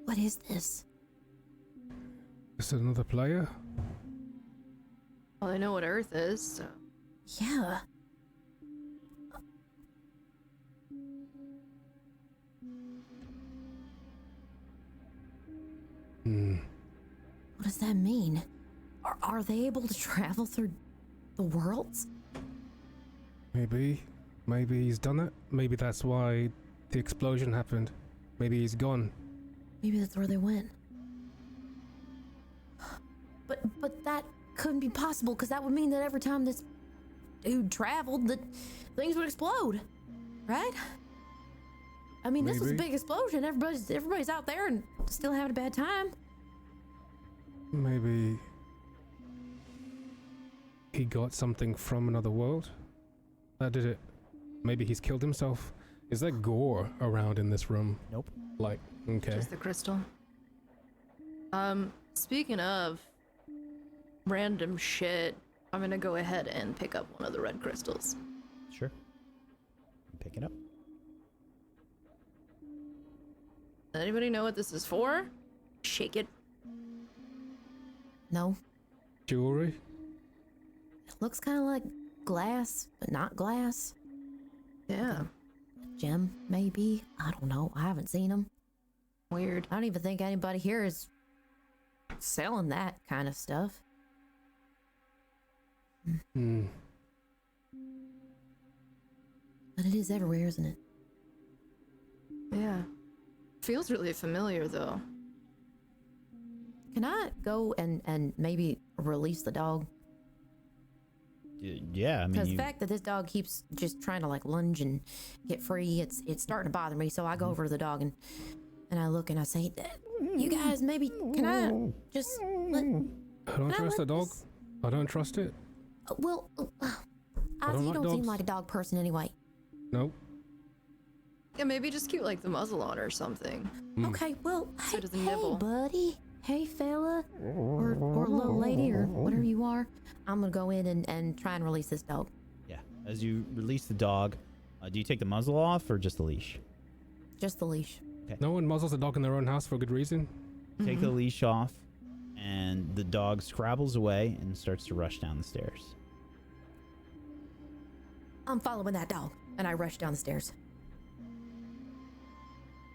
What is this?
Is it another player?
Well, I know what Earth is, so.
Yeah. What does that mean? Are they able to travel through the worlds?
Maybe. Maybe he's done it. Maybe that's why the explosion happened. Maybe he's gone.
Maybe that's where they went. But that couldn't be possible, because that would mean that every time this dude traveled, that things would explode, right? I mean, this was a
Maybe.
big explosion. Everybody's out there and still having a bad time.
Maybe he got something from another world. That did it. Maybe he's killed himself. Is there gore around in this room?
Nope.
Like, okay.
Just the crystal. Speaking of random shit, I'm gonna go ahead and pick up one of the red crystals.
Sure. Pick it up.
Anybody know what this is for? Shake it.
No,
Jewelry?
it looks kind of like glass, but not glass.
Yeah.
Gem, maybe. I don't know. I haven't seen them.
Weird.
I don't even think anybody here is selling that kind of stuff.
Hmm.
But it is everywhere, isn't it?
Yeah. Feels really familiar though.
Can I go and maybe release the dog?
Yeah, I mean,
Because the fact that this dog keeps just trying to like lunge and get free, it's starting to bother me. So I go over to the dog and I look and I say, "You guys, maybe can I just let?"
I don't
Can I
trust the
let
dog.
this-
I don't trust it.
Well,
don't
you
like
don't seem
dogs.
like a dog person anyway.
Nope.
Yeah, maybe just keep like the muzzle on or something.
Okay, well,
So it doesn't
hey,
nibble.
buddy, hey, fella, or little lady, or whatever you are. I'm gonna go in and try and release this dog.
yeah. As you release the dog, do you take the muzzle off or just the leash?
Just the leash.
No one muzzles a dog in their own house for a good reason.
Take the leash off, and the dog scrabbles away and starts to rush down the stairs.
I'm following that dog, and I rush down the stairs.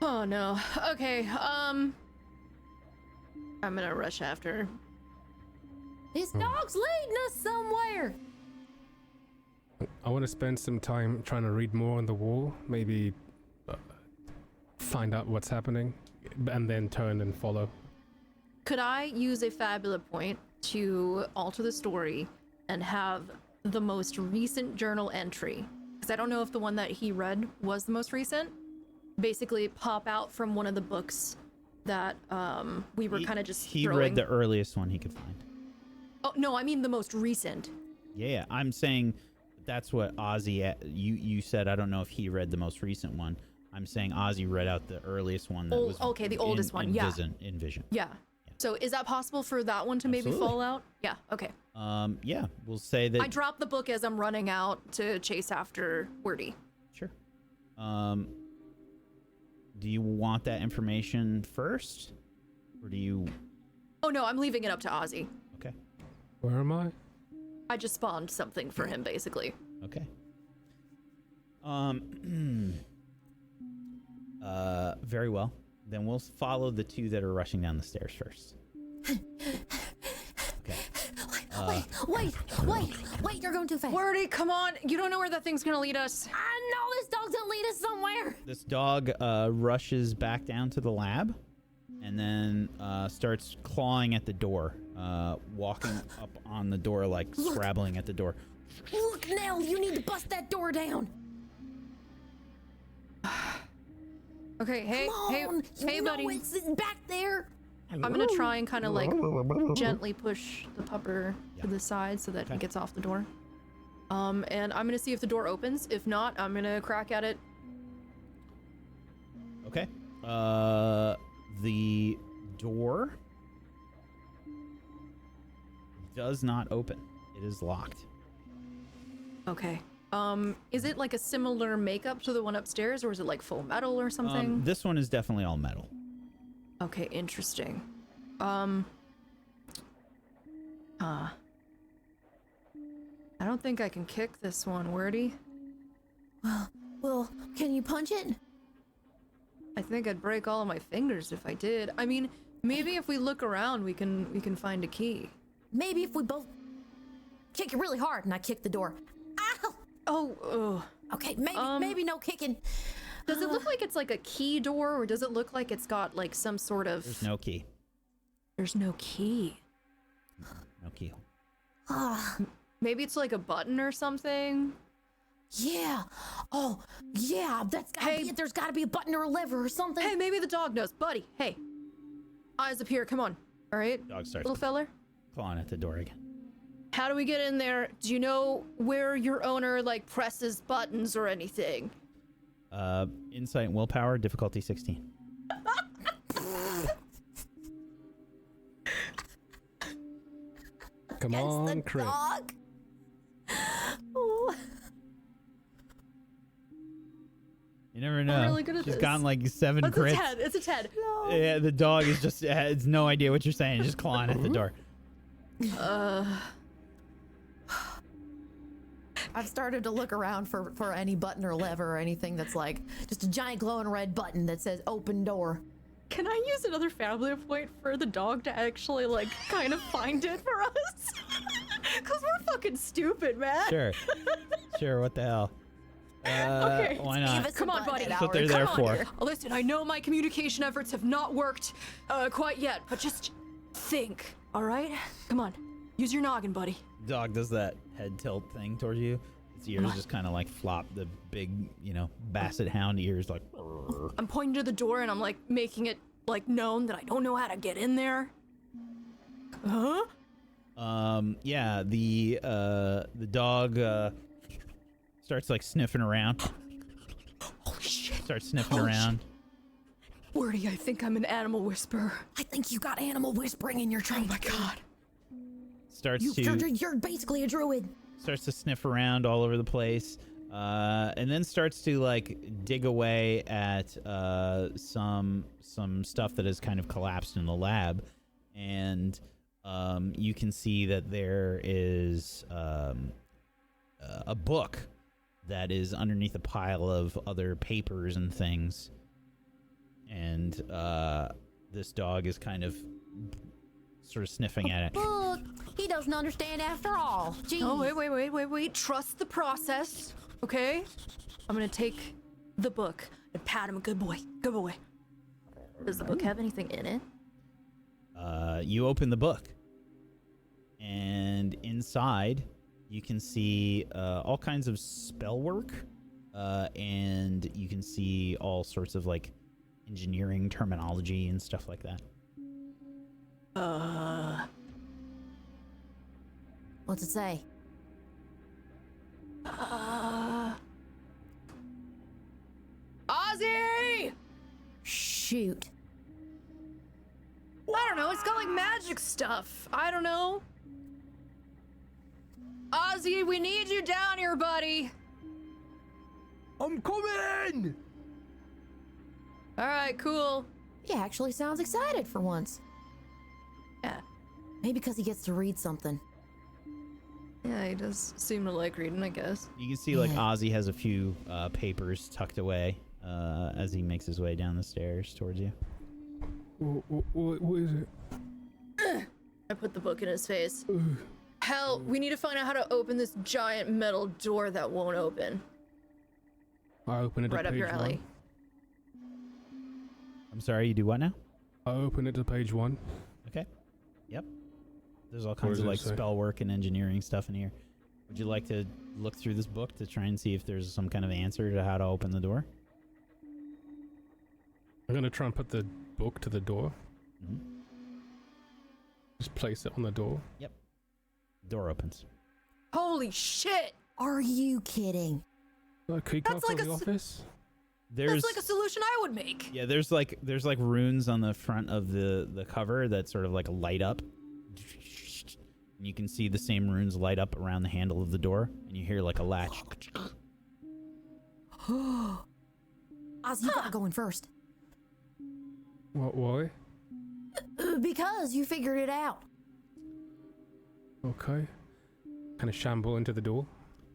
Oh no. Okay, I'm gonna rush after.
This dog's leading us somewhere.
I want to spend some time trying to read more on the wall. Maybe find out what's happening, and then turn and follow.
Could I use a Fabula point to alter the story and have the most recent journal entry? Because I don't know if the one that he read was the most recent. Basically, pop out from one of the books that we were kind of just
He
throwing.
read the earliest one he could find.
Oh no, I mean the most recent.
Yeah, I'm saying that's what Ozzy. You said. I don't know if he read the most recent one. I'm saying Ozzy read out the earliest one. That was
okay, the oldest one. Yeah.
In Vision.
Yeah. So is that possible for that one to maybe fall out? Yeah. Okay.
Yeah. We'll say that.
I dropped the book as I'm running out to chase after Wordy.
Sure. Do you want that information first, or do you?
Oh no, I'm leaving it up to Ozzy.
Okay.
Where am I?
I just spawned something for him, basically.
Okay. Very well. Then we'll follow the two that are rushing down the stairs first. Okay.
Wait, you're going too fast.
Wordy, come on. You don't know where that thing's gonna lead us.
I know this dog's gonna lead us somewhere.
This dog rushes back down to the lab and then starts clawing at the door, walking up on the door, like scrabbling at the door.
Look, Nell, you need to bust that door down.
Okay, hey,
Come on,
hey, buddy.
It's back there.
I'm gonna try and kind of like gently push the pupper to the side so that it gets off the door. And I'm gonna see if the door opens. If not, I'm gonna crack at it.
Okay. The door does not open. It is locked.
Okay. Is it like a similar makeup to the one upstairs, or is it like full metal or something?
This one is definitely all metal.
Okay, interesting. I don't think I can kick this one, Wordy.
Well, can you punch it?
I think I'd break all of my fingers if I did. I mean, maybe if we look around, we can find a key.
Maybe if we both kick it really hard and I kick the door. Ow!
Oh,
Okay, maybe no kicking.
does it look like it's like a key door, or does it look like it's got like some sort of...
There's no key.
There's no key.
No key.
Maybe it's like a button or something?
Yeah. Oh, yeah. That's gotta be it. There's gotta be a button or a lever or something.
Hey, maybe the dog knows. Buddy, hey. Eyes up here, come on. All right?
Dog starts
Little feller?
clawing at the door again.
How do we get in there? Do you know where your owner, like, presses buttons or anything?
Insight and willpower, difficulty 16.
Come on, Crit.
Dog.
You never know.
really good at
She's
this.
gotten like 7
It's
crits.
a 10. It's a 10.
No.
Yeah, the dog is just has no idea what you're saying, just clawing at the door.
I've started to look around for any button or lever or anything that's like just a giant glowing red button that says open door.
Can I use another Fabula point for the dog to actually, like, kind of find it for us? Because we're fucking stupid, man.
Sure. Sure, what the hell?
Okay.
Why not?
Come on, buddy.
That's what they're there
Come on
for.
here. Listen, I know my communication efforts have not worked quite yet, but just think, all right? Come on. Use your noggin, buddy.
Dog does that head tilt thing towards you. Its ears just kind of like flop, the big, basset hound ears like.
I'm pointing to the door and I'm like making it like known that I don't know how to get in there. Huh?
Yeah, the dog starts like sniffing around.
Holy shit.
Starts sniffing around.
Wordy, I think I'm an animal whisperer.
I think you got animal whispering in your training.
Oh my god.
You're basically a druid.
Starts to sniff around all over the place, and then starts to like dig away at some stuff that has kind of collapsed in the lab, and you can see that there is a book that is underneath a pile of other papers and things, and this dog is kind of sort of sniffing at it.
Look, he doesn't understand after all. Jeez.
Oh, wait. Trust the process, okay? I'm gonna take the book and pat him. Good boy. Does the book have anything in it?
You open the book, and inside you can see all kinds of spell work, and you can see all sorts of like engineering terminology and stuff like that.
What's it say?
Ozzy!
Shoot.
I don't know. It's got like magic stuff. I don't know. Ozzy, we need you down here, buddy.
I'm coming!
All right, cool.
He actually sounds excited for once.
Yeah.
Maybe because he gets to read something.
Yeah, he does seem to like reading, I guess.
You can see like
Yeah.
Ozzy has a few papers tucked away as he makes his way down the stairs towards you.
What is it?
I put the book in his face. Hell, we need to find out how to open this giant metal door that won't open.
I open it
Right
to
up
page
your alley.
1.
I'm sorry, you do what now?
I open it to page 1.
Okay. Yep. There's all kinds
does
of
it
like
say?
spell work and engineering stuff in here. Would you like to look through this book to try and see if there's some kind of answer to how to open the door?
I'm gonna try and put the book to the door.
Mm-hmm.
Just place it on the door.
Door opens.
Holy shit!
Are you kidding?
Key card
That's
for
like
the
a
office.
There's
That's like a solution I would make.
yeah, there's like runes on the front of the cover that sort of like light up. And you can see the same runes light up around the handle of the door, and you hear like a latch.
Ozzy, you gotta go in first.
Why?
Because you figured it out.
Okay. Kind of shamble into the door.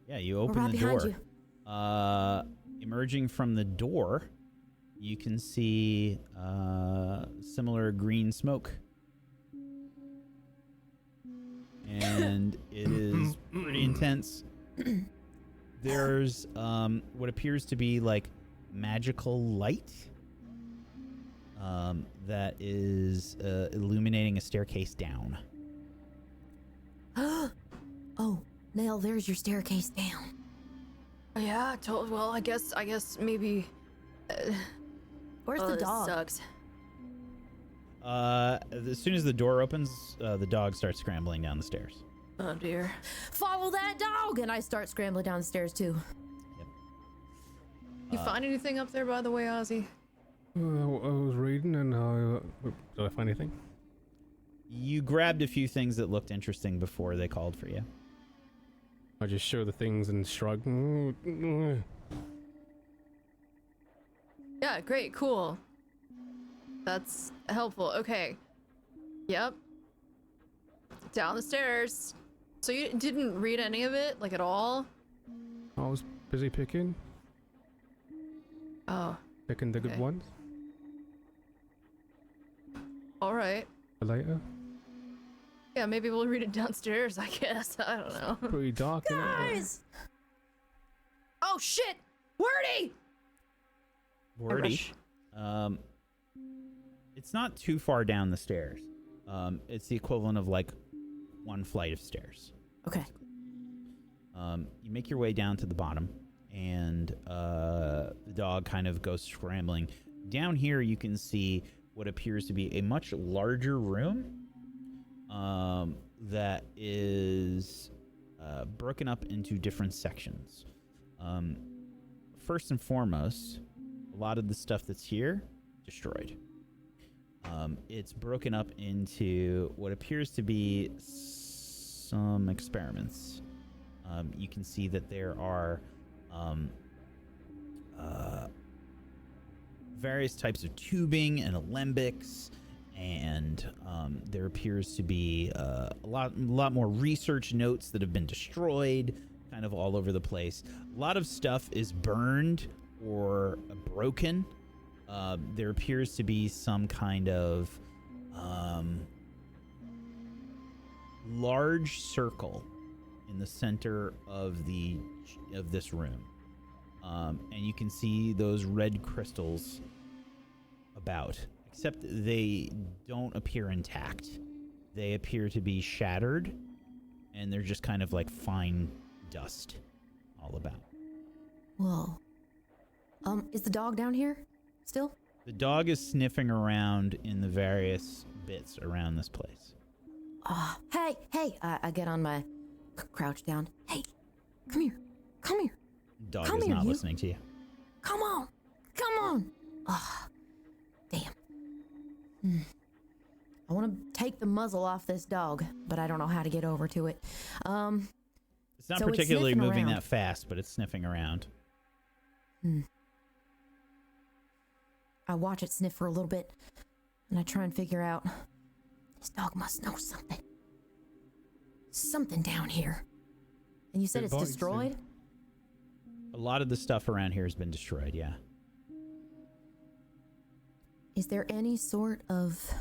Yeah, you
We're
open
right
the
behind
door.
you.
Emerging from the door, you can see similar green smoke. And it is pretty intense. There's what appears to be like magical light that is illuminating a staircase down.
Oh, Nell, there's your staircase down.
Yeah, well, I guess maybe.
Where's
Oh,
the
this
dog?
sucks.
As soon as the door opens, the dog starts scrambling down the stairs.
Oh dear.
Follow that dog! And I start scrambling down the stairs too.
You find anything up there, by the way, Ozzy?
I was reading and did I find anything?
You grabbed a few things that looked interesting before they called for you.
I just show the things and shrug.
Yeah, great, cool. That's helpful. Okay. Yep. Down the stairs. So you didn't read any of it, like at all?
I was busy picking
Oh,
the good
Okay.
ones
all right.
for later.
Yeah, maybe we'll read it downstairs, I guess. I don't know.
Pretty dark in it.
Guys!
Oh, shit! Wordy!
Wordy. It's not too far down the stairs. It's the equivalent of like one flight of stairs.
Okay.
You make your way down to the bottom, and the dog kind of goes scrambling. Down here, you can see what appears to be a much larger room that is broken up into different sections. First and foremost, a lot of the stuff that's here, destroyed. It's broken up into what appears to be some experiments. You can see that there are various types of tubing and alembics, and there appears to be a lot more research notes that have been destroyed, kind of all over the place. A lot of stuff is burned or broken. There appears to be some kind of large circle in the center of this room, and you can see those red crystals about, except they don't appear intact. They appear to be shattered, and they're just kind of like fine dust all about.
Whoa. Is the dog down here still?
The dog is sniffing around in the various bits around this place.
Hey, I get on my crouch down. Hey, come here. Come here.
Dog
Come
is
here,
not
you.
listening to you.
Come on. Come on. Ah, damn. I want to take the muzzle off this dog, but I don't know how to get over to it.
It's not
So it's
particularly
sniffing
moving
around.
that fast, but it's sniffing around.
I watch it sniff for a little bit, and I try and figure out, this dog must know something. Something down here. And you said
It
it's
bites,
destroyed?
A lot of the stuff around here has been destroyed, yeah.
Is there any sort of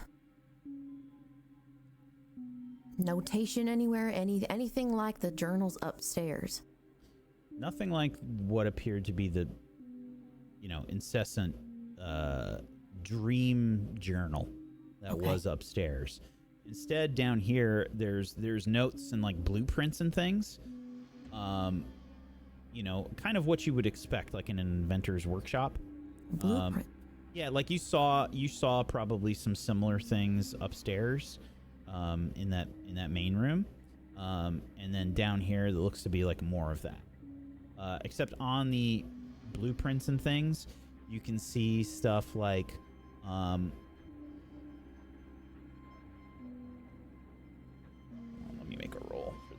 notation anywhere? Anything like the journals upstairs?
Nothing like what appeared to be the, incessant dream journal that
Okay.
was upstairs. Instead, down here, there's notes and like blueprints and things. Kind of what you would expect, like in an inventor's workshop.
Blueprint.
Yeah, like you saw probably some similar things upstairs, in that main room, and then down here, that looks to be like more of that. Except on the blueprints and things, you can see stuff like, let me make a roll for this.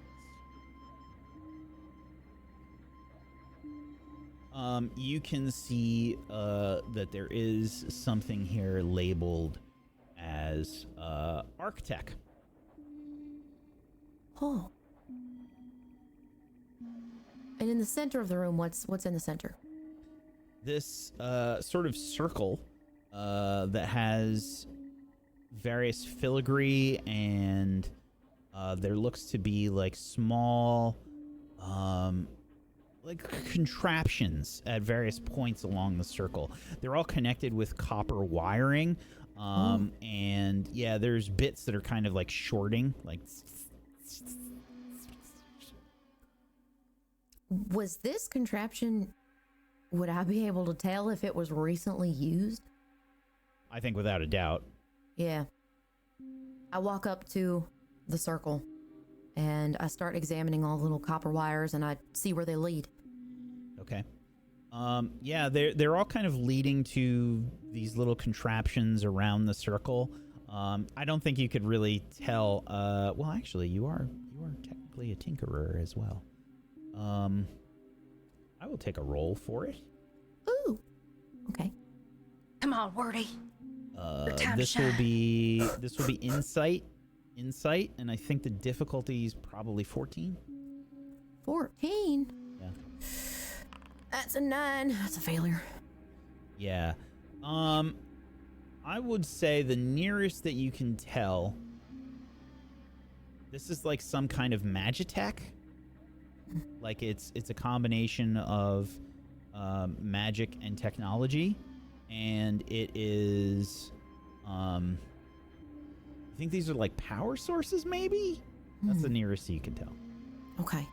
You can see that there is something here labeled as Architect.
Oh. And in the center of the room, what's in the center?
This sort of circle that has various filigree, and there looks to be like small like contraptions at various points along the circle. They're all connected with copper wiring, and yeah, there's bits that are kind of like shorting, like.
Was this contraption, would I be able to tell if it was recently used?
I think without a doubt.
Yeah. I walk up to the circle and I start examining all the little copper wires and I see where they lead.
Okay. Yeah, they're all kind of leading to these little contraptions around the circle. I don't think you could really tell. Well, actually, you are technically a tinkerer as well. I will take a roll for it.
Ooh. Okay.
Come on, Wordy. time to
This will
shine.
be insight, and I think the difficulty is probably 14.
14?
Yeah.
That's a 9. That's a failure.
Yeah. I would say the nearest that you can tell, this is like some kind of magitech. Like it's a combination of magic and technology, and it is I think these are like power sources, maybe. That's the nearest you can tell.
Okay.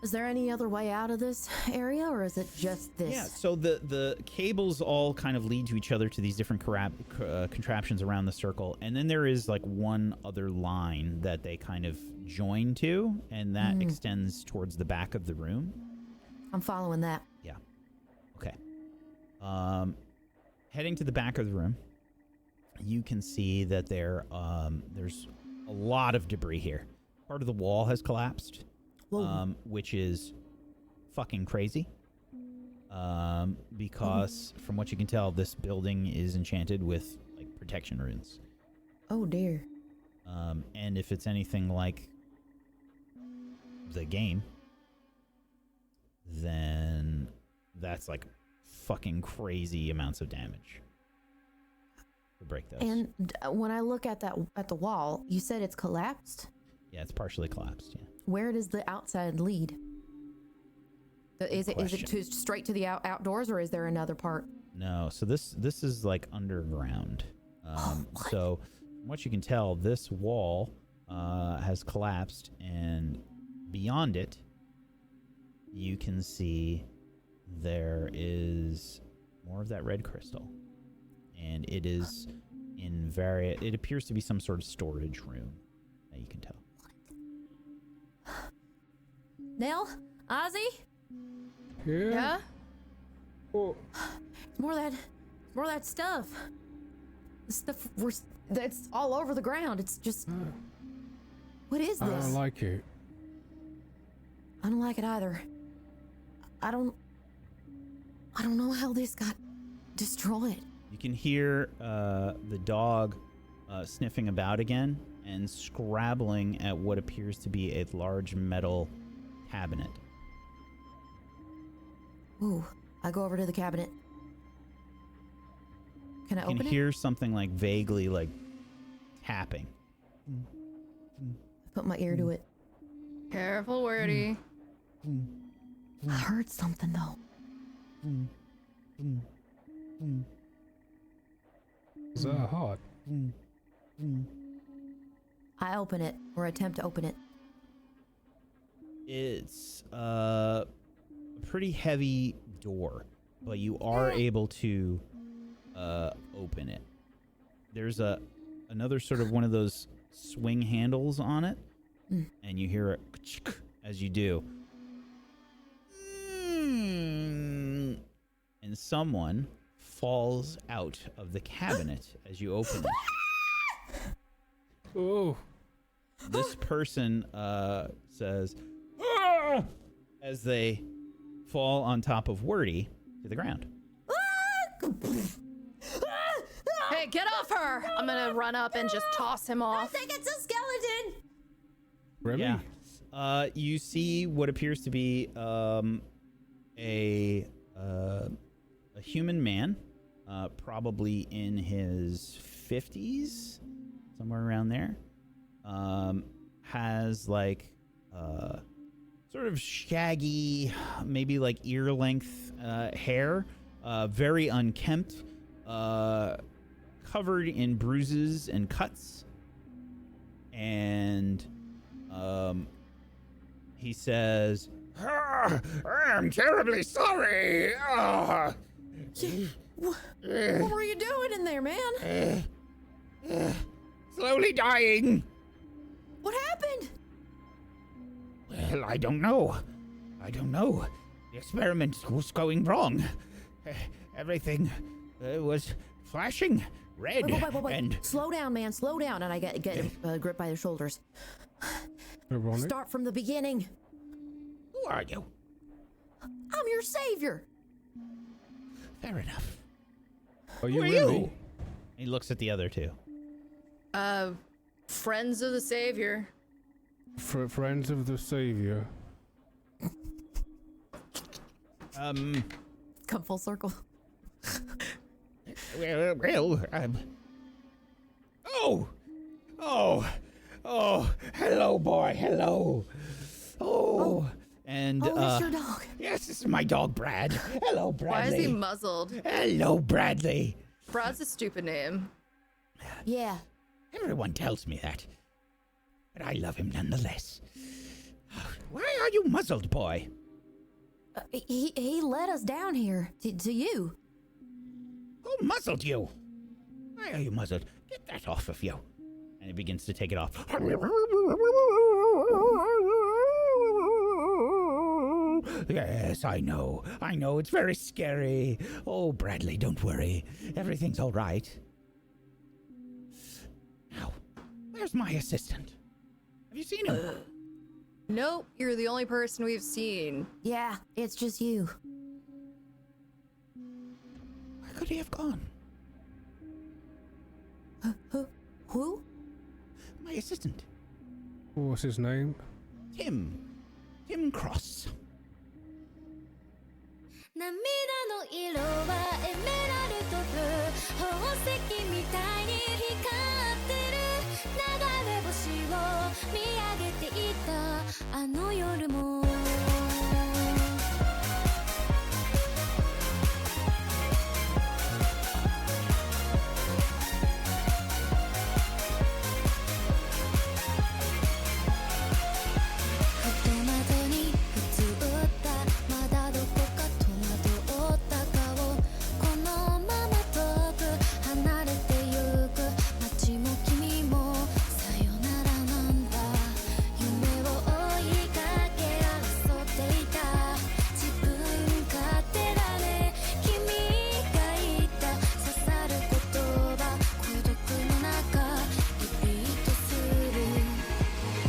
Is there any other way out of this area, or is it just this?
Yeah, so the cables all kind of lead to each other to these different contraptions around the circle, and then there is like one other line that they kind of join to, and that extends towards the back of the room.
I'm following that.
Yeah. Okay. Heading to the back of the room, you can see that there's a lot of debris here. Part of the wall has collapsed.
Whoa.
Which is fucking crazy. Because from what you can tell, this building is enchanted with like protection runes.
Oh dear.
And if it's anything like the game, then that's like fucking crazy amounts of damage to break those.
And when I look at the wall, you said it's collapsed.
Yeah, it's partially collapsed. Yeah.
Where does the outside lead? Is it straight to the outdoors, or is there another part?
No, so this is like underground.
What?
So from what you can tell, this wall has collapsed, and beyond it, you can see there is more of that red crystal, and it is it appears to be some sort of storage room that you can tell.
Nell, Ozzy?
Yeah?
Oh,
It's more of that stuff. The stuff that's all over the ground. It's just. What is
I
this?
don't like it.
I don't like it either. I don't know how this got destroyed.
You can hear the dog sniffing about again and scrabbling at what appears to be a large metal cabinet.
Ooh, I go over to the cabinet. Can I
You can
open it?
hear something like vaguely like tapping.
Put my ear to it.
Careful, Wordy.
I heard something though.
Is that hard?
I open it or attempt to open it.
It's a pretty heavy door, but you are able to open it. There's another sort of one of those swing handles on it, and you hear it as you do. And someone falls out of the cabinet as you open it.
Oh,
This person says, "Ah!" as they fall on top of Wordy to the ground.
Hey, get off her! I'm gonna run up and just toss him off.
I think it's a skeleton.
Remy?
Yeah. You see what appears to be a human man, probably in his 50s, somewhere around there. Has like sort of shaggy, maybe like ear length hair, very unkempt, covered in bruises and cuts, and he says,
I am terribly sorry.
What were you doing in there, man?
Slowly dying.
What happened?
Well, I don't know. The experiment was going wrong. Everything was flashing red.
Wait.
And
Slow down, man. Slow down. And I get gripped by the shoulders.
Ironic.
Start from the beginning.
who are you?
I'm your savior.
Fair enough.
Are you
Who are
really?
you?
he looks at the other two.
Friends of the Savior.
Friends of the Savior.
Come full circle.
Hello, boy, hello.
And
Oh, that's your dog.
Yes, this is my dog, Brad. Hello,
Why
Bradley.
is he muzzled?
Hello, Bradley.
Brad's a stupid name.
Yeah.
Everyone tells me that, but I love him nonetheless. Why are you muzzled, boy?
He led us down here to you.
Who muzzled you? Why are you muzzled? Get that off of you.
he begins to take it off.
Yes, I know. It's very scary. Oh, Bradley, don't worry. Everything's all right. Now, where's my assistant? Have you seen him?
Nope, you're the only person we've seen.
Yeah, it's just you.
Where could he have gone?
Who?
My assistant,
What's his name?
Tim Cross.
涙の色はエメラルドブ宝石